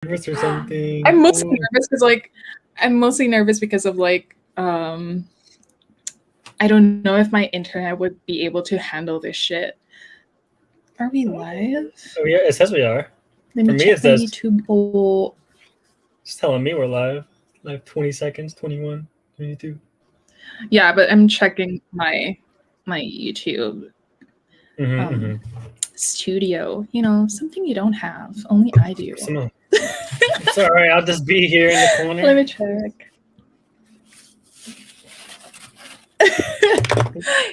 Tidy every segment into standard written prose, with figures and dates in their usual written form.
nervous or something. I'm mostly nervous because of like I don't know if my internet would be able to handle this shit. Are we live? Oh yeah, it says we are. Let me check my YouTube. Oh. It's telling me we're live. Like 20 seconds, 21, 22. Yeah, but I'm checking my YouTube studio. You know, something you don't have. Only I do. It's all right. I'll just be here in the corner. Let me check.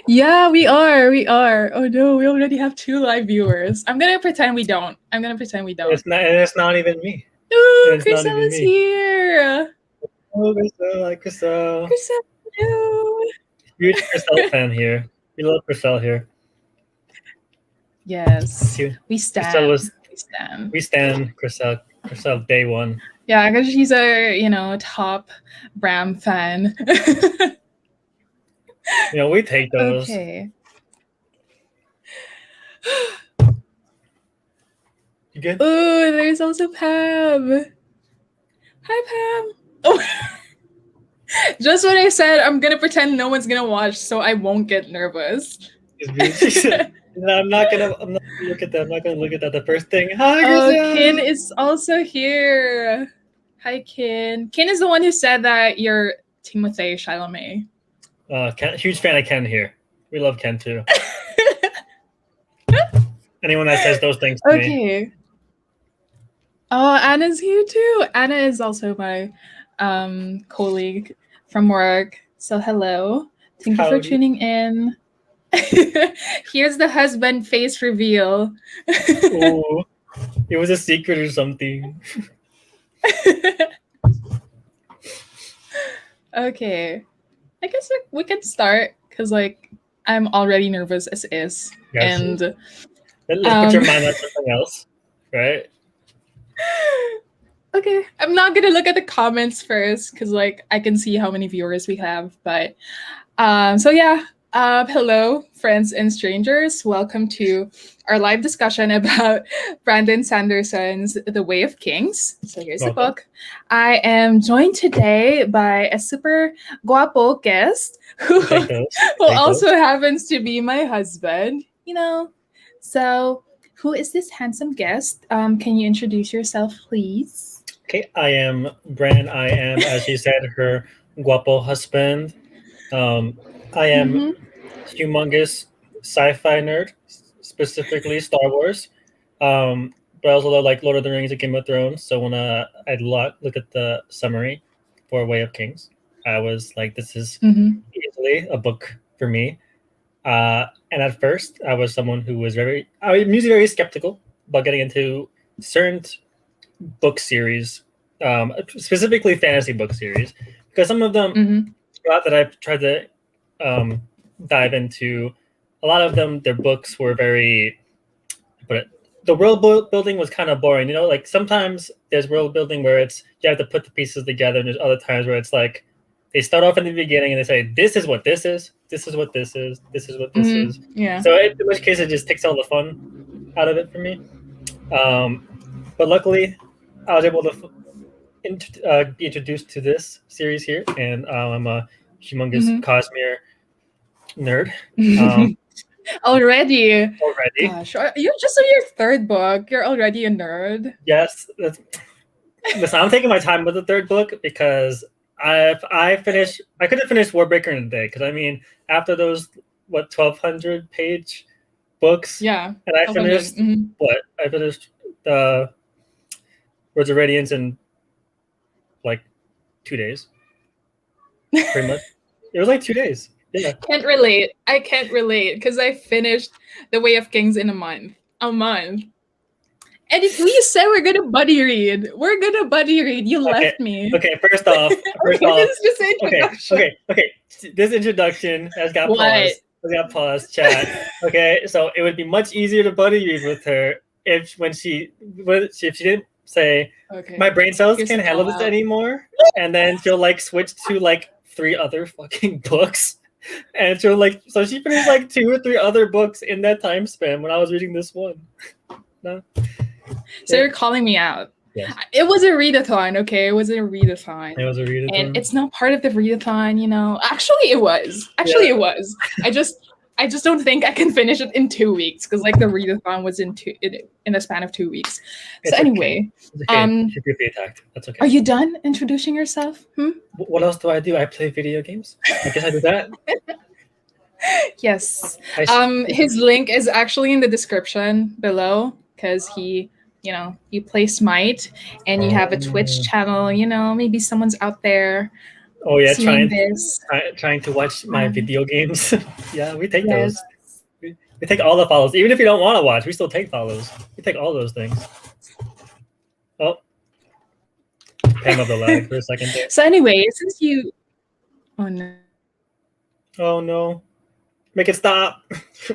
Yeah, we are. Oh no, we already have 2 live viewers. I'm gonna pretend we don't. It's not even me. Ooh, Crystal is here. Oh, Crystal. No. Huge Crystal fan here. We love Crystal here. Yes. We stand. We stand Crystal day one. Yeah, because she's a top Bram fan. We take those. Okay. You good? Oh, there's also Pam. Hi, Pam. Oh. Just when I said I'm gonna pretend no one's gonna watch, so I won't get nervous. No, I'm not gonna look at that. I'm not gonna look at that. The first thing. Hi, Kin is also here. Hi, Kin. Kin is the one who said that you're Timothée Chalamet. Huge fan of Ken here. We love Ken too. Anyone that says those things to me. Oh, Anna's here too. Anna is also my colleague from work. So hello. Thank you for tuning in. Here's the husband face reveal. Oh, it was a secret or something. Okay. I guess we can start because I'm already nervous as is. Gotcha. And let's put your mind on something else, right? Okay, I'm not gonna look at the comments first because I can see how many viewers we have. But so yeah, hello friends and strangers. Welcome to our live discussion about Brandon Sanderson's The Way of Kings. So here's the book. I am joined today by a super guapo guest who also happens to be my husband. So who is this handsome guest? Can you introduce yourself, please? Okay, I am Bran. I am, as she said, her guapo husband. I am humongous sci-fi nerd, specifically Star Wars. But I also love Lord of the Rings and Game of Thrones. So when I'd look at the summary for Way of Kings, I was like, this is easily a book for me. And at first, I was someone who was very skeptical about getting into certain book series, specifically fantasy book series, because some of them that I've tried to dive into, a lot of them, their books were very, but the world building was kind of boring. Sometimes there's world building where it's you have to put the pieces together, and there's other times where it's like they start off in the beginning and they say, this is what this is, this is what this is, this is what this is. Yeah. So in which case it just takes all the fun out of it for me. But luckily, I was able to be introduced to this series here, and I'm a humongous Cosmere nerd. Already. Gosh, you're just on your 3rd book. You're already a nerd. Yes. Listen, I'm taking my time with the 3rd book because I could have finished Warbreaker in a day. Because after those 1,200 page books, yeah, and I finished I finished the Words of Radiance in 2 days. Pretty much, it was 2 days. Yeah. I can't relate because I finished The Way of Kings in a month. And if we said we're gonna buddy read, You left me. Okay, first off, this is just introduction. Okay. This introduction has got paused. Chat. Okay, so it would be much easier to buddy read with her if she didn't say, my brain cells can't handle this anymore, and then she'll switch to 3 other fucking books. And so she finished 2 or 3 other books in that time span when I was reading this one. No. So you're calling me out. Yes. It was a readathon, okay? It was a readathon. It was a And readathon. it's not part of the readathon, you know. Actually, it was. Actually, it was. I just don't think I can finish it in 2 weeks because like the readathon was in a span of 2 weeks. It's So anyway, okay. Keep your feet tacked. That's okay. Are you done introducing yourself? What else do? I play video games. I guess I do that. Yes. His link is actually in the description below because he plays Smite and you have a Twitch channel. You know, maybe someone's out there. Oh yeah, trying to watch my video games. Yeah, we take those. We take all the follows, even if you don't want to watch. We still take follows. We take all those things. Oh, Pam of the lag for a second there. So anyway, since you, oh no, make it stop.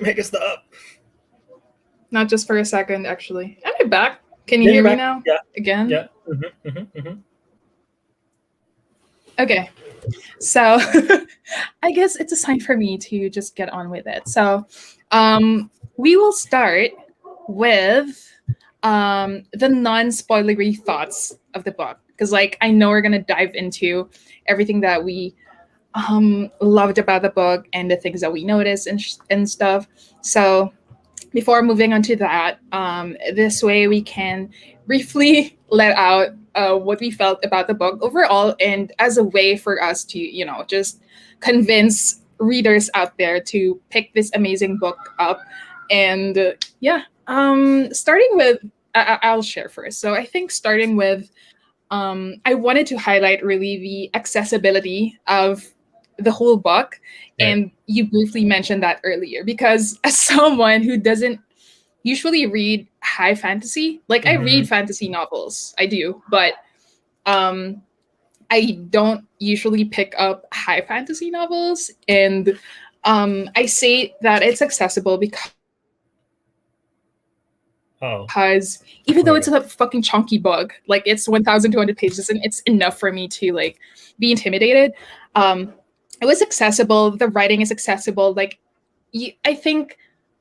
Make it stop. Not just for a second, actually. Am I back? Can you hear me now? Yeah. Again? Yeah. Okay. So I guess it's a sign for me to just get on with it. So we will start with the non-spoilery thoughts of the book. Because like I know we're gonna dive into everything that we loved about the book and the things that we noticed and stuff. So before moving on to that, this way we can briefly let out what we felt about the book overall, and as a way for us to, just convince readers out there to pick this amazing book up. And starting with, I'll share first. So I think starting with, I wanted to highlight really the accessibility of the whole book. Right. And you briefly mentioned that earlier, because as someone who doesn't usually read high fantasy, like I read fantasy novels, I do, but I don't usually pick up high fantasy novels. And I say that it's accessible because even though it's a fucking chunky book, like it's 1,200 pages and it's enough for me to like be intimidated. It was accessible. The writing is accessible. Like, I think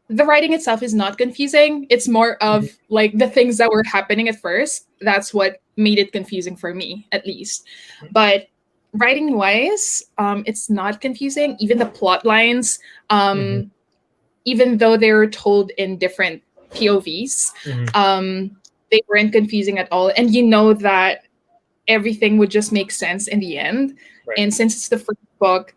the writing itself is not confusing. It's more of like the things that were happening at first. That's what made it confusing for me, at least. But writing wise, it's not confusing. Even the plot lines, even though they were told in different POVs, they weren't confusing at all. And you know that everything would just make sense in the end. Right. And since it's the first book,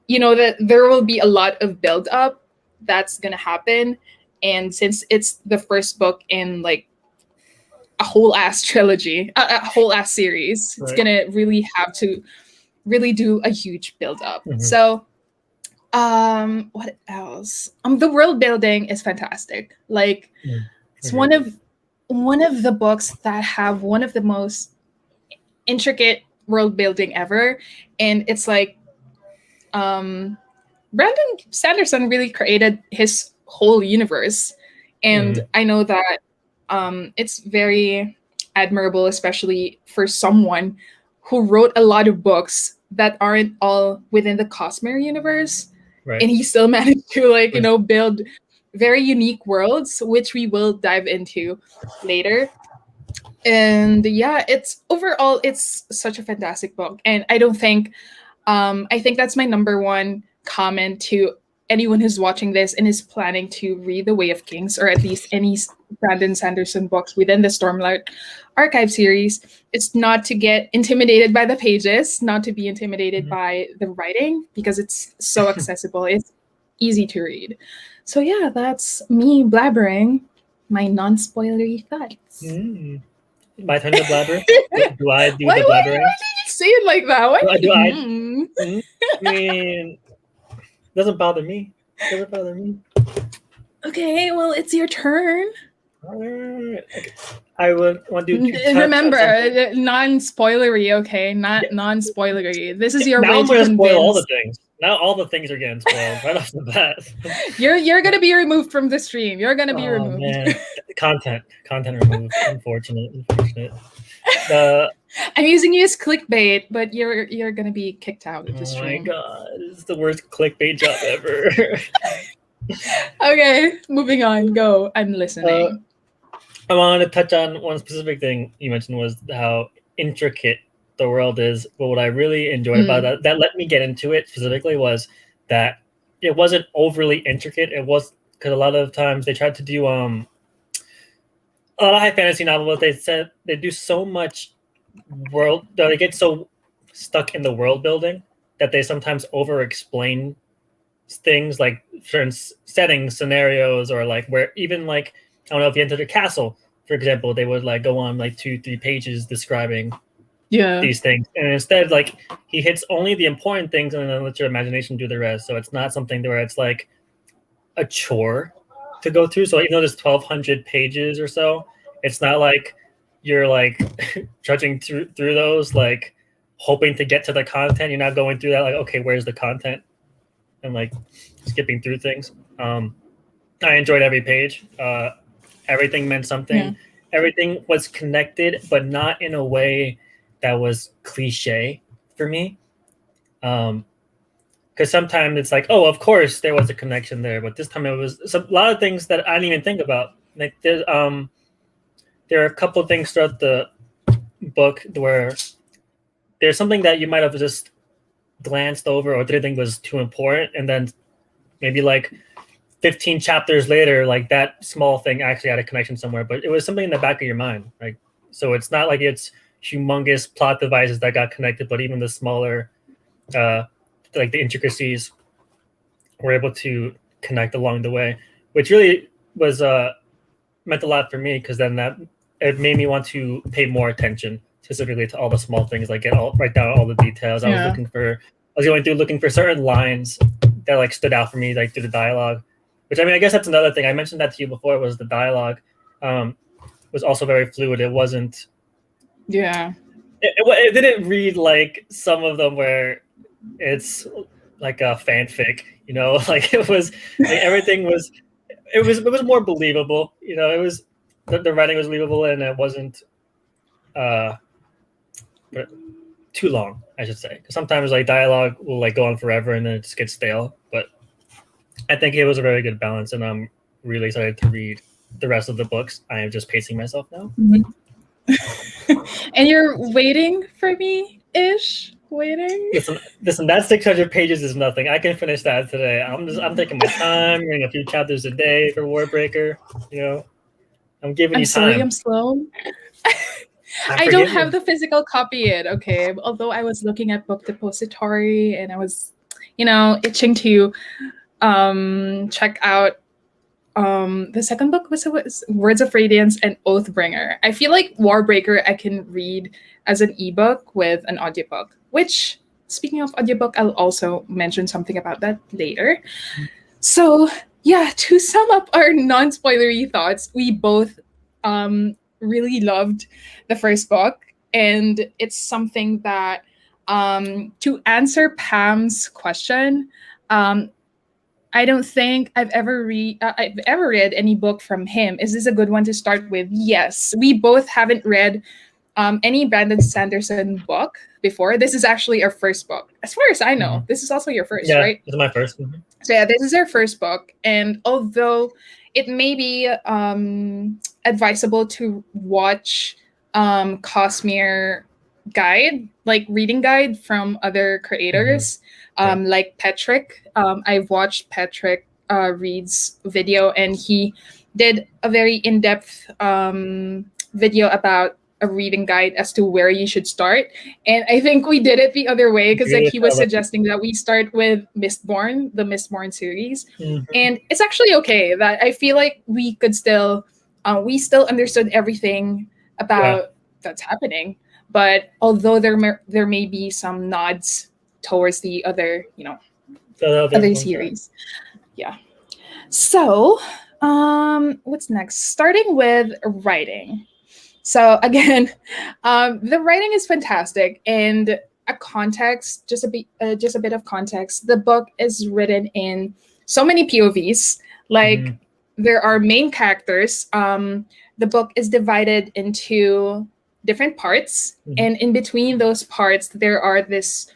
you know that there will be a lot of build up that's gonna happen. And since it's the first book in like a whole ass trilogy, a whole ass series, right, it's gonna really have to really do a huge build up. So what else? The world building is fantastic. Like it's one of the books that have one of the most intricate world building ever. And it's like Brandon Sanderson really created his whole universe. And I know that it's very admirable, especially for someone who wrote a lot of books that aren't all within the Cosmere universe. Right. And he still managed to like, build very unique worlds, which we will dive into later. And yeah, it's such a fantastic book. And I think that's my number one comment to anyone who's watching this and is planning to read The Way of Kings, or at least any Brandon Sanderson books within the Stormlight Archive series. It's not to get intimidated by the pages, not to be intimidated by the writing, because it's so accessible. It's easy to read. So yeah, that's me blabbering my non-spoilery thoughts. My turn to blabber? Do I do the blabbering? Why did you say it like that? I mean, doesn't bother me. Okay, well, it's your turn. Okay. I would want to remember, non-spoilery, okay? Not non-spoilery. This is your way to I'm going to convince. Spoil all the things. Now all the things are getting spoiled right off the bat. You're going to be removed from the stream. You're going to be removed. Man. Content removed. Unfortunate. I'm using you as clickbait, but you're going to be kicked out of the stream. Oh my god, this is the worst clickbait job ever. Okay, moving on. Go. I'm listening. I wanted to touch on one specific thing you mentioned was how intricate the world is. But what I really enjoyed about that let me get into it specifically was that it wasn't overly intricate. It was because a lot of times they tried to do a lot of high fantasy novels. They said they do so much world that they get so stuck in the world building that they sometimes over explain things like certain settings, scenarios, or like where even like I don't know if you entered a castle, for example, they would like go on like 2-3 pages describing these things, and instead like he hits only the important things and then lets your imagination do the rest. So it's not something where it's like a chore to go through. So even though there's 1,200 pages or so, it's not like you're like trudging through those like hoping to get to the content. You're not going through that like, okay, where's the content, and like skipping through things. I enjoyed every page. Everything meant something. Yeah. Everything was connected, but not in a way that was cliche for me. Because sometimes it's like, oh, of course there was a connection there, but this time it was a lot of things that I didn't even think about. Like there are a couple of things throughout the book where there's something that you might have just glanced over or didn't think was too important, and then maybe like 15 chapters later, like that small thing actually had a connection somewhere, but it was something in the back of your mind. Like, so it's not like it's humongous plot devices that got connected, but even the smaller, like the intricacies were able to connect along the way, which really was meant a lot for me, because then that it made me want to pay more attention specifically to all the small things, like write down all the details. I was going through looking for certain lines that like stood out for me, like through the dialogue. Which I mean, I guess that's another thing. I mentioned that to you before. Was the dialogue was also very fluid. It wasn't. Yeah. It didn't read like some of them where it's like a fanfic. You know, like it was. Like everything was. It was more believable. You know, it was the writing was believable, and it wasn't too long, I should say. Because sometimes like dialogue will like go on forever and then it just gets stale. But I think it was a very good balance, and I'm really excited to read the rest of the books. I am just pacing myself now. And you're waiting for me ish? Waiting? Listen, that 600 pages is nothing. I can finish that today. I'm taking my time, reading a few chapters a day for Warbreaker. You know, I'm giving you time. Sorry, I'm slow. I don't have the physical copy yet, okay? Although I was looking at Book Depository and I was, itching to check out the second book was Words of Radiance and Oathbringer. I feel like Warbreaker I can read as an ebook with an audiobook, which, speaking of audiobook, I'll also mention something about that later. So yeah, to sum up our non-spoilery thoughts, we both really loved the first book, and it's something that to answer Pam's question, I don't think I've ever read any book from him. Is this a good one to start with? Yes. We both haven't read any Brandon Sanderson book before. This is actually our first book, as far as I know. Mm-hmm. This is also your first, right? This is my first. Mm-hmm. So yeah, this is our first book, and although it may be advisable to watch Cosmere guide, like reading guide from other creators, like Patrick. I've watched Patrick Reed's video, and he did a very in-depth video about a reading guide as to where you should start. And I think we did it the other way, because like he was suggesting that we start with Mistborn, the Mistborn series. And it's actually okay. That I feel like we could still we still understood everything about that's happening. But although there may be some nods towards the other, other series. Yeah. So what's next? Starting with writing. So again, the writing is fantastic, and a context, just a bit of context. The book is written in so many POVs. Like there are main characters. The book is divided into different parts, and in between those parts, there are this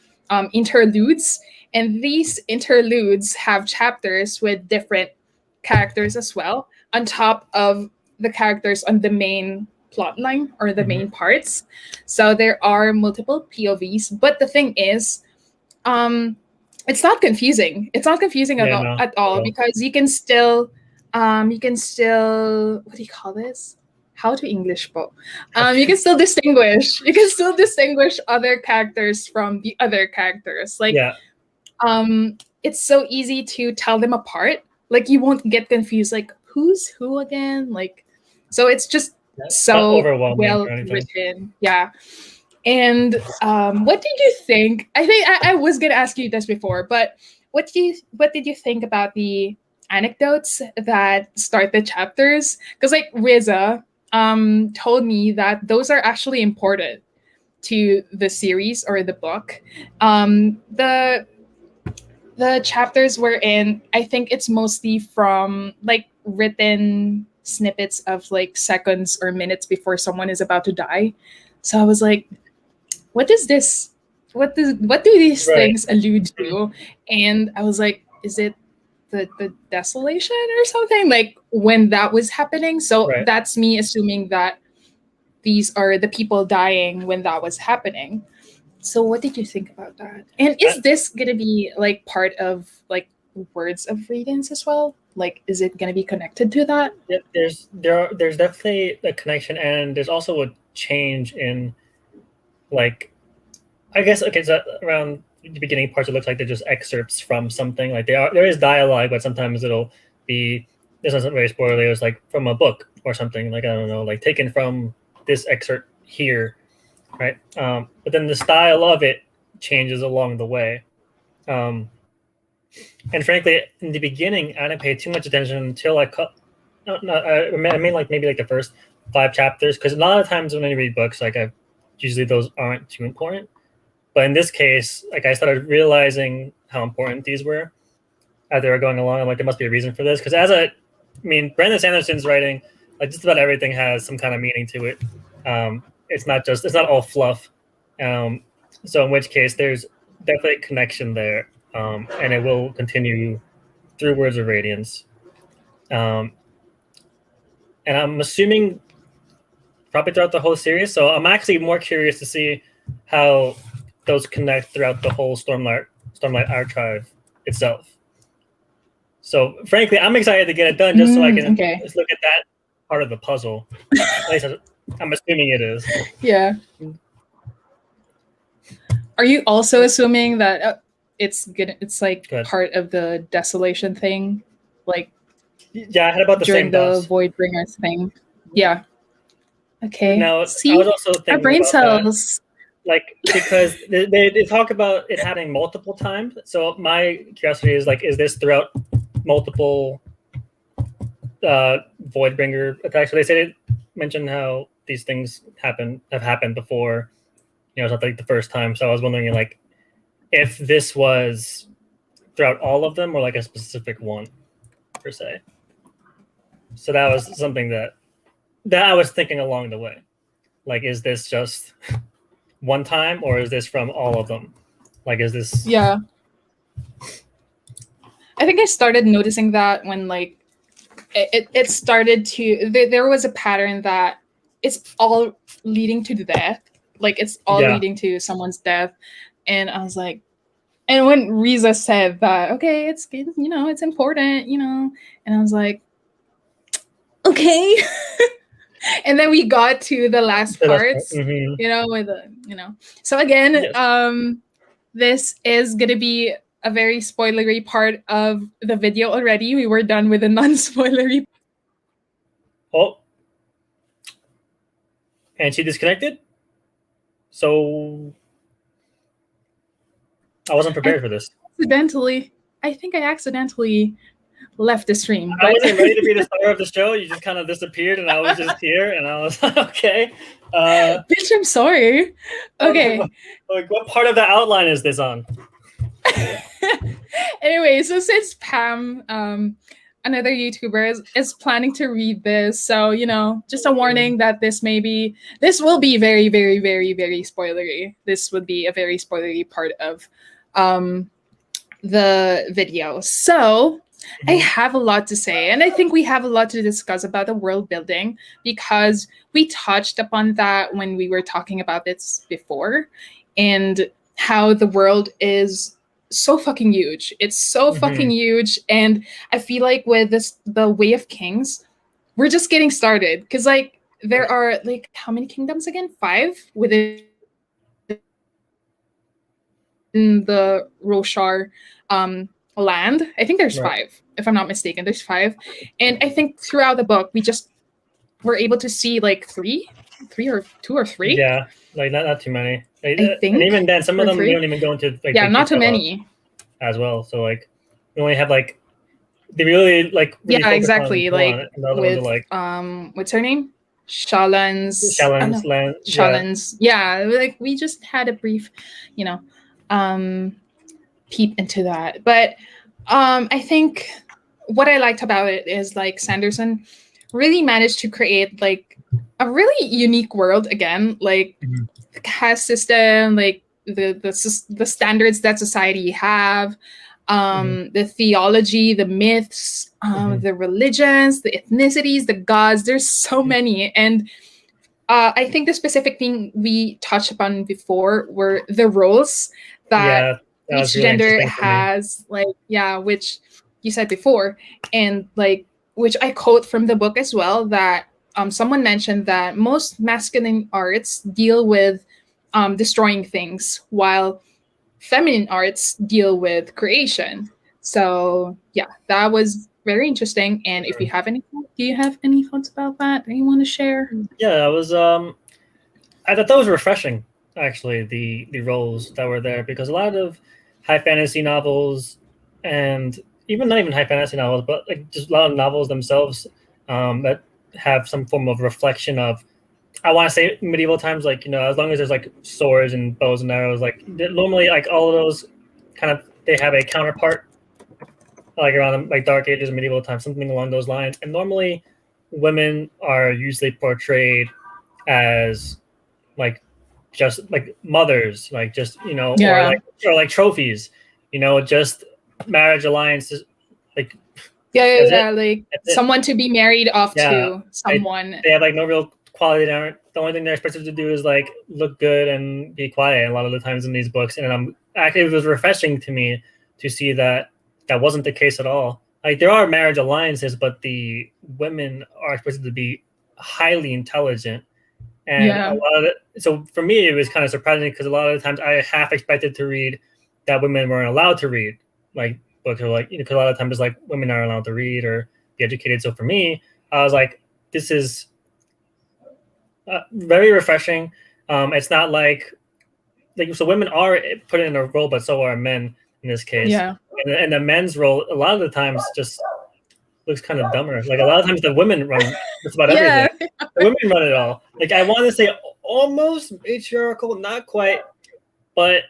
interludes, and these interludes have chapters with different characters as well, on top of the characters on the main plot line or the main parts. So there are multiple POVs, but the thing is, it's not confusing. It's not confusing at all because you can still what do you call this? How to English po? You can still distinguish. You can still distinguish other characters from the other characters. Like, it's so easy to tell them apart. Like, you won't get confused. Like, who's who again? Like, so it's just so well written. Yeah. And what did you think? I think I was gonna ask you this before, but what did you think about the anecdotes that start the chapters? Because like Riza told me that those are actually important to the series or the book. The chapters we're in, I think it's mostly from like written snippets of like seconds or minutes before someone is about to die. So I was like, what is this? What do these things allude to? And I was like, is it the desolation or something? Like when that was happening. So that's me assuming that these are the people dying when that was happening. So what did you think about that? And is this gonna be like part of like Words of Radiance as well? Like, is it gonna be connected to that? Yeah, there's definitely a connection, and there's also a change in, like, I guess so around the beginning parts, it looks like they're just excerpts from something. Like there is dialogue, but sometimes it'll be, this isn't very spoilery. It was like from a book or something. Like I don't know, like taken from this excerpt here. Right, but then the style of it changes along the way, and frankly, in the beginning, I didn't pay too much attention until I mean, like maybe like the first 5 chapters, because a lot of times when I read books, like usually those aren't too important, but in this case, like I started realizing how important these were as they were going along. I'm like, there must be a reason for this, because Brandon Sanderson's writing, like just about everything has some kind of meaning to it. It's not all fluff. So in which case there's definitely a connection there. And it will continue through Words of Radiance. And I'm assuming probably throughout the whole series. So I'm actually more curious to see how those connect throughout the whole Stormlight archive itself. So frankly, I'm excited to get it done just so I can just look at that part of the puzzle. At least I'm assuming it is. Yeah. Are you also assuming that it's like part of the desolation thing? Like, yeah, I had about the same during the Voidbringers thing. Yeah. Okay. Now, see, I was also thinking our brain about cells. That, like, because they talk about it happening multiple times. So my curiosity is like, is this throughout multiple Voidbringer attacks? So they mentioned how these things have happened before. You know, it's not like the first time. So I was wondering, like, if this was throughout all of them or like a specific one per se. So that was something that I was thinking along the way. Like, is this just one time or is this from all of them? Like, is this? Yeah. I think I started noticing that when like it started to, there was a pattern that it's all leading to death. Like it's all leading to someone's death. And I was like, and when Riza said that, okay, it's, you know, it's important, you know, and I was like, okay. And then we got to the last parts, you know, with the, you know. So again, this is gonna be a very spoilery part of the video already. We were done with the non-spoilery. Oh. And she disconnected? So I wasn't prepared for this. I think I accidentally left the stream. I wasn't ready to be the star of the show. You just kind of disappeared, and I was just here, and I was like, okay. Bitch, I'm sorry. Okay. Like, what part of the outline is this on? Anyway, so since Pam, another YouTuber, is planning to read this, so, you know, just a warning that this will be very, very, very, very spoilery. This would be a very spoilery part of the video. So I have a lot to say, and I think we have a lot to discuss about the world building because we touched upon that when we were talking about this before, and how the world is so fucking huge. It's so fucking huge, and I feel like with the Way of Kings, we're just getting started because like there are like how many kingdoms again? 5 within the Roshar land. I think there's 5, if I'm not mistaken. There's 5, and I think throughout the book we just were able to see like three or 2 or 3. Yeah, like not too many. I think, and even then, some of them 3? we don't even go into like not too many as well. So like we only have like they really exactly on like one, and the other with ones are like what's her name? Shallan's land. Shallon's. Yeah, like we just had a brief, peep into that. But I think what I liked about it is like Sanderson really managed to create like a really unique world again, like the caste system, like the standards that society have, the theology, the myths, the religions, the ethnicities, the gods. There's so many, and I think the specific thing we touched upon before were the roles that each really gender has, like which you said before, and like which I quote from the book as well, that someone mentioned that most masculine arts deal with destroying things, while feminine arts deal with creation. So yeah, that was very interesting. And if you have any, do you have any thoughts about that you want to share? Yeah, I was I thought that was refreshing, actually, the roles that were there, because a lot of high fantasy novels, and even not even high fantasy novels, but like just a lot of novels themselves that have some form of reflection of, I want to say medieval times, like, as long as there's like swords and bows and arrows, like normally like all of those kind of, they have a counterpart like around like Dark Ages, medieval times, something along those lines. And normally women are usually portrayed as like just like mothers, like just or like trophies, just marriage alliances, like like someone to be married off to someone. They have like no real quality. The only thing they're expected to do is like look good and be quiet a lot of the times in these books. And actually, it was refreshing to me to see that wasn't the case at all. Like there are marriage alliances, but the women are expected to be highly intelligent. And a lot of so for me, it was kind of surprising because a lot of the times I half expected to read that women weren't allowed to read like books, or like, because a lot of times it's like women aren't allowed to read or be educated. So for me, I was like, this is very refreshing. It's not like so women are put in a role, but so are men in this case. Yeah. And the men's role a lot of the times just looks kind of dumber. Like a lot of times the women run just about everything. The women run it all. Like I want to say almost matriarchal, not quite, but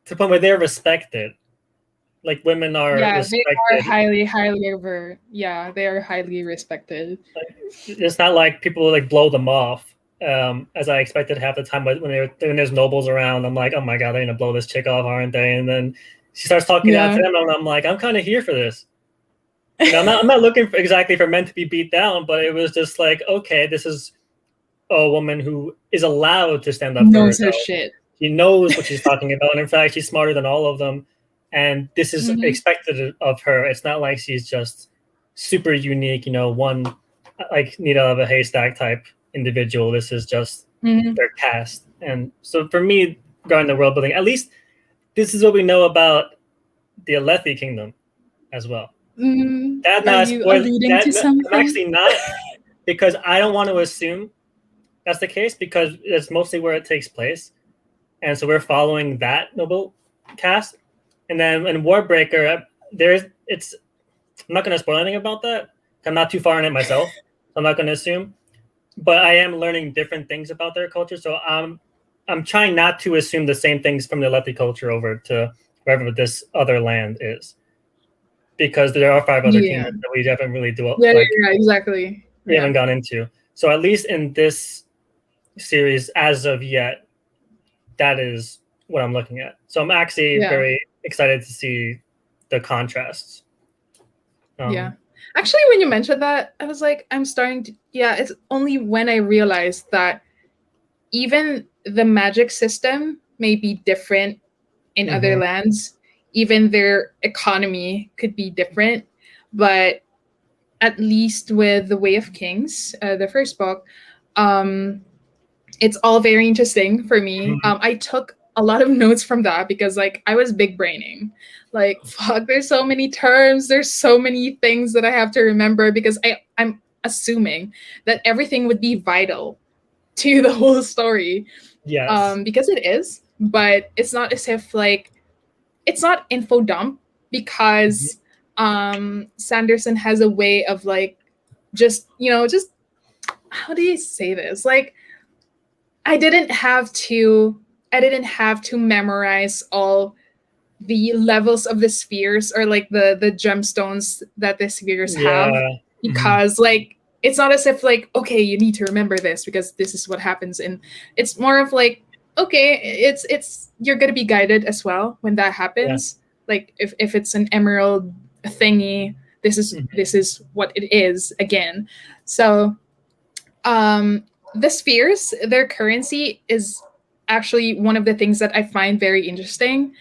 to the point where they're respected. Like women are respected. They are highly over. Yeah, they are highly respected. Like, it's not like people like blow them off, as I expected half the time. But when there's nobles around, I'm like, oh my god, they're gonna blow this chick off, aren't they? And then she starts talking out to them, and I'm like, I'm kind of here for this. I'm not looking exactly for men to be beat down, but it was just like, okay, this is a woman who is allowed to stand up for herself. Her shit. She knows what she's talking about, and in fact, she's smarter than all of them. And this is expected of her. It's not like she's just super unique, one like needle of a haystack type individual. This is just their cast. And so for me, regarding the world building, at least this is what we know about the Alethi kingdom as well. That's not I'm actually not, because I don't want to assume that's the case, because it's mostly where it takes place. And so we're following that noble cast. And then in Warbreaker, I'm not going to spoil anything about that. I'm not too far in it myself. So I'm not going to assume. But I am learning different things about their culture. So I'm trying not to assume the same things from the Alethi culture over to wherever this other land is. Because there are 5 other kingdoms that we haven't really exactly. We haven't gone into. So at least in this series, as of yet, that is what I'm looking at. So I'm actually very excited to see the contrasts. Yeah. Actually, when you mentioned that, I was like, it's only when I realized that even the magic system may be different in other lands, even their economy could be different, but at least with the Way of Kings, the first book, it's all very interesting for me. I took a lot of notes from that because like I was big braining. Like fuck, there's so many terms, there's so many things that I have to remember because I'm assuming that everything would be vital to the whole story. Yes. Because it is, but it's not as if like it's not info dump because Sanderson has a way of like just how do you say this? Like I didn't have to memorize all the levels of the spheres or like the gemstones that the spheres have because like it's not as if like okay you need to remember this because this is what happens in it's more of like okay it's you're gonna be guided as well when that happens like if it's an emerald thingy this is what it is again so the spheres, their currency is actually one of the things that I find very interesting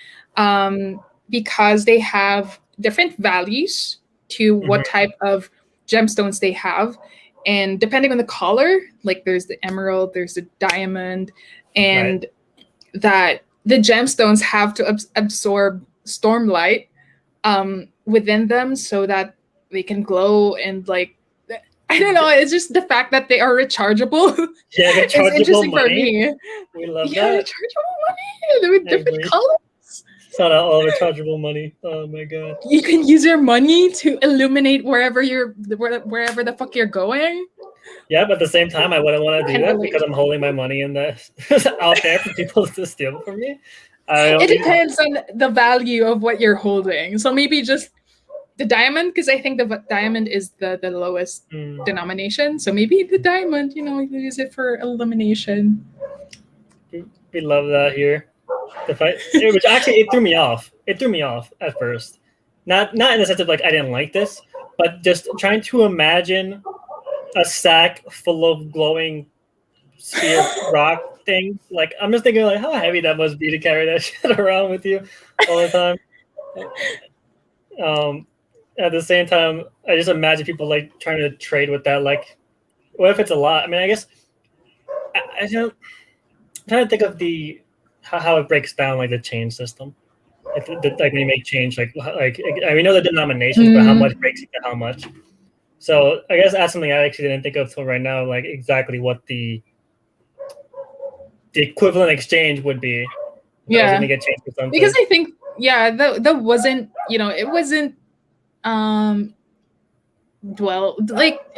because they have different values to what type of gemstones they have. And depending on the color, like there's the emerald, there's the diamond, and that the gemstones have to absorb stormlight within them so that they can glow and like I don't know. It's just the fact that they are rechargeable. Yeah, rechargeable it's interesting money. For me. We love that. Rechargeable money with different colors. It's not all rechargeable money. Oh my god. You can use your money to illuminate wherever the fuck you're going. Yeah, but at the same time, I wouldn't want to do that because I'm holding my money in the out there for people to steal from me. It depends on the value of what you're holding. So maybe just the diamond, because I think the diamond is the lowest denomination. So maybe the diamond, you use it for elimination. We love that here. Which actually it threw me off. It threw me off at first. Not in the sense of like I didn't like this, but just trying to imagine a sack full of glowing sphere rock things. Like I'm just thinking like how heavy that must be to carry that shit around with you all the time. At the same time, I just imagine people like trying to trade with that. Like, what if it's a lot? I mean, I guess I'm trying to think of how it breaks down like the chain system. Like when you make change, like we know the denominations, but how much breaks into how much. So I guess that's something I actually didn't think of till right now, like exactly what the equivalent exchange would be. Yeah, gonna get changed with something. Because I think that wasn't it wasn't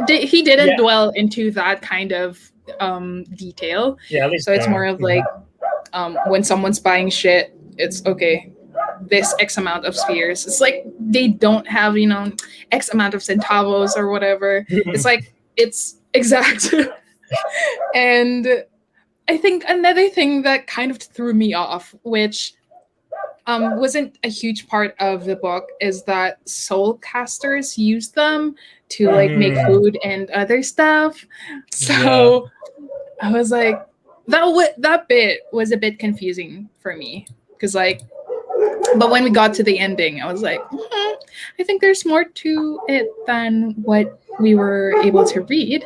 he didn't dwell into that kind of detail. Yeah, at least so it's more of like when someone's buying shit, it's okay. This X amount of spheres. It's like they don't have X amount of centavos or whatever. It's like it's exact. And I think another thing that kind of threw me off, which wasn't a huge part of the book, is that soul casters use them to like make food and other stuff. So I was like, that bit was a bit confusing for me because but when we got to the ending, I was like, I think there's more to it than what we were able to read.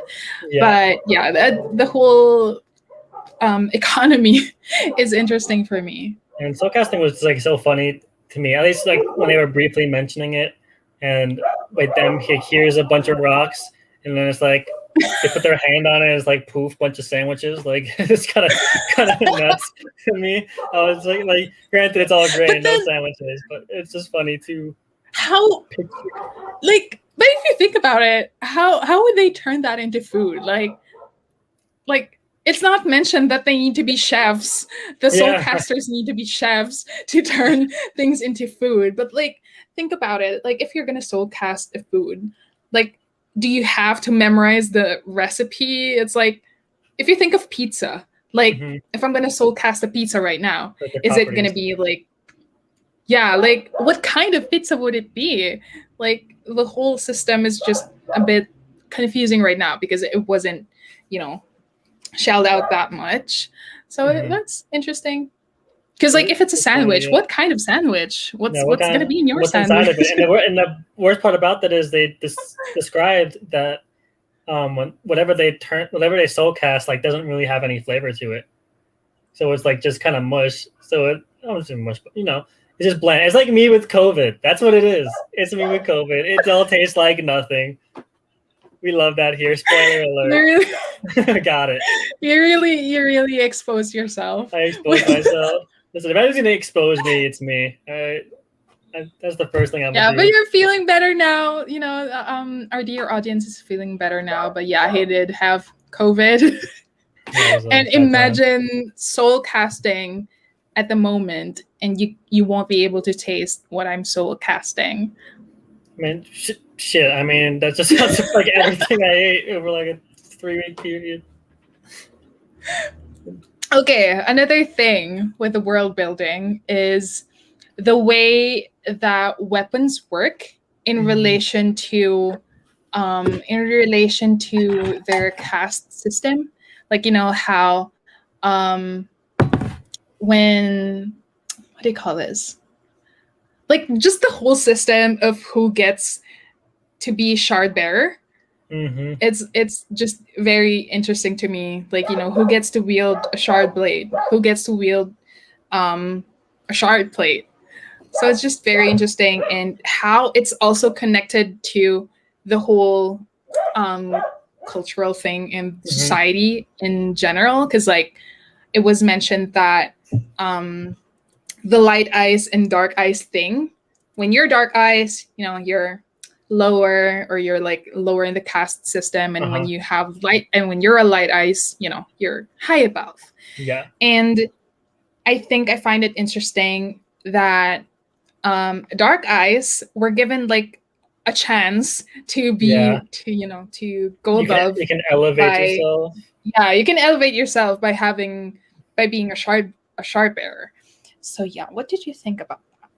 But the whole economy is interesting for me. And soul casting was like so funny to me, at least like when they were briefly mentioning it, and like them here's a bunch of rocks, and then it's like they put their hand on it, and it's like poof, bunch of sandwiches. Like it's kind of nuts to me. I was like granted it's all grain, no sandwiches, but it's just funny too. But if you think about it, how would they turn that into food? Like it's not mentioned that they need to be chefs. The soul casters need to be chefs to turn things into food. But think about it. Like if you're gonna soul cast a food, like do you have to memorize the recipe? It's like if you think of pizza, like if I'm gonna soul cast a pizza right now, is it gonna be like yeah, like what kind of pizza would it be? Like the whole system is just a bit confusing right now because it wasn't, shelled out that much. So that's interesting. Because like if it's a sandwich, what kind of sandwich? What's gonna be in your what's sandwich? inside of it? And the worst part about that is they described that whatever they soul cast like doesn't really have any flavor to it. So it's like just kind of mush. So I don't say mush, but it's just bland. It's like me with COVID. That's what it is. It's me with COVID. It all tastes like nothing. We love that here. Spoiler alert. Got it. You really exposed yourself. I exposed myself. Listen, if anyone's gonna expose me, it's me. That's the first thing I'm gonna do. But you're feeling better now. Our dear audience is feeling better now. But yeah, he did have COVID. And imagine soul casting at the moment, and you won't be able to taste what I'm soul casting. I mean, shit. I mean, that just sounds like everything I ate over like a 3-week period. Okay, another thing with the world building is the way that weapons work in relation to their caste system. Like how when what do you call this? Like just the whole system of who gets to be shard bearer. It's just very interesting to me. Like who gets to wield a shard blade, who gets to wield a shard plate. So it's just very interesting, and how it's also connected to the whole cultural thing in society in general. Because like it was mentioned that the light eyes and dark eyes thing, when you're dark eyes, you're lower, or you're like lower in the caste system, and when you have light, and when you're a light eyes, you're high above. Yeah. And I think I find it interesting that dark eyes were given like a chance to be to go above. You can elevate yourself. Yeah, you can elevate yourself by being a shard bearer. So yeah, what did you think about that?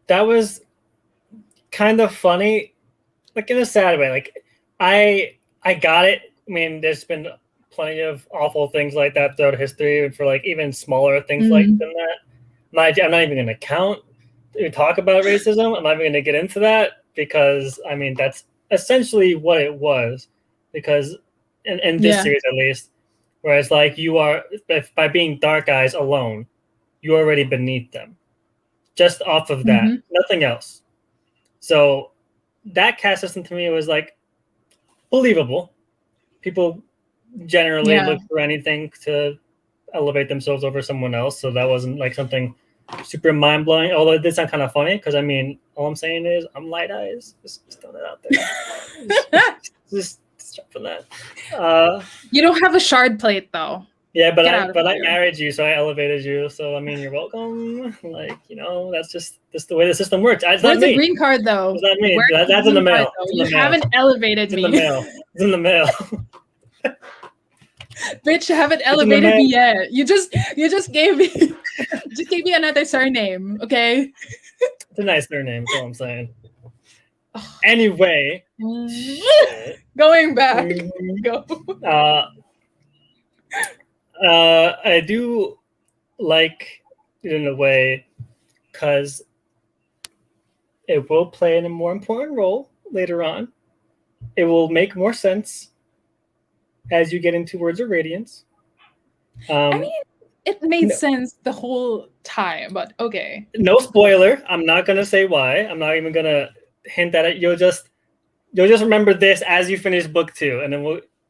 That was kind of funny, like in a sad way. Like I got it. I mean, there's been plenty of awful things like that throughout history, for like even smaller things like than that. I'm not even going to talk about racism. I'm not even going to get into that, because I mean that's essentially what it was. Because in this series, at least, whereas like you are, by being dark eyes alone, you're already beneath them, just off of that, nothing else. So that caste system to me was like believable. People generally look for anything to elevate themselves over someone else. So that wasn't like something super mind blowing. Although it did sound kind of funny, because I mean, all I'm saying is I'm light eyes. Just throw that out there. just stop from that. You don't have a shard plate though. Yeah, but I married you, so I elevated you. So I mean, you're welcome. Like that's just the way the system works. Where's the green card though? It's not me. That's in the mail. You haven't elevated me. It's in the mail. It's in the mail. Bitch, you haven't elevated me yet. You just gave me another surname, okay? It's a nice surname. That's all I'm saying. Anyway, going back. Go. I do like it in a way, because it will play a more important role later on. It will make more sense as you get into Words of Radiance. I mean, it made sense the whole time, but okay. No spoiler. I'm not gonna say why. I'm not even gonna hint at it. You'll just remember this as you finish book 2, and then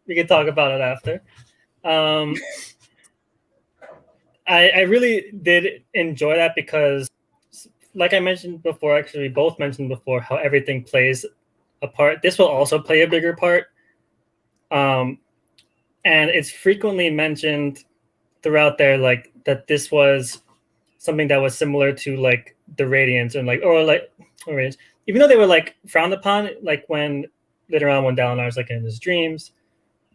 we can talk about it after. I really did enjoy that, because, like I mentioned before, actually we both mentioned before, how everything plays a part. This will also play a bigger part. And it's frequently mentioned throughout there, like that this was something that was similar to like the Radiance, and like Radiance, even though they were like frowned upon, like when later on when Dalinar's like in his dreams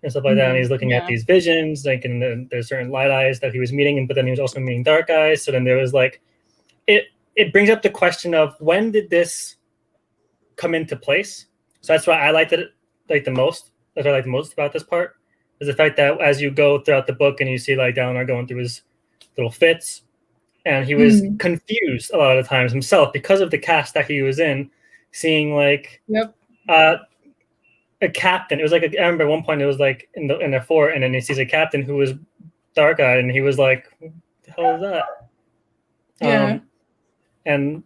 and stuff like that, and he's looking at these visions, like, and then there's certain light eyes that he was meeting, but then he was also meeting dark eyes. So then there was like it it brings up the question of when did this come into place. So that's why I liked it the most. That's what I like the most about this part is the fact that as you go throughout the book and you see like Dalinar going through his little fits, and he was confused a lot of the times himself because of the cast that he was in, seeing like a captain. It was like I remember at one point it was like in the fort, and then he sees a captain who was dark-eyed, and he was like, "What the hell is that?" Yeah. And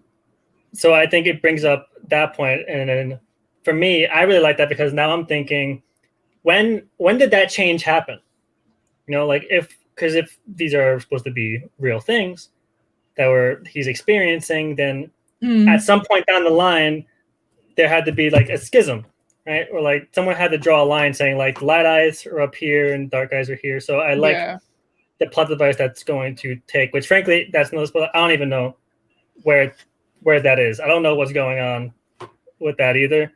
so I think it brings up that point, and then for me, I really like that because now I'm thinking, when did that change happen? You know, like if these are supposed to be real things that he's experiencing, then at some point down the line, there had to be like a schism, right? Or like someone had to draw a line saying like light eyes are up here and dark eyes are here. So I like the plot device that's going to take, which frankly, that's no spoiler. I don't even know where that is. I don't know what's going on with that either.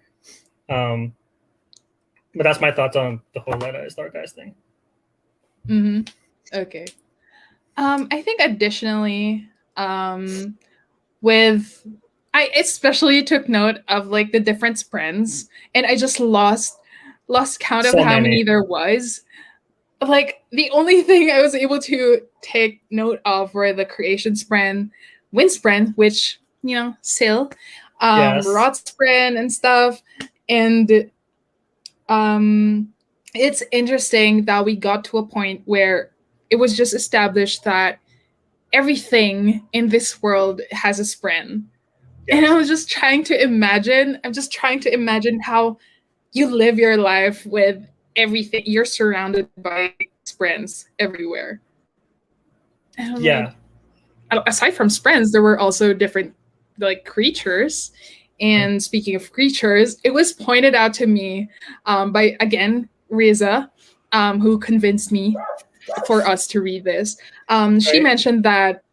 But that's my thoughts on the whole light eyes, dark eyes thing. Okay. I think additionally, with I especially took note of like the different sprints, and I just lost count of how many there was. Like the only thing I was able to take note of were the creation sprint, wind sprint, which sail, rod sprint and stuff, and it's interesting that we got to a point where it was just established that everything in this world has a sprint. And I'm just trying to imagine how you live your life with everything. You're surrounded by sprints everywhere. And aside from sprints, there were also different like creatures. And speaking of creatures, it was pointed out to me by, again, Riza, who convinced me for us to read this. She mentioned that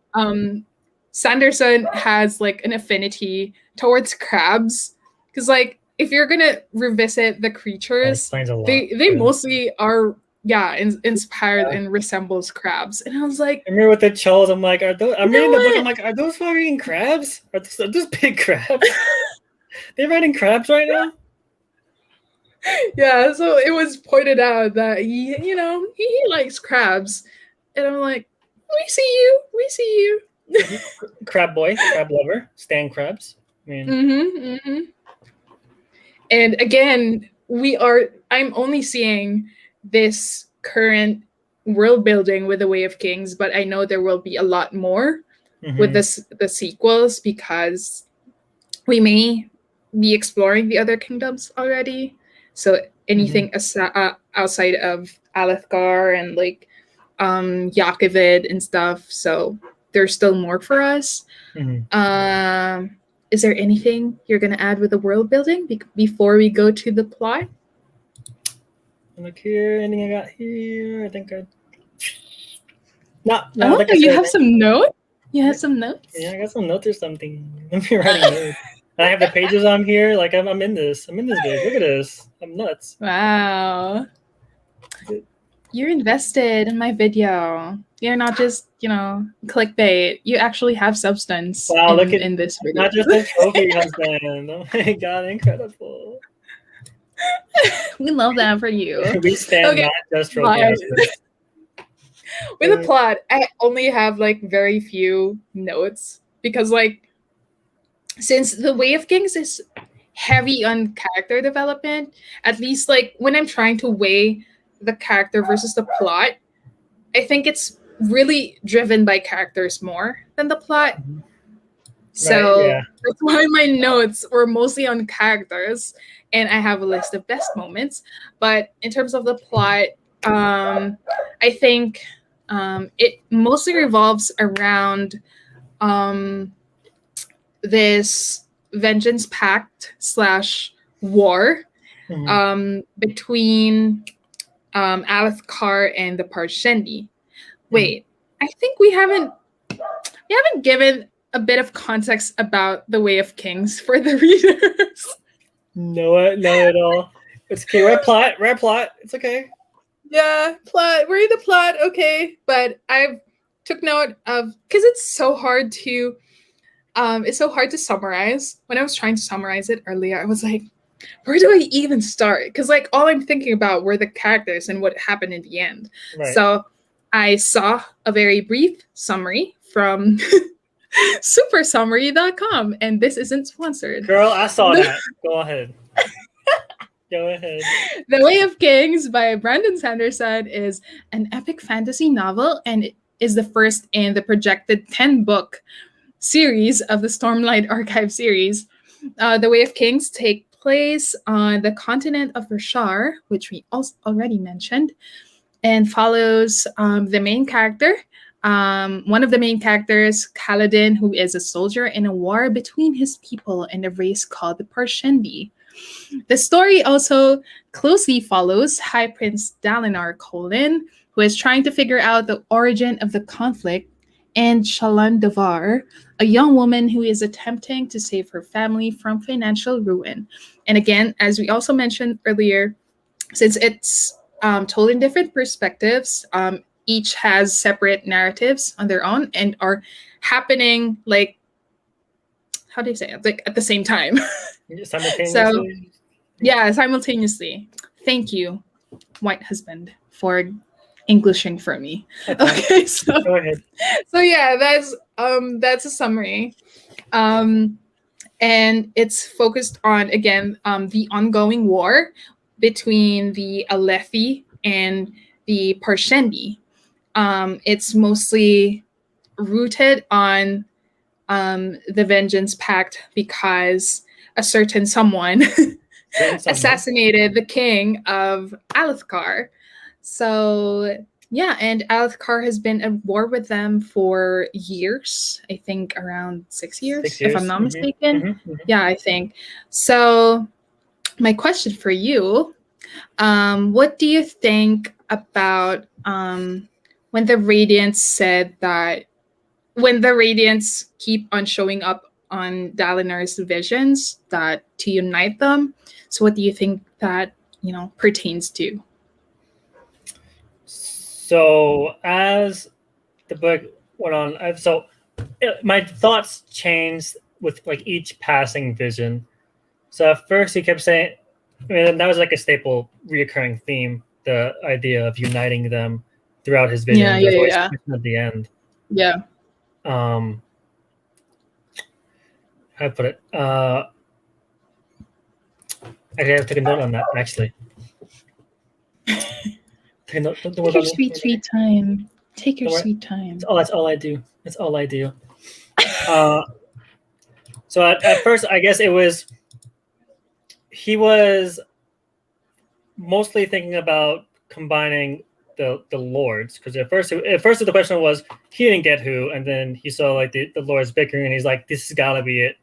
Sanderson has like an affinity towards crabs, because like if you're gonna revisit the creatures, they mostly are inspired and resembles crabs. And I was like, I remember with the Chols, I'm like, I'm reading the book, I'm like, are those fucking crabs? Are those big crabs? They're riding crabs right now? Yeah, so it was pointed out that he likes crabs. And I'm like, we see you. Crab boy, crab lover, Stan crabs. I mean. And again, I'm only seeing this current world building with the Way of Kings, but I know there will be a lot more with the sequels, because we may be exploring the other kingdoms already. So anything outside of Alethkar and like Yakovid and stuff. So there's still more for us. Is there anything you're going to add with the world building before we go to the plot? Look here, anything I got here? I think you have some notes? You have some notes? Yeah, I got some notes or something. I'm writing notes. I have the pages on here. Like I'm in this. I'm in this big. Look at this. I'm nuts. Wow. You're invested in my video. You're not just, clickbait. You actually have substance in this video. Not just a trophy husband. Oh my god, incredible. We love that for you. We stand not just trophy husbands. With the plot, I only have like very few notes, because like since the Way of Kings is heavy on character development, at least like when I'm trying to weigh the character versus the plot, I think it's really driven by characters more than the plot. So that's why my notes were mostly on characters, and I have a list of best moments. But in terms of the plot, I think it mostly revolves around this vengeance pact / war between Alethkar and the Parshendi. Wait, I think we haven't given a bit of context about the Way of Kings for the readers. No, not at all. It's okay. We're at plot. It's okay. Yeah, plot. We're in the plot. Okay, but I've took note of, because it's so hard to it's so hard to summarize. When I was trying to summarize it earlier, I was like, where do I even start? Because like all I'm thinking about were the characters and what happened in the end. Right. So I saw a very brief summary from supersummary.com, and this isn't sponsored. Girl, I saw that. Go ahead. Go ahead. The Way of Kings by Brandon Sanderson is an epic fantasy novel, and it is the first in the projected 10-book series of the Stormlight Archive series. The Way of Kings take place on the continent of Rashar, which we also already mentioned, and follows the main character, one of the main characters, Kaladin, who is a soldier in a war between his people and a race called the Parshendi. The story also closely follows High Prince Dalinar Kholin, who is trying to figure out the origin of the conflict, and Shalan Davar, a young woman who is attempting to save her family from financial ruin. And again, as we also mentioned earlier, since it's told in different perspectives, each has separate narratives on their own and are happening like, how do you say it? Like at the same time. Simultaneously? So, yeah, simultaneously. Thank you, white husband, for Englishing for me. Okay, so go ahead. So yeah, that's a summary, and it's focused on again the ongoing war between the Alethi and the Parshendi. It's mostly rooted on the Vengeance Pact because a certain someone assassinated the king of Alethkar. So yeah, and Alethkar has been at war with them for years. I think around 6 years, if I'm not mistaken. Yeah, I think. So my question for you, what do you think about when the Radiants said that when the Radiants keep on showing up on Dalinar's visions that to unite them? So what do you think that, pertains to? So as the book went on, my thoughts changed with like each passing vision. So at first he kept saying, that was like a staple reoccurring theme, the idea of uniting them throughout his vision. Yeah. At the end. Yeah. How to put it? I have to take a note on that actually. Take your sweet time. Take your sweet time. That's all I do. That's all I do. So at first, I guess he was mostly thinking about combining the lords, because at first the question was he didn't get who, and then he saw like the lords bickering, and he's like, this has gotta be it.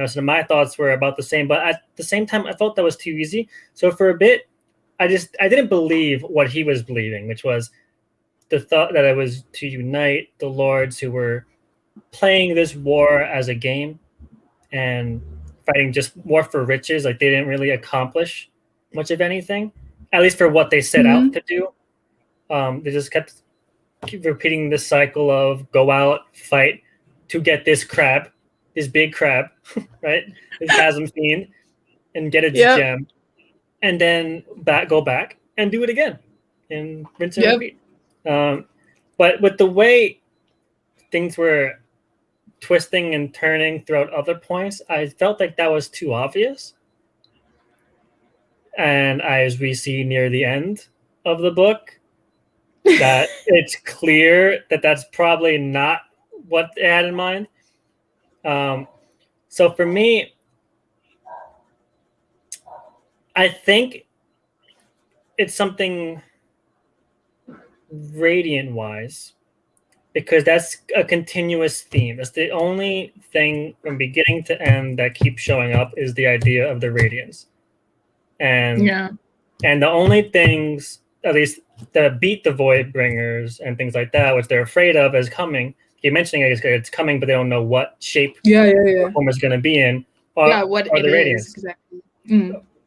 So my thoughts were about the same, but at the same time, I felt that was too easy. So for a bit, I didn't believe what he was believing, which was the thought that it was to unite the lords who were playing this war as a game and fighting just more for riches. Like they didn't really accomplish much of anything, at least for what they set out to do. They just keep repeating this cycle of go out, fight to get this big crab, right? This chasm fiend, and get its gem. And then go back and do it again and rinse and repeat. But with the way things were twisting and turning throughout other points, I felt like that was too obvious. And as we see near the end of the book, that it's clear that that's probably not what they had in mind. So for me, I think it's something Radiant-wise, because that's a continuous theme. That's the only thing from beginning to end that keeps showing up is the idea of the Radiance. And the only things, at least that beat the Voidbringers and things like that, which they're afraid of as coming. You're mentioning it's coming, but they don't know what shape the form is going to be in. What are it the Radiance. is exactly.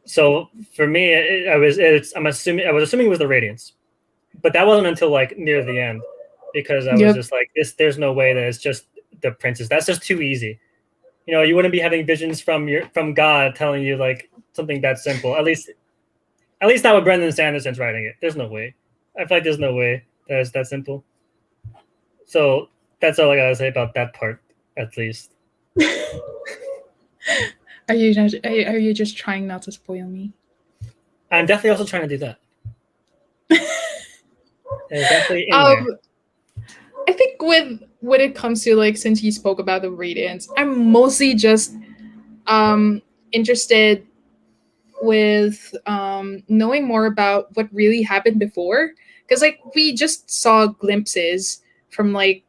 So for me, I was assuming it was the Radiance, but that wasn't until like near the end, because I was just like, there's no way that it's just the princess. That's just too easy. you wouldn't be having visions from God telling you like something that simple. At least not with Brandon Sanderson's writing it. There's no way. I feel like there's no way that it's that simple. So that's all I gotta say about that part, at least. Are you just trying not to spoil me? I'm definitely also trying to do that. It's definitely in there. I think when it comes to like, since you spoke about the radiance, I'm mostly just interested with knowing more about what really happened before, because like we just saw glimpses from like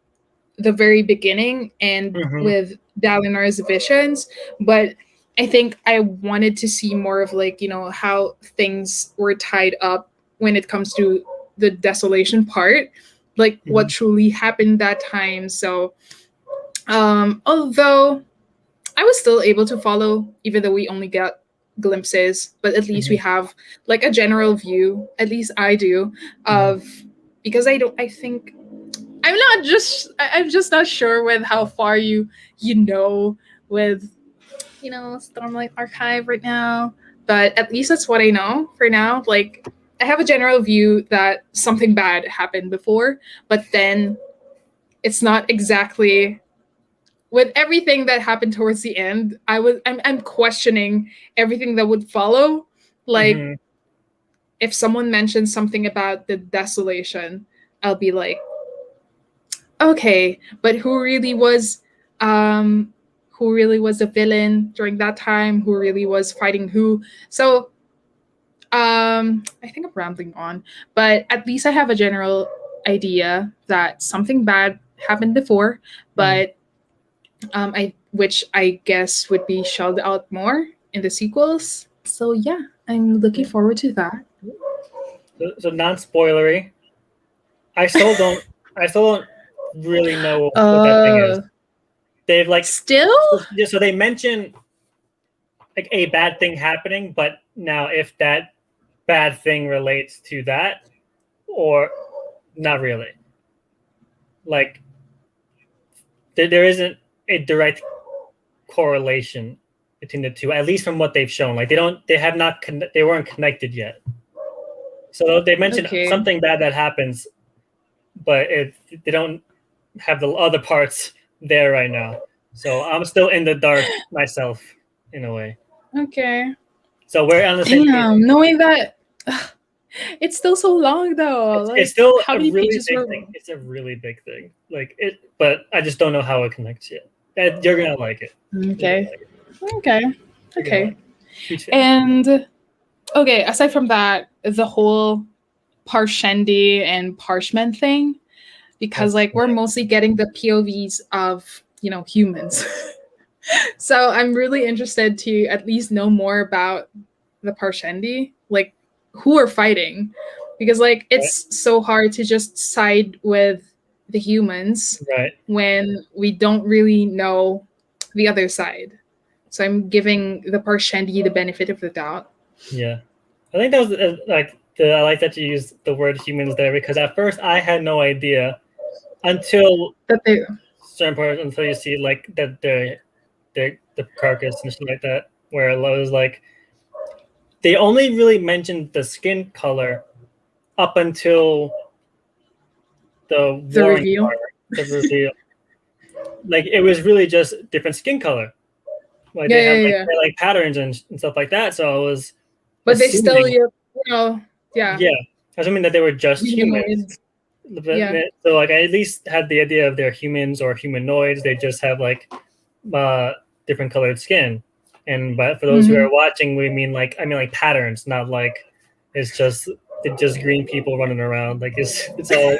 the very beginning and with Dalinar's visions, but I think I wanted to see more of like, how things were tied up when it comes to the desolation part, like what truly happened that time. So although I was still able to follow, even though we only got glimpses, but at least we have like a general view, at least I do, of, because I'm just not sure with how far you with Stormlight Archive right now, but at least that's what I know for now. Like, I have a general view that something bad happened before, but then it's not exactly with everything that happened towards the end. I'm questioning everything that would follow. Like, if someone mentions something about the desolation, I'll be like, okay, but who really was the villain during that time? Who really was fighting who? So I think I'm rambling on, but at least I have a general idea that something bad happened before, but which I guess would be shelled out more in the sequels. So yeah, I'm looking forward to that. So non-spoilery. I still don't really know what that thing is. They've like still. So they mention like a bad thing happening, but now if that bad thing relates to that or not really. Like there isn't a direct correlation between the two, at least from what they've shown. Like they weren't connected yet. So they mentioned something bad that happens, but they don't have the other parts there right now. So I'm still in the dark myself in a way. Okay. So we're on the same page. Knowing that it's still so long though. It's still how many really pages big thing. It's a really big thing. Like it, but I just don't know how it connects yet. You're gonna like it. Okay. Okay. And okay, aside from that, the whole Parshendi and Parshman thing, because like we're mostly getting the POVs of humans. So I'm really interested to at least know more about the Parshendi, like who are fighting, because like it's so hard to just side with the humans when we don't really know the other side. So I'm giving the Parshendi the benefit of the doubt. Yeah, I think that was I like that you used the word humans there, because at first I had no idea until certain parts, until you see like that the carcass and shit like that, where it was like they only really mentioned the skin color up until the reveal. The reveal. Like it was really just different skin color. Like they had like patterns and stuff like that. So I was, but they still, yeah. Assuming that they were just humans. So like I at least had the idea of they're humans or humanoids. They just have like different colored skin. And but for those who are watching, I mean like patterns, not like it's just green people running around. Like it's all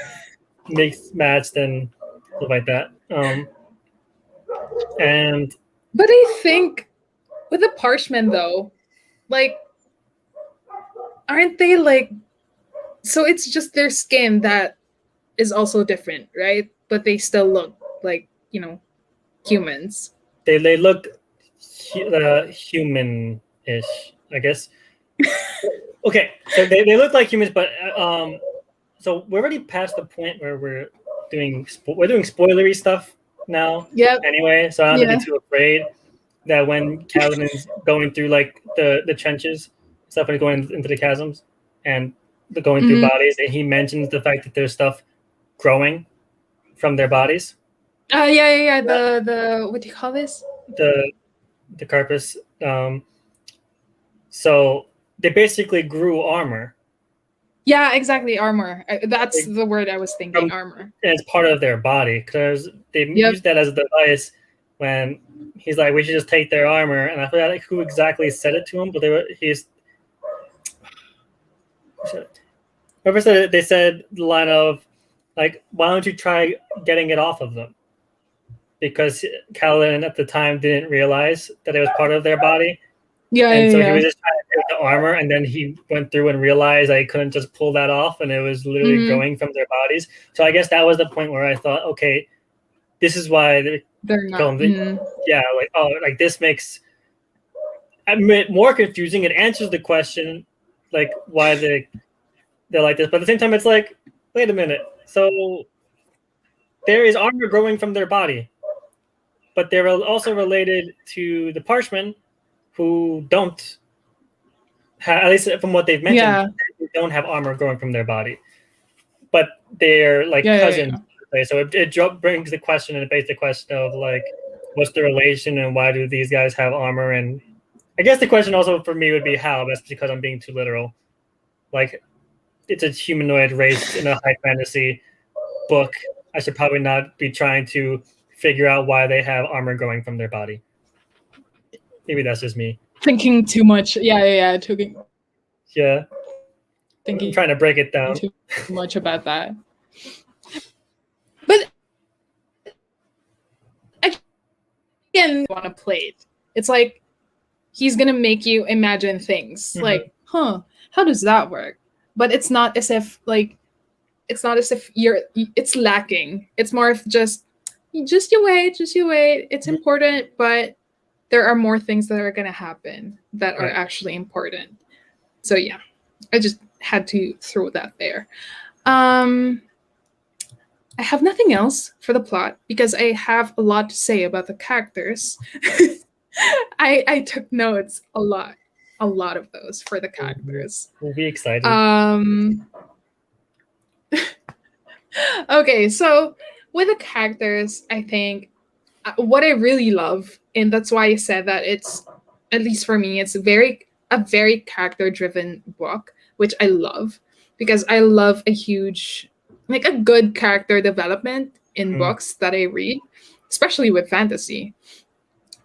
mixed, matched, and stuff like that. But I think with the Parshmen though, like, aren't they like? So it's just their skin that is also different, right? But they still look like humans. They look human-ish, I guess. Okay, so they look like humans, but so we're already past the point where we're doing spoilery stuff now. Yeah. Anyway, so I don't have to be too afraid. that when Kaladin's going through like the trenches, stuff when he's going into the chasms, and going through bodies, and he mentions the fact that there's stuff growing from their bodies. Yeah. The what do you call this? The carpus. So they basically grew armor. Yeah, exactly. Armor. That's the word I was thinking. Armor. And it's part of their body because they use that as a device when he's like, we should just take their armor. And I forgot like who exactly said it to him, but whoever said it, they said the line of like, why don't you try getting it off of them? Because Kaladin at the time didn't realize that it was part of their body. Yeah, and so he was just trying to take the armor, and then he went through and realized I couldn't just pull that off, and it was literally growing from their bodies. So I guess that was the point where I thought, okay, this is why they're not. Yeah, like like this makes it more confusing. It answers the question, like why they're like this, but at the same time, it's like, wait a minute. So there is armor growing from their body, but they're also related to the Parshmen, who don't have, at least from what they've mentioned, they don't have armor growing from their body, but they're like cousins. Yeah. So it brings the question, and it begs the question of like, what's the relation, and why do these guys have armor? And I guess the question also for me would be how. That's because I'm being too literal. Like, it's a humanoid race in a high fantasy book. I should probably not be trying to figure out why they have armor growing from their body. Maybe that's just me thinking too much. Yeah. Thinking. I'm trying to break it down too much about that. But again, want to play it. It's like he's gonna make you imagine things. Like, how does that work? But it's not as if it's lacking. It's more of just you wait. It's important, but there are more things that are going to happen that are actually important. So yeah, I just had to throw that there. I have nothing else for the plot because I have a lot to say about the characters. I took notes, a lot of those for the characters. We'll be excited. Okay, so with the characters, I think what I really love, and that's why I said that it's, at least for me, it's a very character-driven book, which I love because I love a good character development in books that I read, especially with fantasy.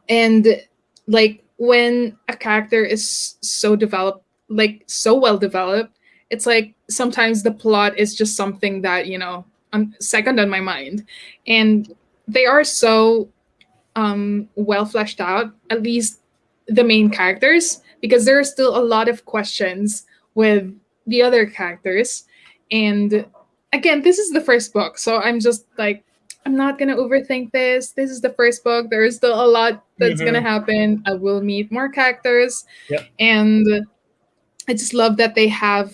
And like when a character is so well developed, it's like sometimes the plot is just something that, I'm second on my mind. And they are so well fleshed out, at least the main characters, because there are still a lot of questions with the other characters. And again, this is the first book, so I'm just like, I'm not going to overthink this. This is the first book. There is still a lot that's going to happen. I will meet more characters. Yep. And I just love that they have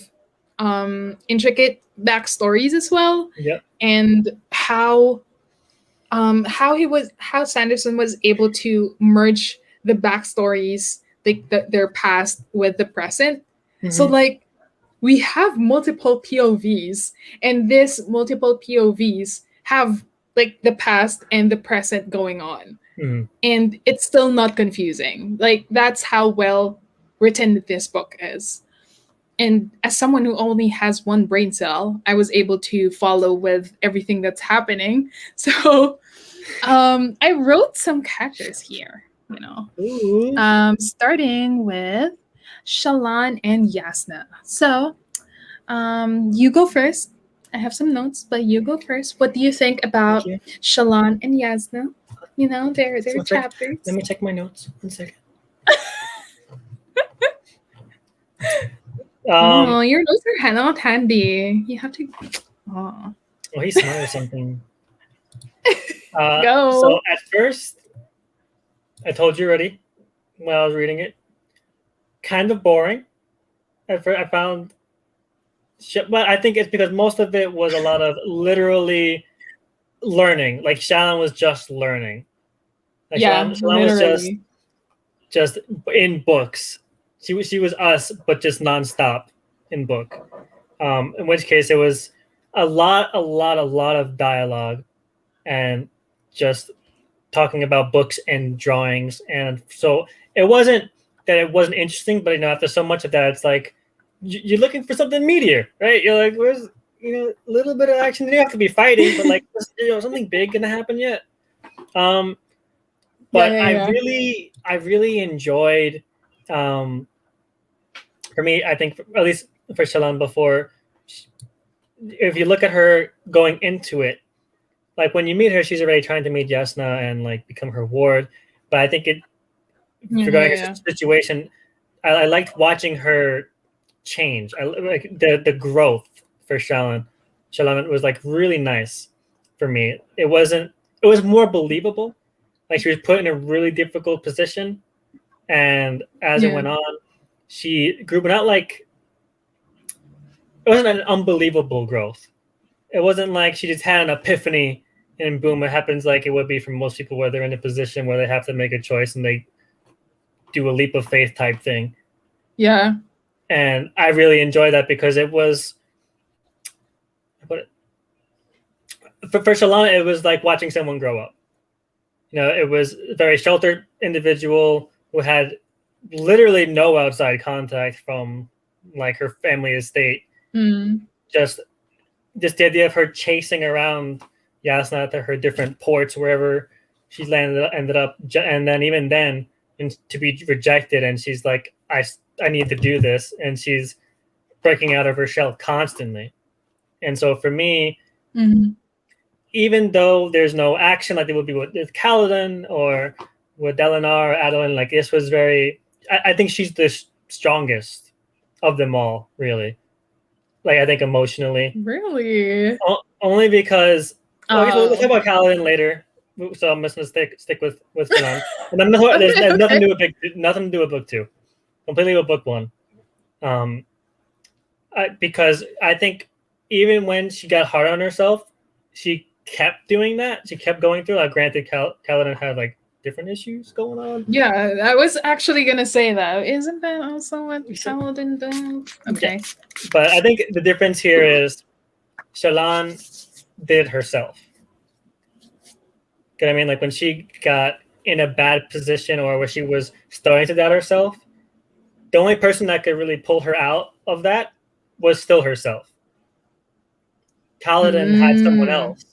intricate backstories as well. Yep. And how Sanderson was able to merge the backstories, their past with the present. So like we have multiple POVs, and these multiple POVs have like the past and the present going on. And it's still not confusing. Like that's how well written this book is. And as someone who only has one brain cell, I was able to follow with everything that's happening. So I wrote some characters here, starting with Shallan and Yasna. So you go first. I have some notes, but you go first. What do you think about Shallan and Yasna? Their chapters. Let me check my notes. 1 second. Your notes are not handy. You have to. Oh, he's smart or something. Go. So at first, I told you already when I was reading it, kind of boring. At first, I found, but I think it's because most of it was a lot of literally learning. Like Shallan was just learning. Like yeah, Shallan was just just in books. She was us, but just nonstop in book. In which case it was a lot of dialogue and just talking about books and drawings. And so it wasn't that it wasn't interesting, but after so much of that, it's like you're looking for something meatier, right? You're like, where's a little bit of action? You don't have to be fighting, but like something big gonna happen yet? But I really enjoyed. For me, I think at least for Shalon before, if you look at her going into it, like when you meet her, she's already trying to meet Yasna and like become her ward. But I think regarding her situation, I liked watching her change. I like the growth for Shalon. Shalon was like really nice for me. It was more believable. Like she was put in a really difficult position, and as it went on, she grew, but not like it wasn't an unbelievable growth. It wasn't like she just had an epiphany and boom, it happens like it would be for most people where they're in a position where they have to make a choice and they do a leap of faith type thing. Yeah. And I really enjoy that because it was, for Shalana, it was like watching someone grow up. It was a very sheltered individual who had literally no outside contact from like her family estate. Just the idea of her chasing around Yasna to her different ports wherever she's ended up, and then even then to be rejected, and she's like, I need to do this, and she's breaking out of her shell constantly. And so for me, even though there's no action like there would be with Kaladin or with Dalinar or Adolin, like this was very, I think she's the strongest of them all, really. Like I think emotionally. Really? Only because we'll talk about Kaladin later. So I'm just gonna stick with Kanan. And then there's nothing to do with book 2. Completely with book 1. Because I think even when she got hard on herself, she kept doing that. She kept going through. Like, granted, Kaladin had like different issues going on. Yeah, I was actually gonna say that. Isn't that also what Kaladin did? Okay. Yeah. But I think the difference here is Shallan did herself. You know what I mean? Like when she got in a bad position or where she was starting to doubt herself, the only person that could really pull her out of that was still herself. Kaladin had someone else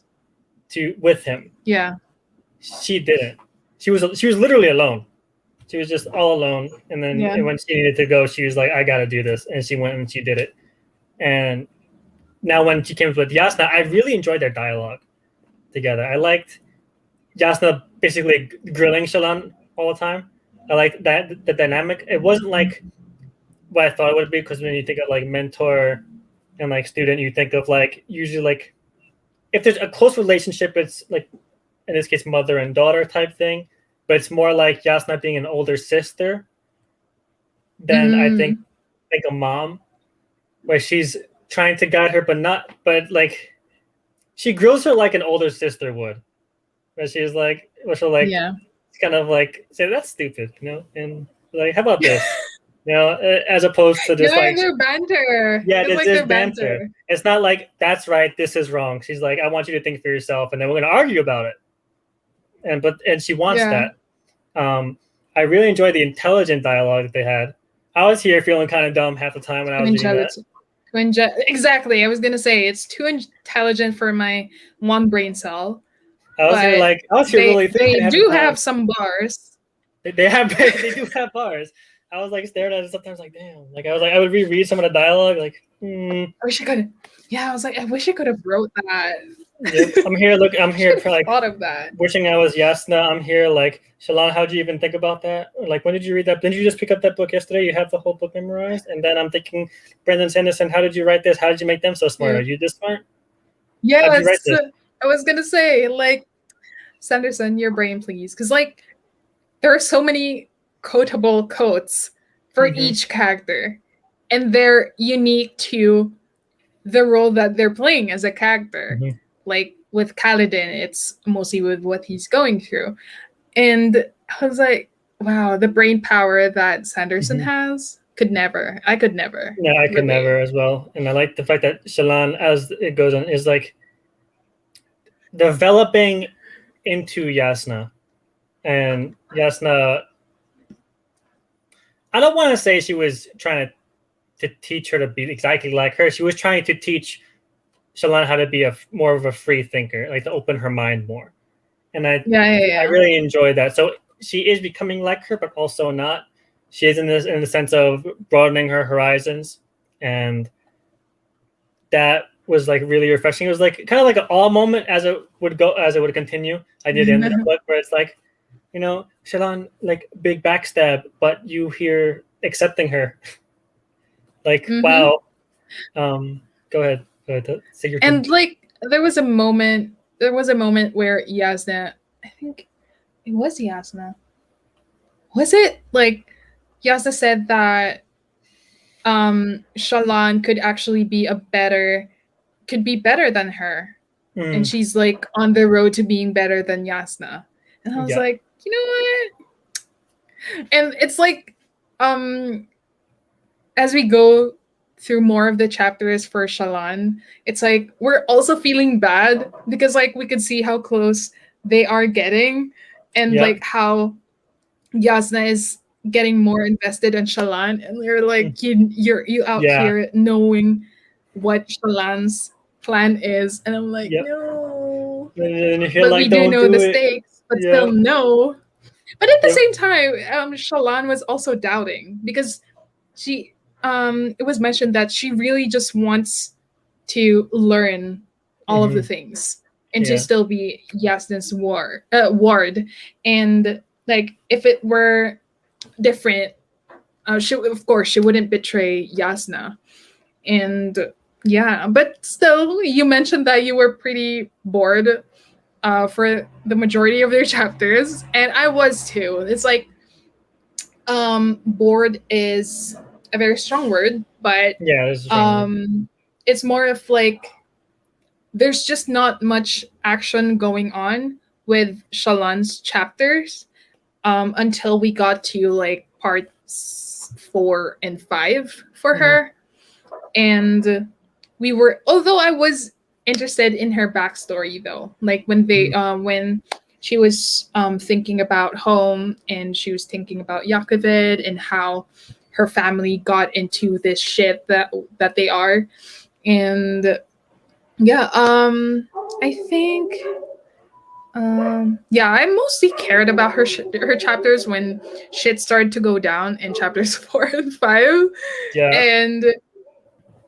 with him. Yeah. She didn't. She was literally alone. She was just all alone. And then when she needed to go, she was like, I gotta do this. And she went and she did it. And now when she came with Yasna, I really enjoyed their dialogue together. I liked Yasna basically grilling Shallan all the time. I liked the dynamic. It wasn't like what I thought it would be, because when you think of like mentor and like student, you think of like usually like if there's a close relationship, it's like in this case mother and daughter type thing, but it's more like Yasna being an older sister than I think a mom, where she's trying to guide her, but like she grills her like an older sister would, where she's like, it's kind of like say that's stupid, and like how about this, as opposed to just like their banter. Yeah, it's like banter. It's not like that's right, this is wrong. She's like, I want you to think for yourself, and then we're gonna argue about it. And she wants that. I really enjoyed the intelligent dialogue that they had. I was here feeling kind of dumb half the time when I was reading that. Exactly. I was gonna say it's too intelligent for my one brain cell. I was here really thinking. They do have some bars. They do have bars. I was like staring at it sometimes, like damn. Like I would reread some of the dialogue, like. I wish I could. Yeah, I was like, I wish I could have wrote that. Yep. I'm here for like thought of that. Wishing I was Yasna. I'm here like Shallan. How'd you even think about that? Like, when did you read that? Didn't you just pick up that book yesterday? You have the whole book memorized. And then I'm thinking, Brandon Sanderson, how did you write this? How did you make them so smart? Are you this smart? Yeah, I was gonna say like, Sanderson, your brain, please, because like there are so many quotable quotes for each character, and they're unique to the role that they're playing as a character. Like with Kaladin, it's mostly with what he's going through. And I was like, wow, the brain power that Sanderson Mhm. has could never. I could never. Yeah, I could relate. never as well. And I like the fact that Shallan, as it goes on, is like developing into Yasna. And Yasna, I don't want to say she was trying to teach her to be exactly like her. She was trying to teach Shallan how to be more of a free thinker, like to open her mind more. And I Yeah. really enjoy that. So she is becoming like her, but also not. She is in the sense of broadening her horizons, and that was like really refreshing. It was like kind of like an awe moment as it would continue. I did end the book where it's like, Shallan, like big backstab, but you here accepting her. Like, wow. Go ahead. Say your thing. And like there was a moment where Yasna, I think it was Yasna. Was it like Yasna said that Shallan could actually be better than her. And she's like on the road to being better than Yasna. And I was like, you know what? And it's like as we go through more of the chapters for Shallan, it's like we're also feeling bad because like we could see how close they are getting and like how Yasna is getting more invested in Shallan, and we're like you out here knowing what Shallan's plan is, and I'm like no, but like, we do know the stakes, but still no. But at the same time, Shallan was also doubting because she it was mentioned that she really just wants to learn all of the things and to still be Yasna's ward. And like if it were different, she wouldn't betray Yasna. And yeah, but still, you mentioned that you were pretty bored for the majority of their chapters, and I was too. It's like bored is a very strong word, but it's more of like there's just not much action going on with Shallan's chapters until we got to like parts 4 and 5 for her. And although I was interested in her backstory though, like when she was thinking about home and she was thinking about Yakovid and how her family got into this shit that they are. And yeah, I think I mostly cared about her chapters when shit started to go down in chapters 4 and 5. And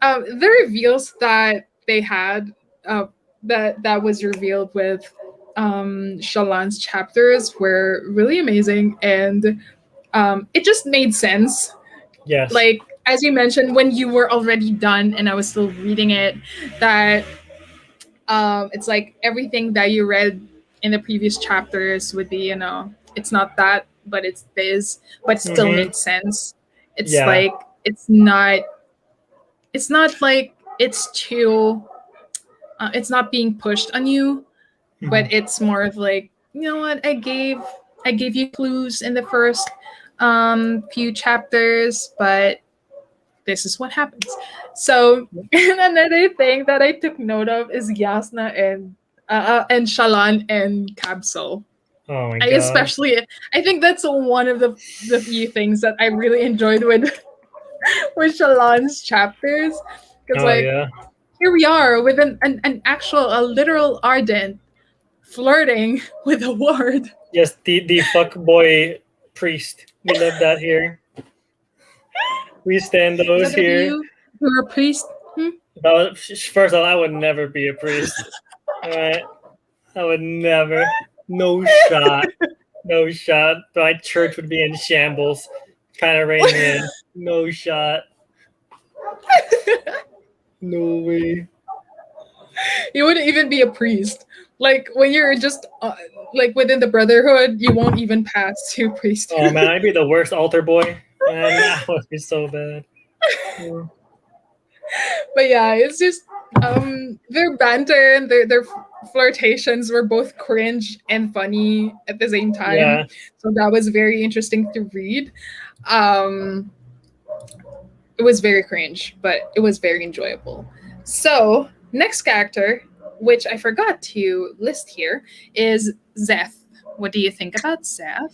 the reveals that they had that was revealed with Shallan's chapters were really amazing, and it just made sense. Yes. Like as you mentioned, when you were already done and I was still reading it, that it's like everything that you read in the previous chapters would be, it's not that, but it's this, but it still made sense. It's like it's not like it's too it's not being pushed on you, but it's more of like, you know what, I gave you clues in the first few chapters, but this is what happens. So another thing that I took note of is Yasna and Shallan and Kabsel. Oh my god! I think that's one of the few things that I really enjoyed with Shallan's chapters, because here we are with an actual, a literal Ardent flirting with a ward. Yes, the fuck boy priest. We love that here. We stand those here. You're a priest. First of all, I would never be a priest. All right, I would never. No shot. No shot. My church would be in shambles, trying to rein me in. No shot. No way. You wouldn't even be a priest. Like when you're just like within the brotherhood, you won't even pass to priesthood. Oh man, I'd be the worst altar boy. Man, that would be so bad. But yeah, it's just their banter and their flirtations were both cringe and funny at the same time. Yeah. So that was very interesting to read. Um, it was very cringe, but it was very enjoyable. So next character, which I forgot to list here, is Zeph. What do you think about Zeph?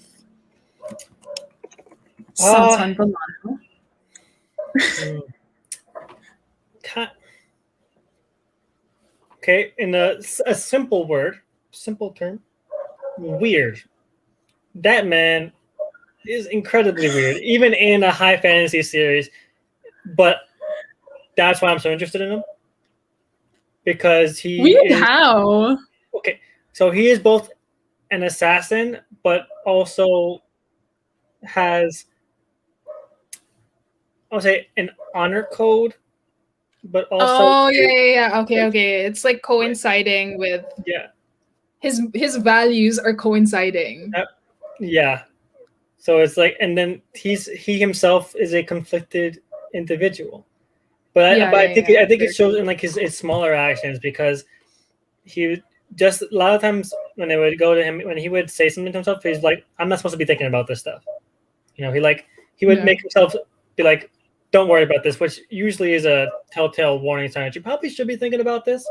Uh, Sanson Bolano. hmm, okay, in a simple word, simple term, weird. That man is incredibly weird, even in a high fantasy series. But that's why I'm so interested in him, because he Weird is how? okay. So he is both an assassin, but also has, I'll say, an honor code, but also Oh yeah. Okay. It's like coinciding with yeah, his values are coinciding. yeah. So it's like, and then he himself is a conflicted individual. But I think it Very shows cool. in like his smaller actions, because he just a lot of times when they would go to him, when he would say something to himself, he's like, I'm not supposed to be thinking about this stuff. He would Yeah. make himself be like, don't worry about this, which usually is a telltale warning sign that you probably should be thinking about this.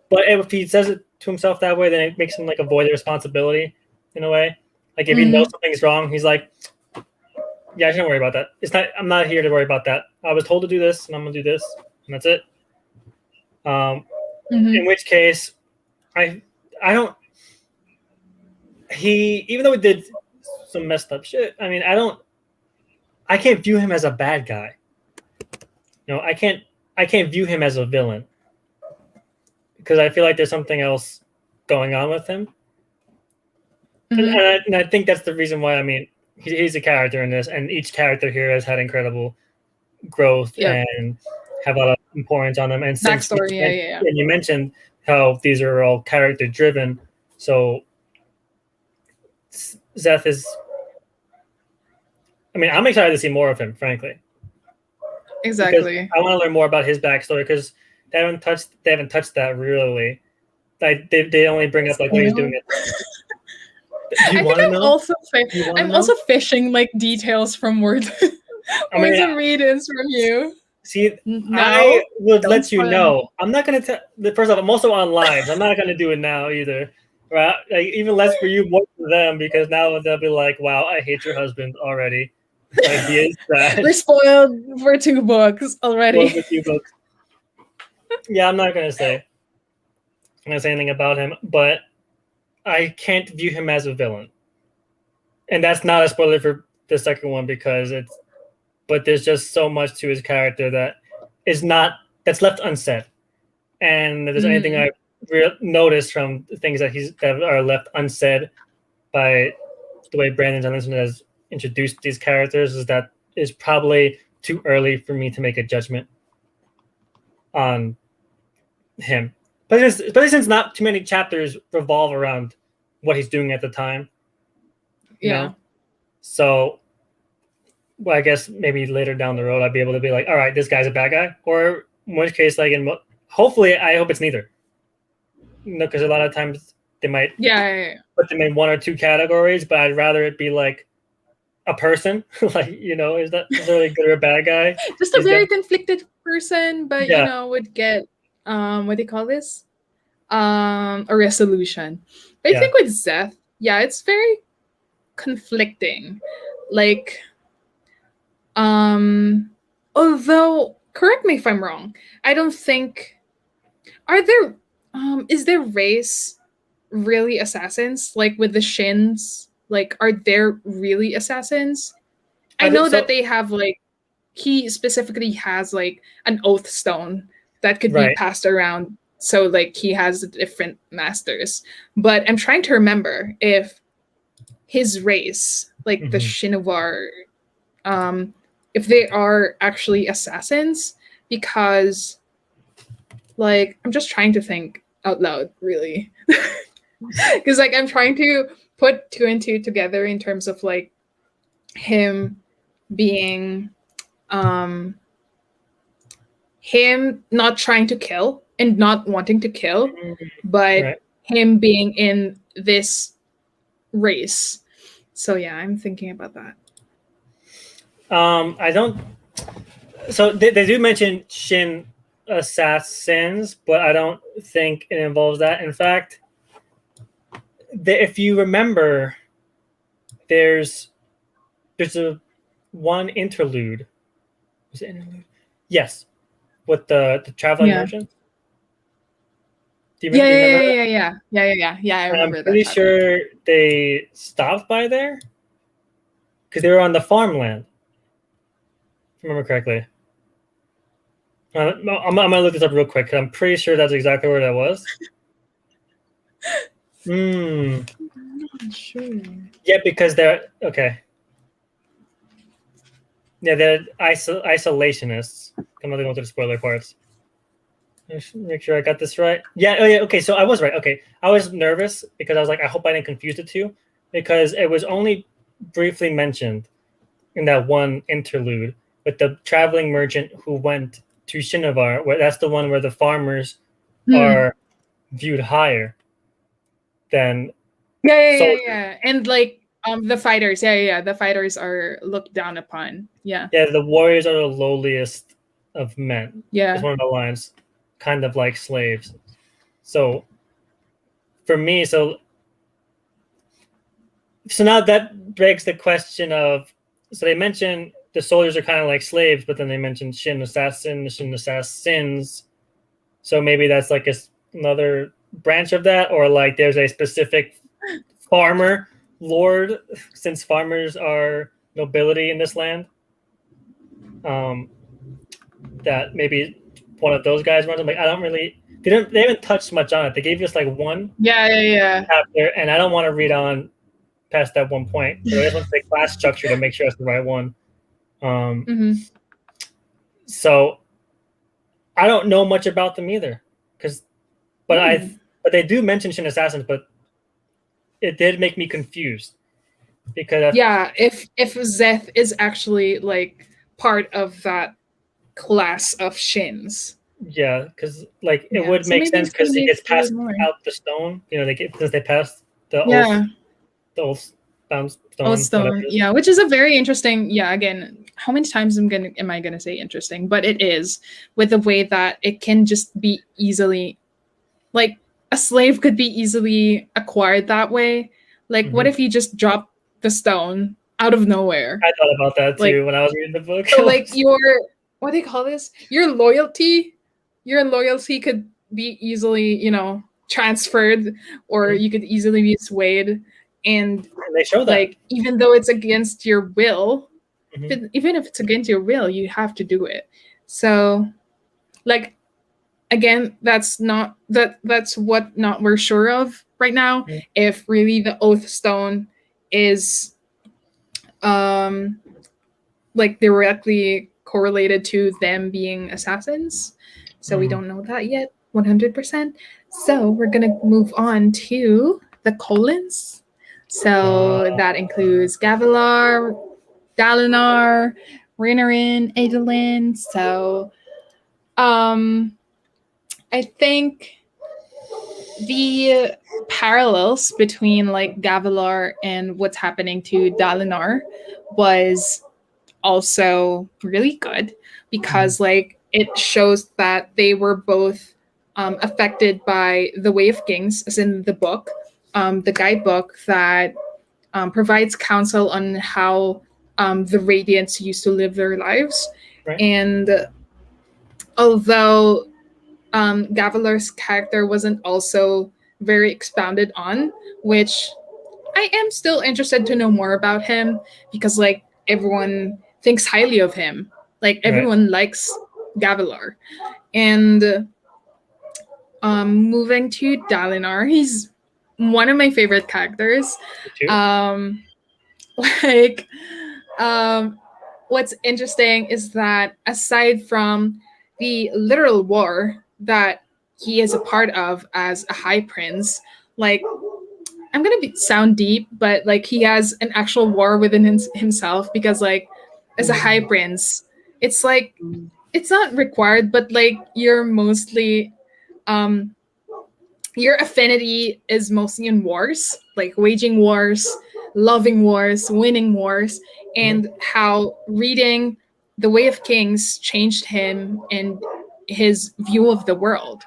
But if he says it to himself that way, then it makes him like avoid the responsibility in a way. Like if he knows something's wrong, he's like, yeah, I shouldn't worry about that. I'm not here to worry about that. I was told to do this, and I'm gonna do this, and that's it. In which case, I don't. Even though he did some messed up shit, I mean, I can't view him as a bad guy. I can't view him as a villain, because I feel like there's something else going on with him. And I think that's the reason why. I mean, he's a character in this, and each character here has had incredible growth and have a lot of importance on them. And since Backstory, and you mentioned how these are all character driven, so Zeph is. I mean, I'm excited to see more of him, frankly. Exactly. Because I want to learn more about his backstory, because they haven't touched that really. Like they only bring up like what he's doing. I think I'm also fishing like details from words and readings from you. See, I would let you know. I'm not gonna tell. First off, I'm also on lives. I'm not gonna do it now either. Right? Like, even less for you, more for them, because now they'll be like, "Wow, I hate your husband already." Like, he is trash. We're spoiled for 2 books already. Yeah, I'm not gonna say anything about him, but I can't view him as a villain, and that's not a spoiler for the second one, because but there's just so much to his character that's left unsaid. And if there's anything I've noticed from things that are left unsaid by the way Brandon Sanderson has introduced these characters, is that it's probably too early for me to make a judgment on him. But especially since not too many chapters revolve around what he's doing at the time. Yeah. So, well, I guess maybe later down the road I'd be able to be like, all right, this guy's a bad guy. Or in which case, like, hopefully, I hope it's neither. Because a lot of times they might put them in 1 or 2 categories, but I'd rather it be like a person. Like, is that really good or a bad guy? Just a very conflicted person, but would get what do you call this? A resolution. But I think with Zeph, it's very conflicting. Like, although, correct me if I'm wrong, I don't think is their race really assassins? Like with the Shins, like are there really assassins? I know that they have like, he specifically has like an oath stone that could be passed around, so like he has different masters. But I'm trying to remember if his race, like the Shinovar, if they are actually assassins, because like I'm just trying to think out loud, really. Because like I'm trying to put 2 and 2 together in terms of like him being him not trying to kill and not wanting to kill, but Right. him being in this race. So yeah, I'm thinking about that. I don't. So they do mention Shin assassins, but I don't think it involves that. In fact, if you remember, there's a one interlude. Was it interlude? Yes, with the traveling merchant. Do you remember that? Yeah. I remember I'm pretty sure they stopped by there because they were on the farmland. If I remember correctly. I'm gonna look this up real quick because I'm pretty sure that's exactly where that was. I'm not sure. Yeah, because they're okay. Yeah, they're isolationists. I'm not going to the spoiler parts. Make sure I got this right. Yeah, oh yeah, okay, so I was right. Okay, I was nervous because I was like, I hope I didn't confuse the two, because it was only briefly mentioned in that one interlude with the traveling merchant who went to Shinovar, where that's the one where the farmers are viewed higher than yeah, and like the fighters, the fighters are looked down upon. Yeah, the warriors are the lowliest of men. Yeah, it's one of the lines, kind of like slaves. So for me, so now that begs the question of, so they mention the soldiers are kind of like slaves, but then they mention Shin assassins. So maybe that's like another branch of that, or like there's a specific farmer lord, since farmers are nobility in this land. That maybe one of those guys runs them. Like, I don't really, they haven't touched much on it. They gave us like one chapter, and I don't want to read on past that one point. So I just want to say class structure to make sure it's the right one. So I don't know much about them either, but they do mention Shin assassins, but it did make me confused because if Zeph is actually like part of that class of Shins. Yeah, because like it would make sense because he gets passed out the stone. You know, since they passed the old stone. Yeah, which is a very interesting. Yeah, again, how many times am I gonna say interesting? But it is, with the way that it can just be easily, like a slave could be easily acquired that way. Like, what if you just drop the stone out of nowhere? I thought about that too when I was reading the book. So like what do you call this? Your loyalty could be easily, transferred, or you could easily be swayed. And they show that, like, even though it's against your will, even if it's against your will, you have to do it. So, like, again, that's what we're sure of right now. If really the Oath Stone is, like, directly correlated to them being assassins. So we don't know that yet, 100%. So we're gonna move on to the colons. So that includes Gavilar, Dalinar, Renarin, Adolin. So I think the parallels between like Gavilar and what's happening to Dalinar was also really good, because like it shows that they were both affected by the Way of Kings, as in the book, the guidebook that provides counsel on how the Radiants used to live their lives. Right. And although Gavilar's character wasn't also very expounded on, which I am still interested to know more about him, because like everyone thinks highly of him. Like everyone likes Gavilar. And moving to Dalinar, he's one of my favorite characters. What's interesting is that aside from the literal war that he is a part of as a high prince, like, I'm gonna sound deep, but like he has an actual war within himself, because like as a high prince, it's like it's not required, but like you're mostly your affinity is mostly in wars, like waging wars, loving wars, winning wars, and how reading The Way of Kings changed him and his view of the world.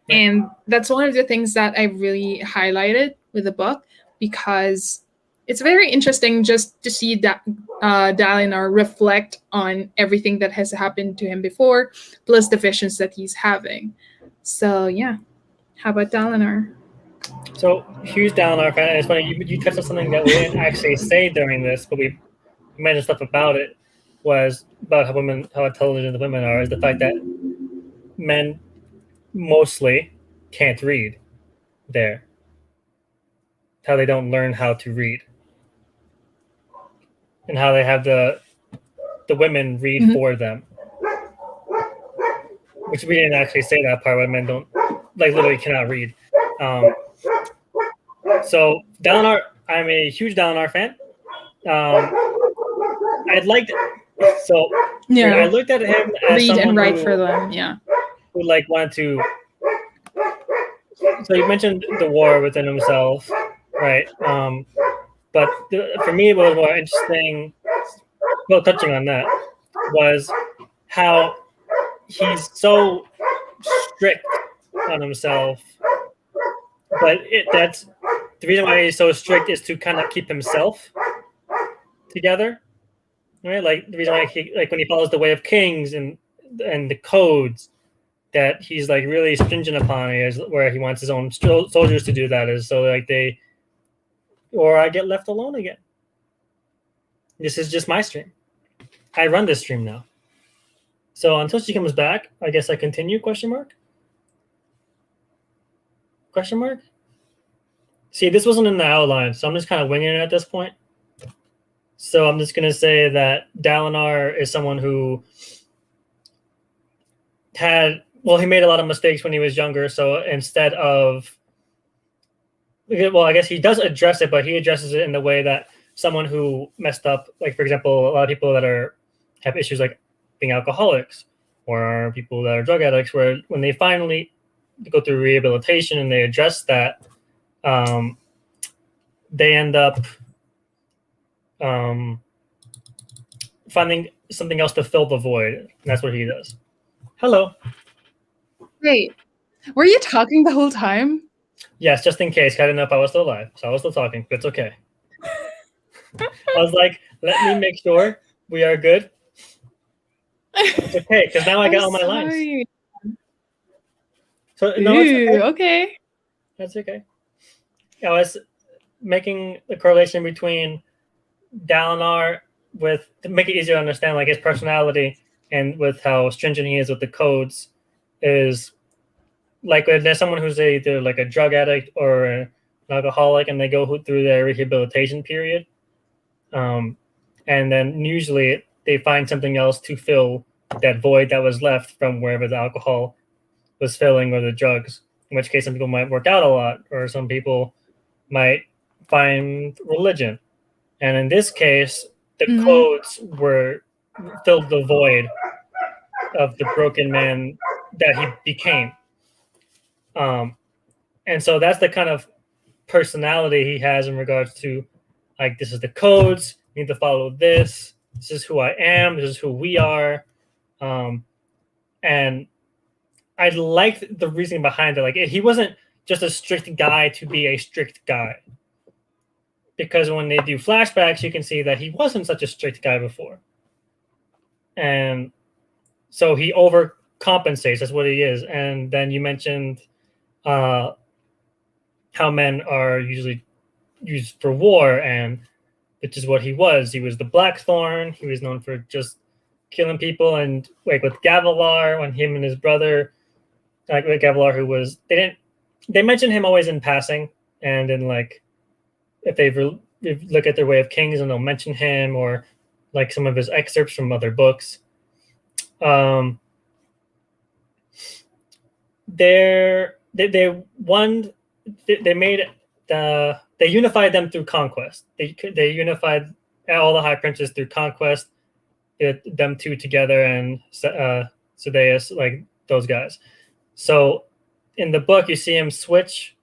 Right. And that's one of the things that I really highlighted with the book, because it's very interesting just to see that Dalinar reflect on everything that has happened to him before, plus the visions that he's having. So yeah, how about Dalinar? So huge Dalinar fan. And it's funny you touched on something that we didn't actually say during this, but we mentioned stuff about it. Was about how intelligent the women are. Is the fact that men mostly can't read. There, how they don't learn how to read, and how they have the women read for them. Which we didn't actually say that part. Where men don't literally cannot read. So Dalinar, I'm a huge Dalinar fan. I'd like so Yeah, I looked at him as read someone and write who, for them. Yeah, who wanted to. So you mentioned the war within himself, right? But for me, what was more interesting, well, touching on that, was how he's so strict on himself. But that's the reason why he's so strict is to kind of keep himself together, right? Like the reason why when he follows the Way of Kings and the codes that he's really stringent upon is where he wants his own soldiers to do that is so or I get left alone again. This is just my stream. I run this stream now. So until she comes back, I guess I continue, question mark? Question mark? See, this wasn't in the outline, so I'm just kind of winging it at this point. So I'm just going to say that Dalinar is someone who he made a lot of mistakes when he was younger. So instead of, I guess he does address it, but he addresses it in the way that someone who messed up, like, for example, a lot of people that have issues like being alcoholics or people that are drug addicts, where when they finally go through rehabilitation and they address that, they end up finding something else to fill the void. And that's what he does. Hello. Wait, were you talking the whole time? Yes, just in case. I didn't know if I was still alive, so I was still talking. But it's okay. I was like, let me make sure we are good. It's okay, because now I got all my lines. So no, it's okay. That's okay. I was making the correlation between Dalinar to make it easier to understand, like his personality and with how stringent he is with the codes, is like when there's someone who's either like a drug addict or an alcoholic and they go through their rehabilitation period, and then usually they find something else to fill that void that was left from wherever the alcohol was filling or the drugs, in which case some people might work out a lot or some people might find religion. And in this case, the codes filled the void of the broken man that he became. And so that's the kind of personality he has in regards to, like, this is the codes, you need to follow this is who I am, this is who we are. And I liked the reasoning behind it. Like, he wasn't just a strict guy to be a strict guy. Because when they do flashbacks, you can see that he wasn't such a strict guy before. And so he overcompensates. That's what he is. And then you mentioned how men are usually used for war, and which is what he was. He was the Blackthorn. He was known for just killing people. And like with Gavilar, when him and his brother, like with Gavilar, who was, they mention him always in passing, and in like, if they look at their Way of Kings and they'll mention him, or like some of his excerpts from other books. They unified them through conquest. They unified all the High Princes through conquest, them two together, and Sudeus, like those guys. So in the book, you see him switch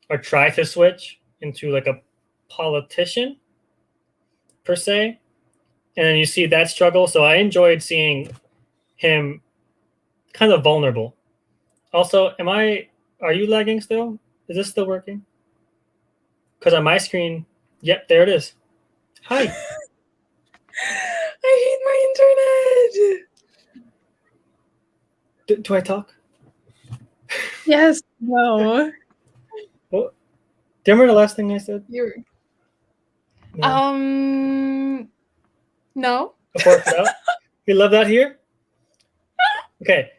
or try to switch into like a politician per se, and then you see that struggle. So I enjoyed seeing him kind of vulnerable. Also, are you lagging still? Is this still working? Because on my screen, yep, there it is. Hi. I hate my internet. Do I talk? Yes. No. What? Do you remember the last thing I said? You're. No. No. Before it out? You love that here? Okay.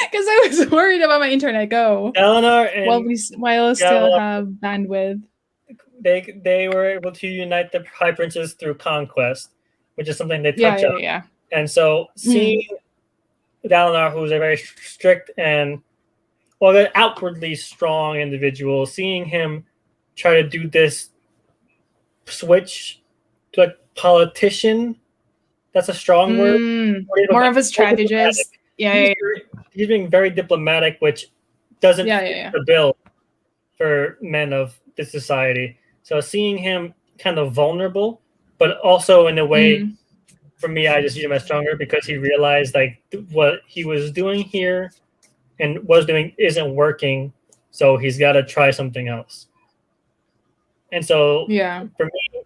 Because I was worried about my internet. Go. Eleanor and while I still have bandwidth. They were able to unite the High Princes through conquest, which is something they touch on. Yeah. And so seeing Dalinar, who's a very strict and outwardly strong individual, seeing him try to do this switch to a politician, that's a strong word. More of a strategist. Yeah. He's being very diplomatic, which doesn't fit the bill for men of this society. So seeing him kind of vulnerable, but also in a way, for me, I just see him as stronger because he realized like what he was doing here and was doing isn't working. So he's got to try something else. And so for me,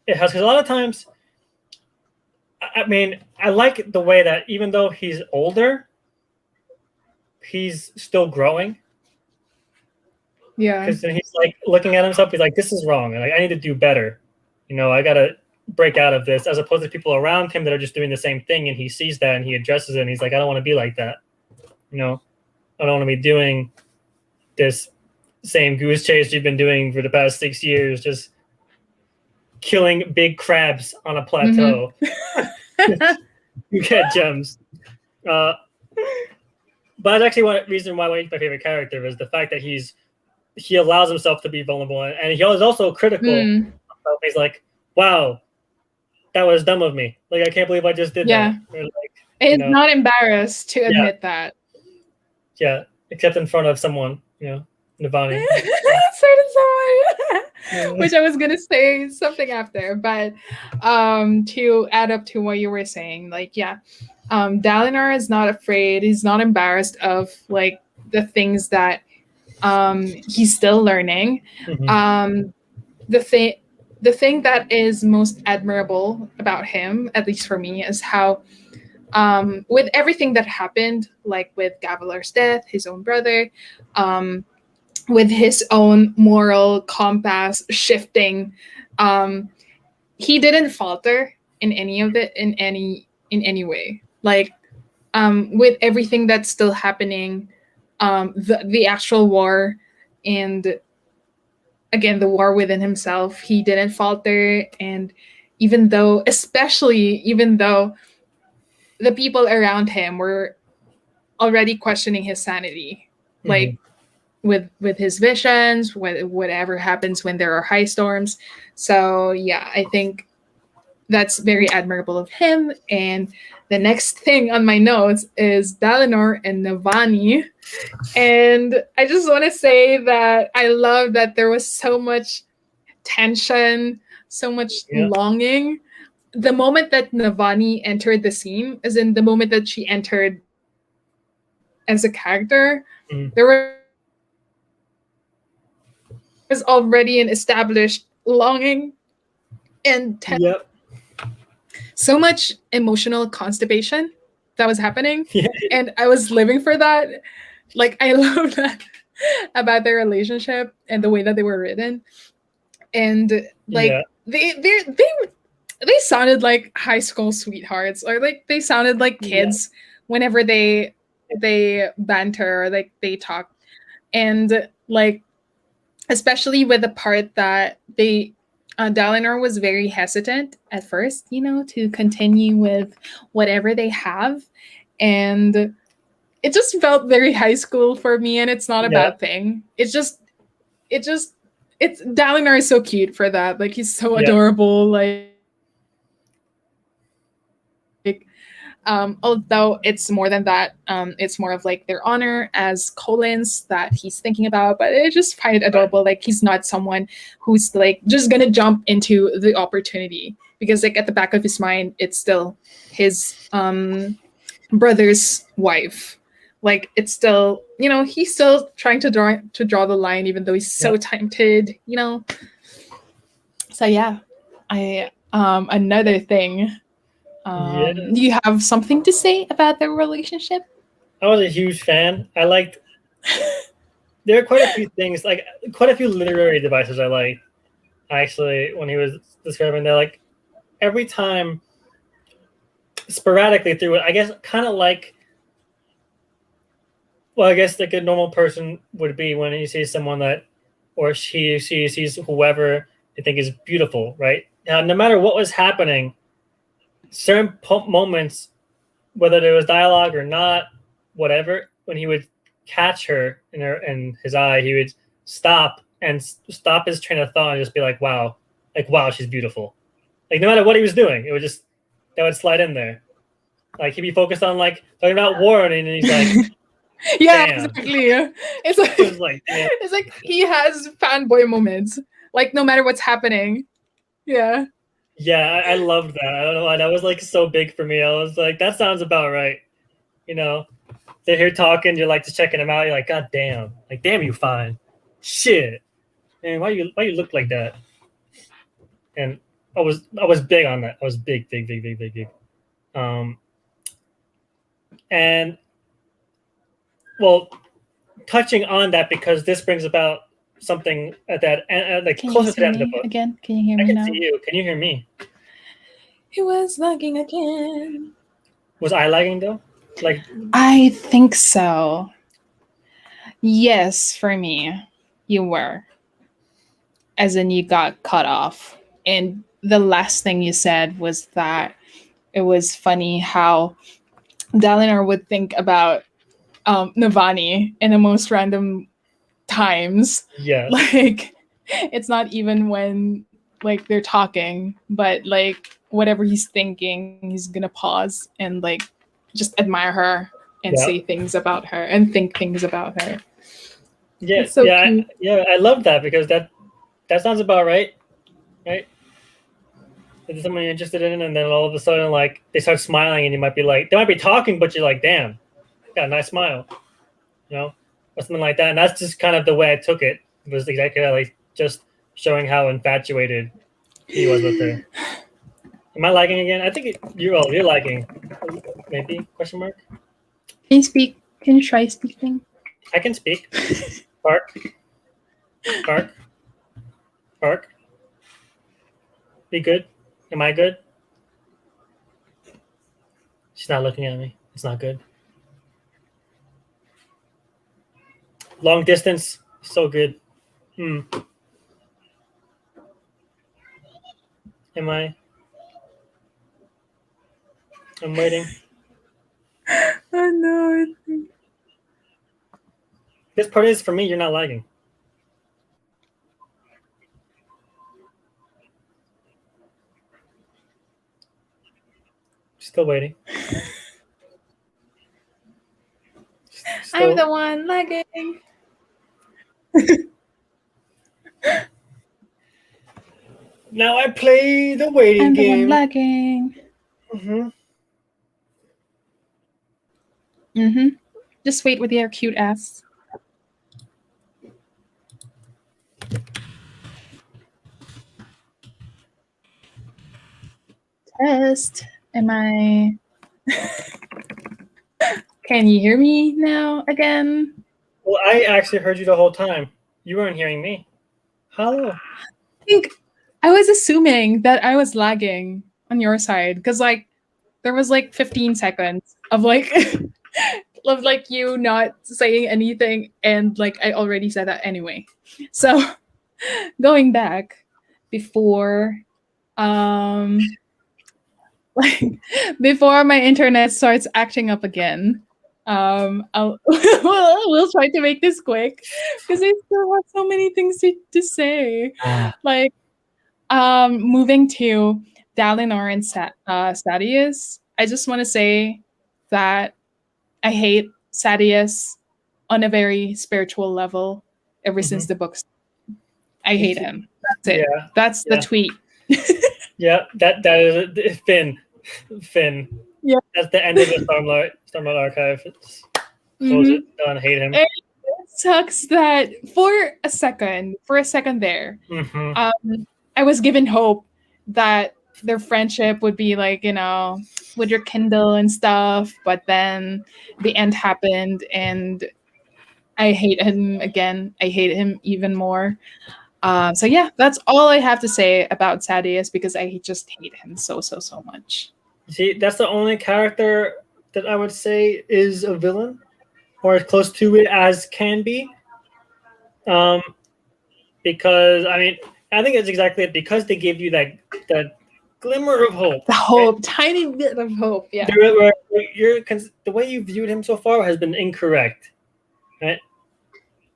it has, because a lot of times, I mean, I like the way that even though he's older, he's still growing. Yeah. Because then he's like looking at himself, he's like, this is wrong. And like, I need to do better. You know, I got to break out of this, as opposed to people around him that are just doing the same thing. And he sees that and he addresses it. And he's like, I don't want to be like that. You know, I don't want to be doing this same goose chase you've been doing for the past 6 years, just killing big crabs on a plateau. You get gems. But that's actually one reason why he's my favorite character, is the fact that he allows himself to be vulnerable, and he is also critical. He's like, wow, that was dumb of me. Like, I can't believe I just did that. Or like, he's not embarrassed to admit that. Yeah, except in front of someone, Navani. Which I was gonna say something after, but to add up to what you were saying, like Dalinar is not afraid, he's not embarrassed of like the things that he's still learning. The thing that is most admirable about him, at least for me, is how with everything that happened, like with Gavilar's death, his own brother, with his own moral compass shifting, he didn't falter in any of it in any way. Like with everything that's still happening, the actual war, and again the war within himself, he didn't falter. And especially though the people around him were already questioning his sanity, like with his visions, whatever happens when there are high storms. So I think that's very admirable of him. And the next thing on my notes is Dalinar and Navani. And I just want to say that I love that there was so much tension, so much longing. The moment that Navani entered the scene, as in the moment that she entered as a character, there was already an established longing and so much emotional constipation that was happening. And I was living for that. Like, I love that about their relationship and the way that they were written. And like they sounded like high school sweethearts, or like they sounded like kids whenever they banter or like they talk. And like, especially with the part that Dalinar was very hesitant at first, to continue with whatever they have. And it just felt very high school for me, and it's not a bad thing. It's Dalinar is so cute for that. Like, he's so adorable. Like Although it's more than that. It's more of like their honor as Collins that he's thinking about, but I just find it adorable. Like he's not someone who's like just gonna jump into the opportunity, because like at the back of his mind, it's still his brother's wife. Like it's still, he's still trying to draw the line, even though he's so tempted, So yeah, I another thing. Do you have something to say about their relationship? I was a huge fan. I liked. There are quite a few things, like quite a few literary devices I liked. Actually, when he was describing, they're like every time, sporadically through it. I guess kind of like. Well, I guess like a normal person would be when he sees someone that, or she sees whoever they think is beautiful, right? Now, no matter what was happening, certain moments, whether there was dialogue or not, whatever, when he would catch her in his eye, he would stop his train of thought and just be like, wow, she's beautiful. Like no matter what he was doing, it would just that would slide in there. Like he'd be focused on like talking about Warren, and he's like, yeah, damn. exactly. It's like he has fanboy moments. Like no matter what's happening. Yeah. Yeah, I loved that. I don't know why that was like so big for me. I was like, that sounds about right. They're here talking. You're like just checking them out. You're like, God damn, like damn, you fine. Shit, man, why you look like that? And I was big on that. I was big. And well, touching on that because this brings about something at that like closer to the end of the book. Again, can you hear me now? I can see you. Can you hear me? It was lagging again. Was I lagging though? Like I think so. Yes, for me, you were. As in, you got cut off, and the last thing you said was that it was funny how Dalinar would think about Navani in the most random times. Yeah. Like it's not even when like they're talking, but like whatever he's thinking, he's gonna pause and like just admire her and say things about her and think things about her. Yeah, so cute. I love that because that sounds about right. Right? If someone you're interested in, and then all of a sudden, like they start smiling, and you might be like, they might be talking, but you're like, damn, got a nice smile, or something like that. And that's just kind of the way I took it. It was exactly like just showing how infatuated he was with her. Am I lagging again? I think you're lagging. Maybe question mark. Can you speak? Can you try speaking? I can speak. Bark. Bark. Bark. Be good. Am I good? She's not looking at me. It's not good. Long distance, so good. Am I? I'm waiting. Oh no. This part is for me, you're not lagging. Still waiting. I'm the one lagging. Now I play the waiting game. I'm the one lagging. Just wait with your cute ass. Test. Am I? Can you hear me now again? Well, I actually heard you the whole time. You weren't hearing me. Hello. I think I was assuming that I was lagging on your side because like there was like 15 seconds of like of like you not saying anything, and like I already said that anyway. So going back before like before my internet starts acting up again, we'll try to make this quick because I still have so many things to say. Like moving to Dalinar and Sadeas, I just want to say that I hate Sadeas on a very spiritual level ever since the books. I hate him. That's it. Yeah. That's the tweet. Yeah, that is Finn. Yeah. That's the end of the Stormlight archive. Close it. Done. Hate him. It sucks that for a second there, I was given hope that their friendship would be like, with your Kindle and stuff, but then the end happened and I hate him again. I hate him even more. So yeah, that's all I have to say about Sadeas because I just hate him so much. See, that's the only character that I would say is a villain, or as close to it as can be. Because I think it's exactly it. Because they give you that glimmer of hope. The hope, right? Tiny bit of hope. Yeah. The way you viewed him so far has been incorrect, right?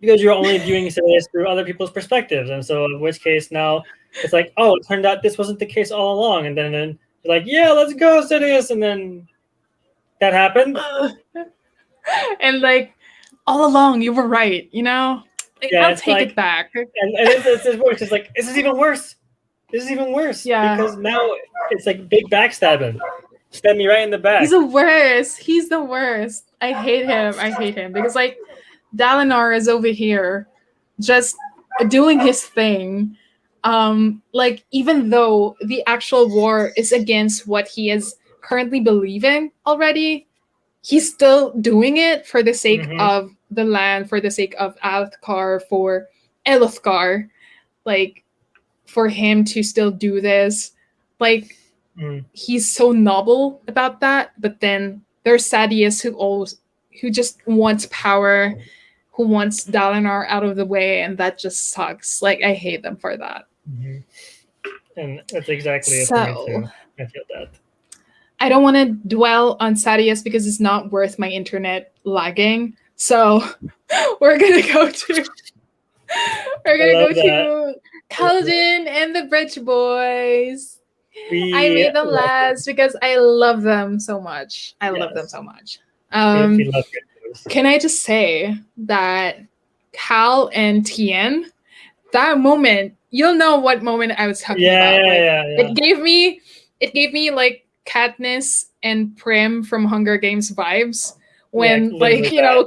Because you're only viewing this through other people's perspectives, and so in which case now it's like, oh, it turned out this wasn't the case all along, and then you're like, yeah, let's go, Sidious, and then that happened, and like all along you were right, I'll take it back, and it's worse. It's like this is even worse. Yeah, because now it's like big backstabbing. Stab me right in the back. He's the worst. I hate him because like Dalinar is over here just doing his thing. Like even though the actual war is against what he is currently believing already, he's still doing it for the sake of the land, for the sake of Alethkar, for Elethkar, like for him to still do this. Like he's so noble about that, but then there's Sadeas who just wants power, who wants Dalinar out of the way, and that just sucks. Like, I hate them for that. And that's exactly it for me too. I feel that. I don't want to dwell on Sadeas because it's not worth my internet lagging. So we're gonna go to Kaladin and the Bridge Boys. I made them last because I love them so much. I love them so much. Can I just say that Cal and Tien, that moment, you'll know what moment I was talking about. It gave me like Katniss and Prim from Hunger Games vibes when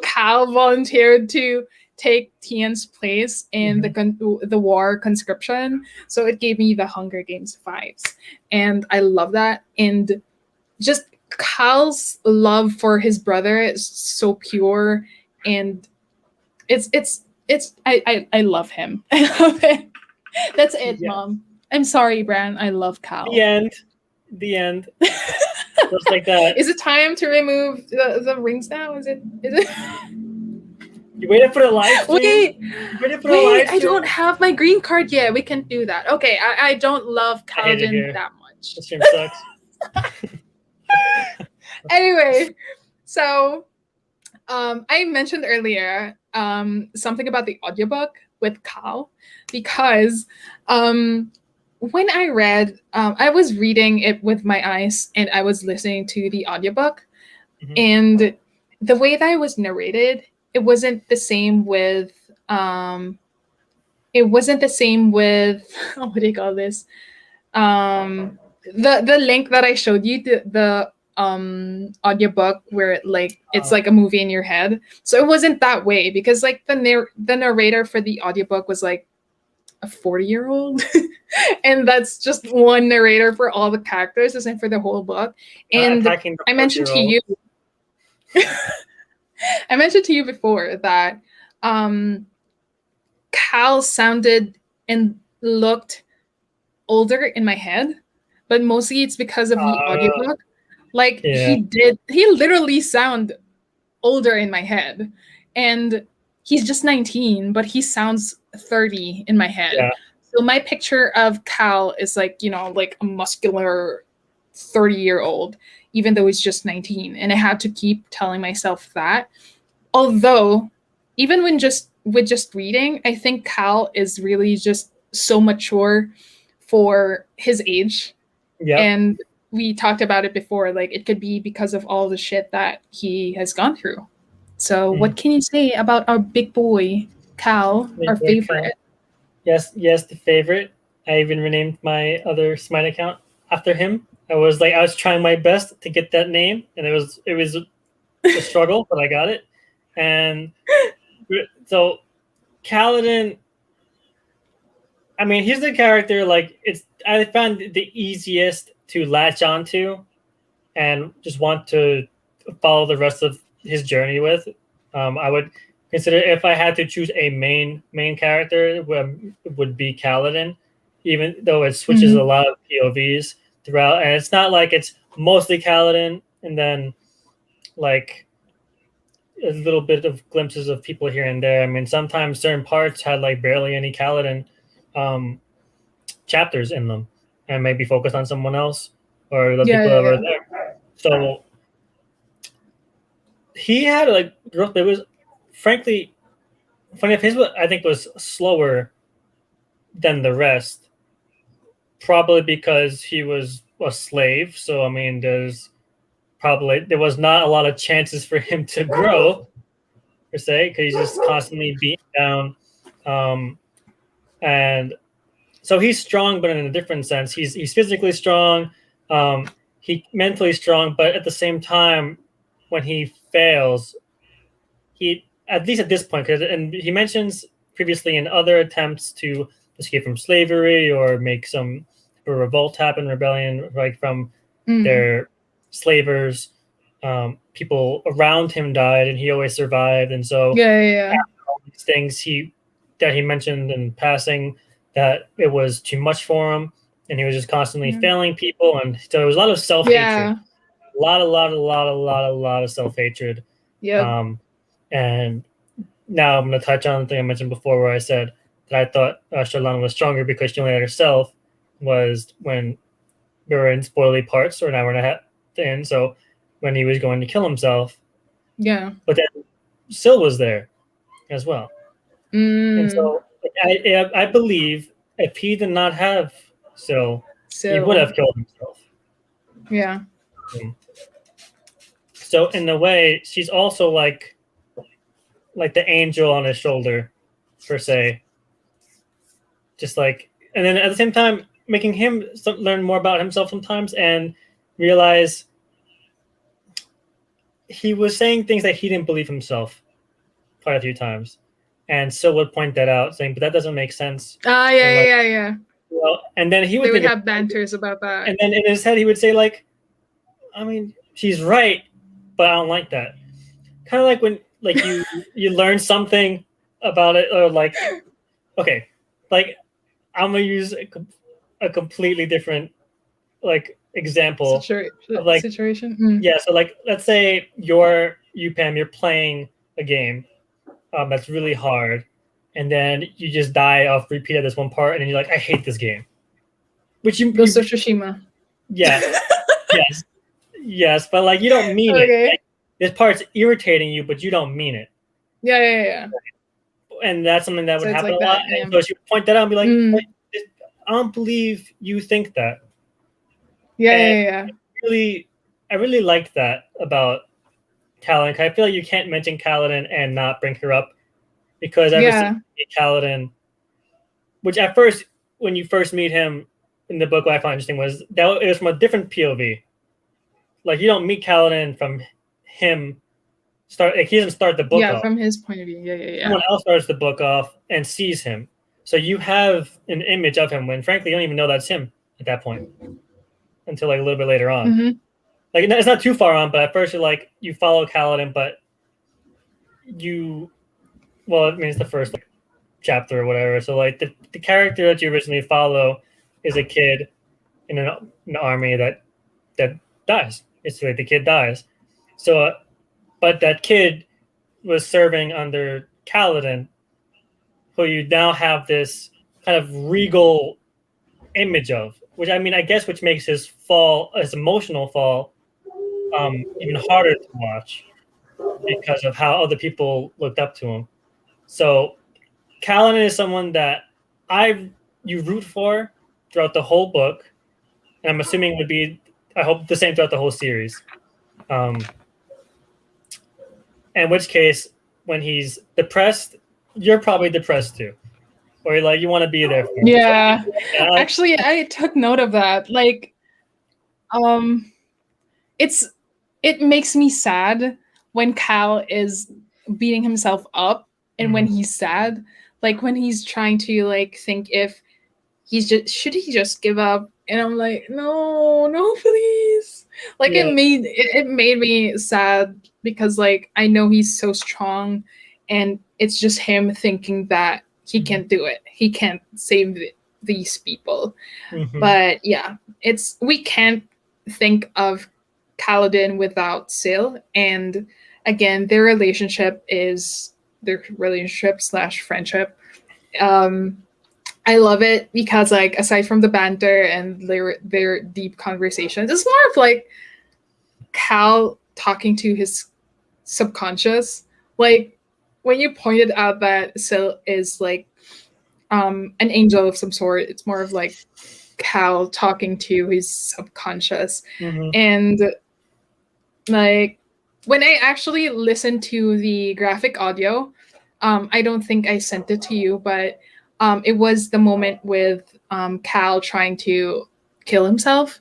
Cal volunteered to take Tien's place in the war conscription. So it gave me the Hunger Games vibes. And I love that. And just Cal's love for his brother is so pure, and I love him. I love it. That's it, Mom. I'm sorry, Bran. I love Cal. The end. Just like that. Is it time to remove the rings now? Is it? You waited for the live stream? Wait, I don't have my green card yet. We can do that. Okay, I don't love Kaladin that much. This stream sucks. Anyway, so I mentioned earlier something about the audiobook with Cal because when I read, I was reading it with my eyes and I was listening to the audiobook, and the way that it was narrated, it wasn't the same with what do you call this? The link that I showed you, the audiobook where it's like a movie in your head. So it wasn't that way because like the narrator for the audiobook was like a 40-year-old and that's just one narrator for all the characters, isn't for the whole book. And I mentioned to you before that Cal sounded and looked older in my head, but mostly it's because of the audiobook. Like he literally sound older in my head, and he's just 19, but he sounds 30 in my head. Yeah. So my picture of Cal is like, like a muscular 30-year-old, even though he's just 19. And I had to keep telling myself that. Although, even with just reading, I think Cal is really just so mature for his age. Yeah. And we talked about it before. Like, it could be because of all the shit that he has gone through. So, what can you say about our big boy, Cal, our favorite? Cal. Yes, the favorite. I even renamed my other Smite account after him. I was trying my best to get that name, and it was a struggle, but I got it. And so, Kaladin, I mean, he's the character, like, I found the easiest to latch onto and just want to follow the rest of his journey with. I would consider, if I had to choose a main character, it would be Kaladin, even though it switches a lot of POVs throughout. And it's not like it's mostly Kaladin and then like a little bit of glimpses of people here and there. I mean, sometimes certain parts had like barely any Kaladin chapters in them and maybe focus on someone else or the people that were there. So he had like growth. It was frankly funny. If his, I think, was slower than the rest, probably because he was a slave. So I mean, there was not a lot of chances for him to grow per se, because he's just constantly beaten down. And so he's strong, but in a different sense. He's physically strong, he mentally strong, but at the same time, when he fails, he, at least at this point, and he mentions previously in other attempts to escape from slavery or make some revolt happen, rebellion, like from their slavers, people around him died, and he always survived. And so, all these things that he mentioned in passing, that it was too much for him, and he was just constantly failing people, and so there was a lot of self-hatred, a lot of self-hatred. And now I'm going to touch on the thing I mentioned before, where I said that I thought Shalana was stronger because she only had herself, was when we were in spoilery parts, or an hour and a half in, so when he was going to kill himself. But then Syl was there as well. And so I believe if he did not have Syl, he would have killed himself. So in a way, she's also like the angel on his shoulder, per se. Just like, and then at the same time, making him learn more about himself sometimes and realize he was saying things that he didn't believe himself quite a few times. And Syl would point that out, saying, but that doesn't make sense. Well, and then he would have banters about that. And then in his head, he would say, like, I mean, she's right, but I don't like that. Kind of like when, like, you learn something about it, or like, okay, like, I'm gonna use a completely different like example of like situation. Yeah, so like, let's say you Pam, you're playing a game that's really hard, and then you just die off repeat at this one part, and then you're like, I hate this game. Which you Ghost of Tsushima. Yeah. yes, but like, you don't mean it. Like, this part's irritating you, but you don't mean it. And that's something that would happen a lot. And so she would point that out and be like, I don't believe you think that. I really liked that about Kaladin. I feel like you can't mention Kaladin and not bring her up, because ever since Kaladin, which at first, when you first meet him in the book, what I found interesting was that it was from a different POV. Like, you don't meet Kaladin from him he doesn't start the book off. From his point of view. Someone else starts the book off and sees him. So you have an image of him when, frankly, you don't even know that's him at that point until like a little bit later on. Like, it's not too far on, but at first you're like, you follow Kaladin, but it's the first chapter or whatever. So like the character that you originally follow is a kid in an army that dies. It's like the kid dies. So, but that kid was serving under Kaladin, who you now have this kind of regal image of, which, I mean, I guess, which makes his emotional fall, even harder to watch because of how other people looked up to him. So Kaladin is someone that you root for throughout the whole book, and I'm assuming would be I hope the same throughout the whole series. In which case, when he's depressed, you're probably depressed too, or like you want to be there for him. Yeah, actually, I took note of that. Like, it makes me sad when Cal is beating himself up, and when he's sad, like when he's trying to like think if should he just give up, and I'm like, no, please. Like it made me sad because like I know he's so strong, and it's just him thinking that he can't do it. He can't save these people. But yeah, we can't think of Kaladin without Syl, and again, their relationship slash friendship. I love it because like aside from the banter and their deep conversations, it's more of like Cal talking to his subconscious. Like when you pointed out that Syl is like an angel of some sort, it's more of like Cal talking to his subconscious. And like when I actually listened to the graphic audio, I don't think I sent it to you, but it was the moment with Cal trying to kill himself.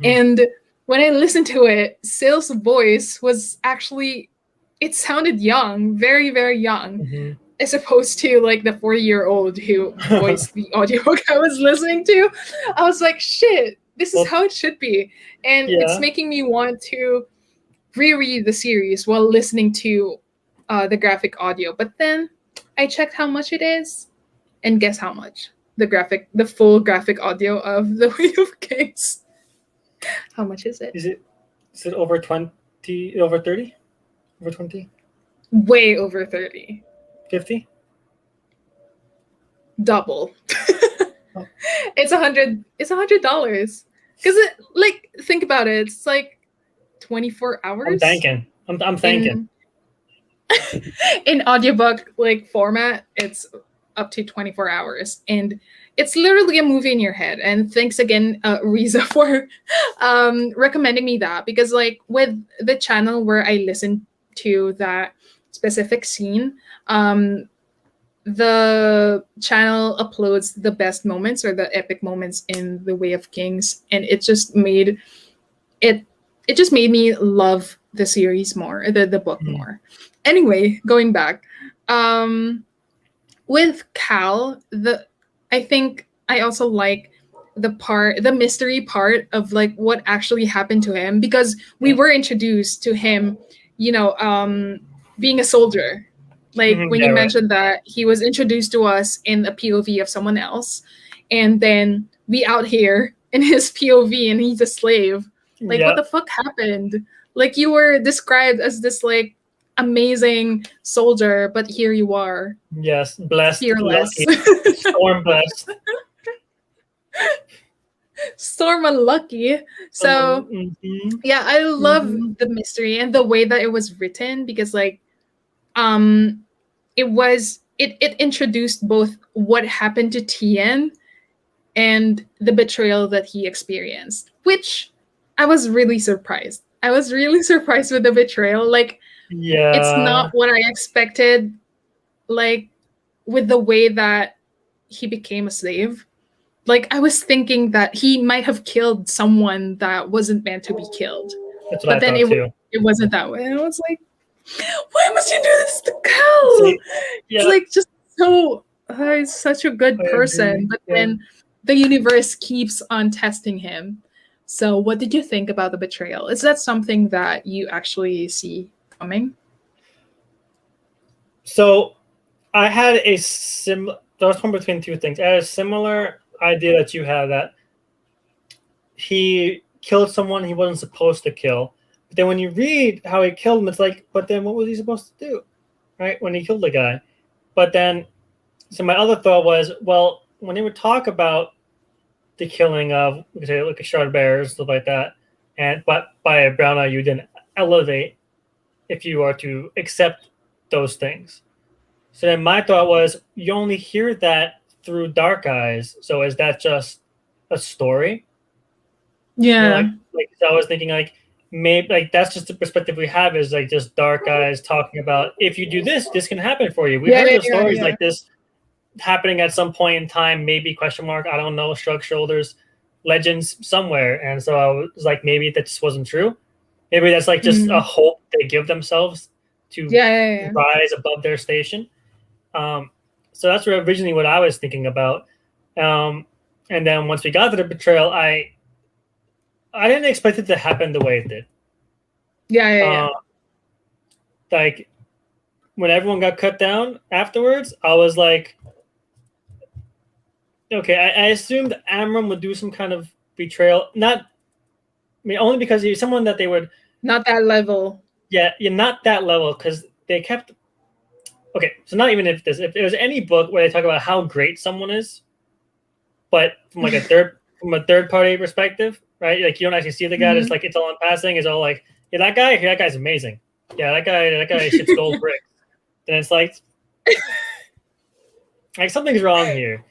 And when I listened to it, Syl's voice was actually, it sounded young, very, very young, as opposed to like the 40-year-old who voiced the audiobook I was listening to. I was like, shit, this is how it should be. And it's making me want to reread the series while listening to the graphic audio. But then I checked how much it is, and guess how much? The full graphic audio of The Way of Kings. How much is it? Is it over 20, over 30? Over 20? Way over 30. 50? Double. It's $100. Because it, like, think about it. It's like 24 hours. I'm thinking. In audiobook like format, it's up to 24 hours, and it's literally a movie in your head. And thanks again, Riza, for recommending me that, because like with the channel where I listened to that specific scene, the channel uploads the best moments or the epic moments in The Way of Kings, and it just made me love the series more, the book more. Anyway, going back, with Cal, I think I also like the mystery part of like what actually happened to him, because we were introduced to him, being a soldier. Like when you mentioned that he was introduced to us in a POV of someone else, and then we out here in his POV and he's a slave. Like what the fuck happened? Like you were described as this like amazing soldier, but here you are. Yes, blessed, fearless, storm blessed, storm unlucky. So yeah, I love the mystery and the way that it was written, because like it introduced both what happened to Tien and the betrayal that he experienced, which I was really surprised. I was really surprised with the betrayal. Like, it's not what I expected, like, with the way that he became a slave. Like, I was thinking that he might have killed someone that wasn't meant to be killed. That's what I thought too. It wasn't that way. And I was like, why must you do this to Cal? It's like just so, he's such a good person. But then the universe keeps on testing him. So what did you think about the betrayal? Is that something that you actually see coming? So I had I was torn between two things. I had a similar idea that you had, that he killed someone he wasn't supposed to kill. But then when you read how he killed him, it's like, but then what was he supposed to do? Right? When he killed the guy. But then, so my other thought was, well, when he would talk about the killing of, we could say, like a shard bears, stuff like that, but by a brown eye, you didn't elevate if you are to accept those things. So then my thought was, you only hear that through dark eyes. So is that just a story? Yeah. like I was thinking like maybe like that's just the perspective we have is like just dark guys talking about if you do this, this can happen for you. We heard of stories like this happening at some point in time, maybe question mark, I don't know, shrug shoulders, legends somewhere. And so I was like, maybe that just wasn't true. Maybe that's like just a hope they give themselves to rise above their station. So that's originally what I was thinking about. And then once we got to the betrayal, I didn't expect it to happen the way it did. Like when everyone got cut down afterwards, I was like, okay, I assumed Amram would do some kind of betrayal. Only because he's someone that they would... Not that level. Yeah, not that level, because they kept... Okay, so not even if there's any book where they talk about how great someone is, but from like a third party perspective, right? Like you don't actually see the guy. It's like it's all in passing. It's all like, yeah, that guy's amazing. Yeah, that guy ships gold bricks. Then it's like something's wrong here.